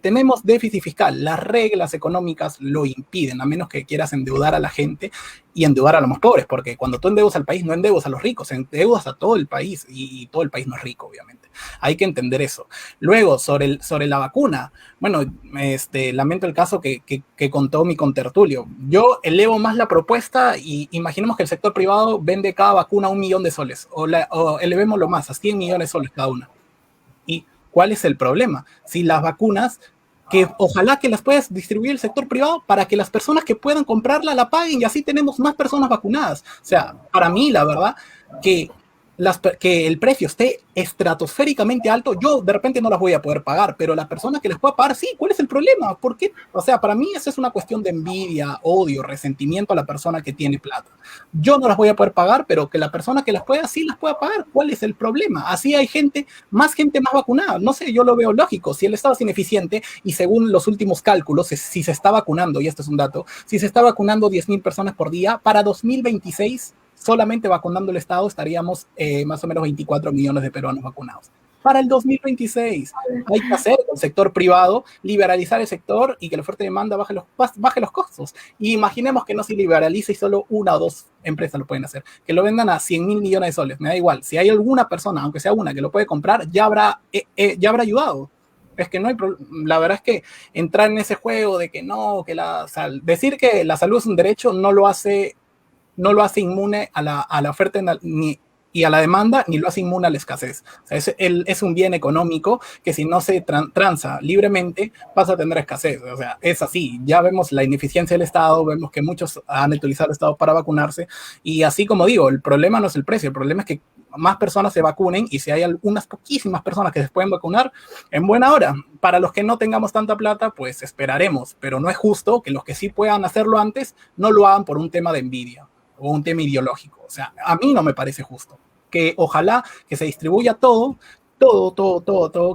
Tenemos déficit fiscal. Las reglas económicas lo impiden, a menos que quieras endeudar a la gente y endeudar a los más pobres, porque cuando tú endeudas al país, no endeudas a los ricos, endeudas a todo el país, y todo el país no es rico, obviamente. Hay que entender eso. Luego, sobre la vacuna, bueno, lamento el caso que contó mi contertulio. Yo elevo más la propuesta, y imaginemos que el sector privado vende cada vacuna a 1 millón de soles, o elevémoslo más, a 100 millones de soles cada una. ¿Y cuál es el problema? Si las vacunas, que ojalá que las puedas distribuir el sector privado para que las personas que puedan comprarla la paguen, y así tenemos más personas vacunadas. O sea, para mí, la verdad, que el precio esté estratosféricamente alto, yo de repente no las voy a poder pagar, pero las personas que les pueda pagar, sí. ¿Cuál es el problema? ¿Por qué? O sea, para mí eso es una cuestión de envidia, odio, resentimiento a la persona que tiene plata. Yo no las voy a poder pagar, pero que la persona que las pueda, sí las pueda pagar. ¿Cuál es el problema? Así hay más gente más vacunada. No sé, yo lo veo lógico. Si el Estado es ineficiente, y según los últimos cálculos, si se está vacunando, y esto es un dato, si se está vacunando 10.000 personas por día, para 2026, solamente vacunando el Estado estaríamos más o menos 24 millones de peruanos vacunados. Para el 2026 hay que hacer el sector privado, liberalizar el sector, y que la oferta y demanda baje los costos. Y imaginemos que no se liberalice y solo 1 o 2 empresas lo pueden hacer, que lo vendan a 100.000 millones de soles, me da igual. Si hay alguna persona, aunque sea una, que lo puede comprar, ya habrá ayudado. Es que no hay la verdad es que entrar en ese juego de que no, decir que la salud es un derecho no lo hace inmune a la oferta y a la demanda, ni lo hace inmune a la escasez. O sea, es un bien económico que, si no se transa libremente, vas a tener escasez. O sea, es así. Ya vemos la ineficiencia del Estado, vemos que muchos han utilizado el Estado para vacunarse, y así como digo, el problema no es el precio, el problema es que más personas se vacunen, y si hay algunas poquísimas personas que se pueden vacunar, en buena hora. Para los que no tengamos tanta plata, pues esperaremos, pero no es justo que los que sí puedan hacerlo antes no lo hagan por un tema de envidia o un tema ideológico. O sea, a mí no me parece justo. Que ojalá que se distribuya todo,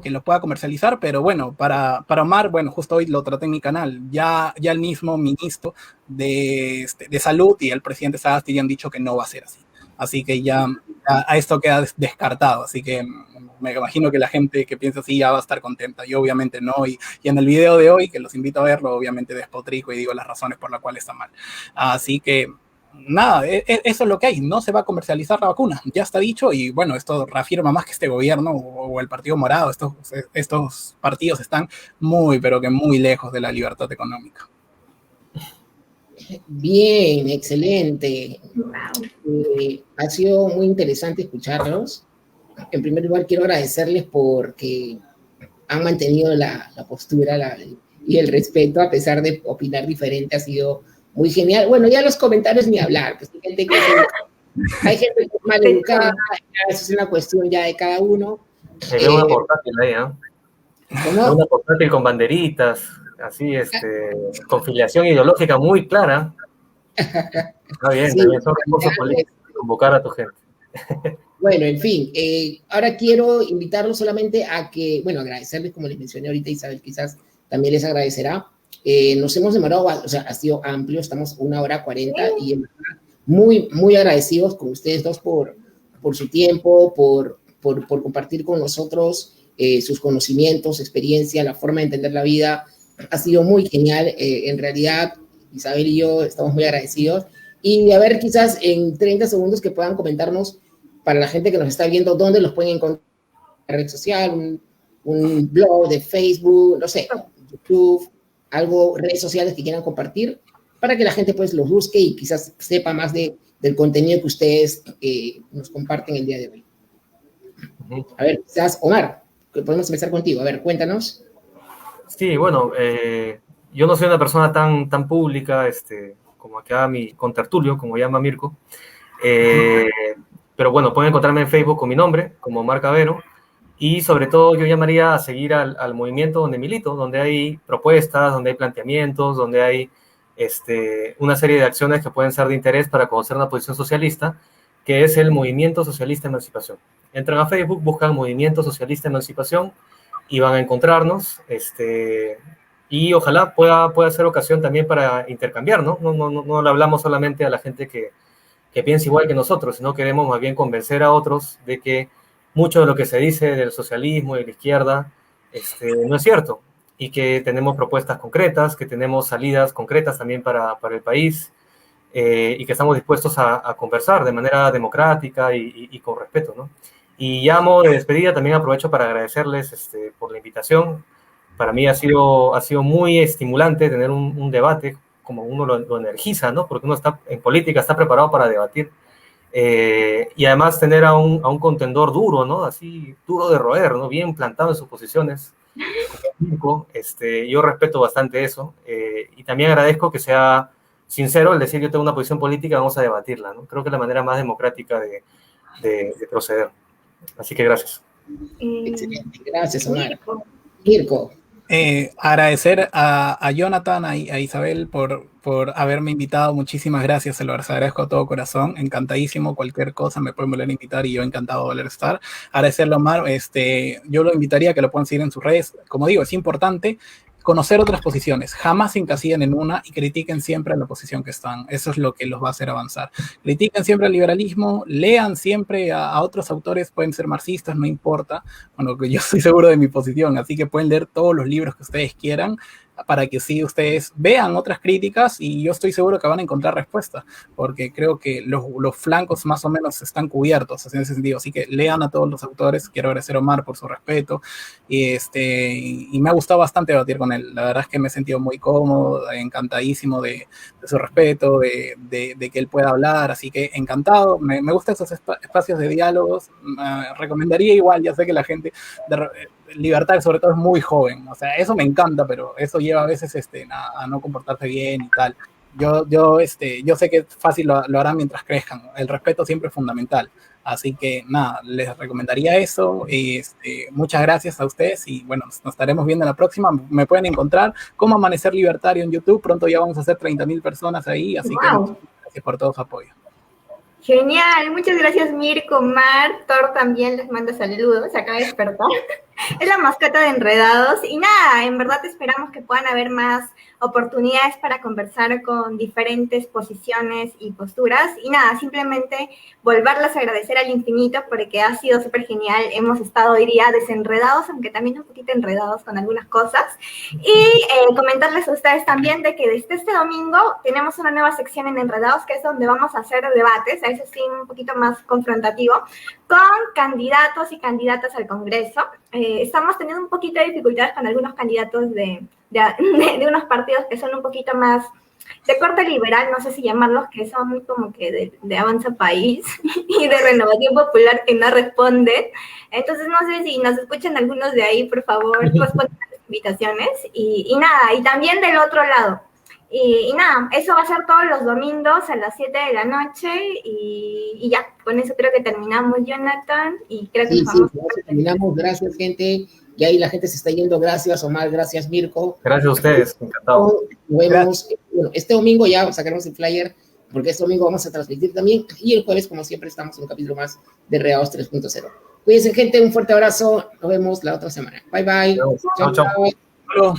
que lo pueda comercializar, pero bueno, para Omar, bueno, justo hoy lo traté en mi canal, ya el mismo ministro de Salud y el presidente Sagasti ya han dicho que no va a ser así. Así que ya a esto queda descartado, así que me imagino que la gente que piensa así ya va a estar contenta. Yo obviamente no, y en el video de hoy, que los invito a verlo, obviamente despotrico y digo las razones por las cuales está mal. Así que nada, eso es lo que hay, no se va a comercializar la vacuna, ya está dicho, y bueno, esto reafirma más que este gobierno o el Partido Morado, estos partidos están muy, pero que muy lejos de la libertad económica. Bien, excelente. Ha sido muy interesante escucharlos. En primer lugar, quiero agradecerles porque han mantenido la postura y el respeto a pesar de opinar diferente. Ha sido muy genial. Bueno, ya los comentarios ni hablar, pues hay gente que es mal educada, eso es una cuestión ya de cada uno. Se ve una portátil ahí, ¿no? ¿Cómo? Una portátil con banderitas, así, con filiación ideológica muy clara. Está bien, Sí, también son recursos políticos, convocar a tu gente. Bueno, en fin, ahora quiero invitarlos solamente a que, bueno, agradecerles, como les mencioné ahorita, Isabel quizás también les agradecerá. Nos hemos demorado, o sea, ha sido amplio, estamos 1:40 y muy, muy agradecidos con ustedes dos por su tiempo, por compartir con nosotros sus conocimientos, experiencia, la forma de entender la vida. Ha sido muy genial, en realidad, Isabel y yo estamos muy agradecidos. Y a ver, quizás en 30 segundos que puedan comentarnos para la gente que nos está viendo, dónde los pueden encontrar en la red social, un blog de Facebook, no sé, YouTube, algo, redes sociales que quieran compartir, para que la gente pues los busque y quizás sepa más del contenido que ustedes nos comparten el día de hoy. A ver, quizás, Omar, podemos empezar contigo. A ver, cuéntanos. Sí, bueno, yo no soy una persona tan pública, como acá mi contertulio, como llama Mirko, pero bueno, pueden encontrarme en Facebook con mi nombre, como Omar Cavero, y sobre todo yo llamaría a seguir al movimiento donde milito, donde hay propuestas, donde hay planteamientos, donde hay una serie de acciones que pueden ser de interés para conocer una posición socialista, que es el Movimiento Socialista Emancipación. Entran a Facebook, buscan Movimiento Socialista Emancipación y van a encontrarnos, y ojalá pueda ser ocasión también para intercambiar, ¿no? No le hablamos solamente a la gente que piensa igual que nosotros, sino queremos más bien convencer a otros de que mucho de lo que se dice del socialismo y de la izquierda no es cierto, y que tenemos propuestas concretas, que tenemos salidas concretas también para el país, y que estamos dispuestos a conversar de manera democrática y con respeto, ¿no? Y ya a modo de despedida también aprovecho para agradecerles por la invitación. Para mí ha sido muy estimulante tener un debate, como uno lo energiza, ¿no? Porque uno está en política, está preparado para debatir. Y además tener a un contendor duro, ¿no? Así, duro de roer, ¿no? Bien plantado en sus posiciones. Yo respeto bastante eso. Y también agradezco que sea sincero el decir yo tengo una posición política, vamos a debatirla, ¿no? Creo que es la manera más democrática de proceder. Así que gracias. Excelente, gracias, Omar. Mirko. Agradecer a Jonathan, a Isabel por haberme invitado. Muchísimas gracias, se lo agradezco a todo corazón. Encantadísimo, cualquier cosa me pueden volver a invitar y yo encantado de volver a estar. Agradecerle a Omar, yo lo invitaría a que lo puedan seguir en sus redes. Como digo, es importante conocer otras posiciones, jamás se encasillen en una y critiquen siempre la posición que están. Eso es lo que los va a hacer avanzar. Critiquen siempre el liberalismo, lean siempre a otros autores, pueden ser marxistas, no importa. Bueno, yo estoy seguro de mi posición, así que pueden leer todos los libros que ustedes quieran para que sí ustedes vean otras críticas y yo estoy seguro que van a encontrar respuestas, porque creo que los flancos más o menos están cubiertos en ese sentido, así que lean a todos los autores. Quiero agradecer a Omar por su respeto y me ha gustado bastante debatir con él. La verdad es que me he sentido muy cómodo, encantadísimo de su respeto, de que él pueda hablar, así que encantado. Me gustan esos espacios de diálogos. Recomendaría igual, ya sé que la gente libertad sobre todo es muy joven, o sea, eso me encanta, pero eso lleva a veces a no comportarse bien y tal. Yo sé que fácil lo harán mientras crezcan, el respeto siempre es fundamental, así que nada, les recomendaría eso. Muchas gracias a ustedes y bueno, nos estaremos viendo en la próxima. Me pueden encontrar como Amanecer Libertario en YouTube, pronto ya vamos a ser 30,000 personas ahí, así que muchas gracias por todo su apoyo. Genial, muchas gracias Mirko, Mar, Thor también les manda saludos, acaba de despertar. Es la mascota de Enredados. Y nada, en verdad esperamos que puedan haber más oportunidades para conversar con diferentes posiciones y posturas. Y nada, simplemente volverles a agradecer al infinito porque ha sido súper genial. Hemos estado hoy día desenredados, aunque también un poquito enredados con algunas cosas. Y comentarles a ustedes también de que desde este domingo tenemos una nueva sección en Enredados, que es donde vamos a hacer debates, a eso sí, un poquito más confrontativo, con candidatos y candidatas al Congreso. Estamos teniendo un poquito de dificultades con algunos candidatos de unos partidos que son un poquito más de corte liberal, no sé si llamarlos, que son como que de Avanza País y de Renovación Popular, que no responden. Entonces no sé si nos escuchan algunos de ahí, por favor, respondan a las invitaciones. Y nada, y también del otro lado. Y nada, eso va a ser todos los domingos a las 7 de la noche y ya, con eso creo que terminamos, Jonathan, y creo que terminamos. Gracias, gente. Y ahí la gente se está yendo. Gracias, Omar. Gracias, Mirko. Gracias a ustedes. Encantado. Nos vemos. Bueno, este domingo ya sacaremos el flyer, porque este domingo vamos a transmitir también. Y el jueves, como siempre, estamos en un capítulo más de Enredados 3.0. Cuídense, gente. Un fuerte abrazo. Nos vemos la otra semana. Bye, bye. Chao, chao. Chao.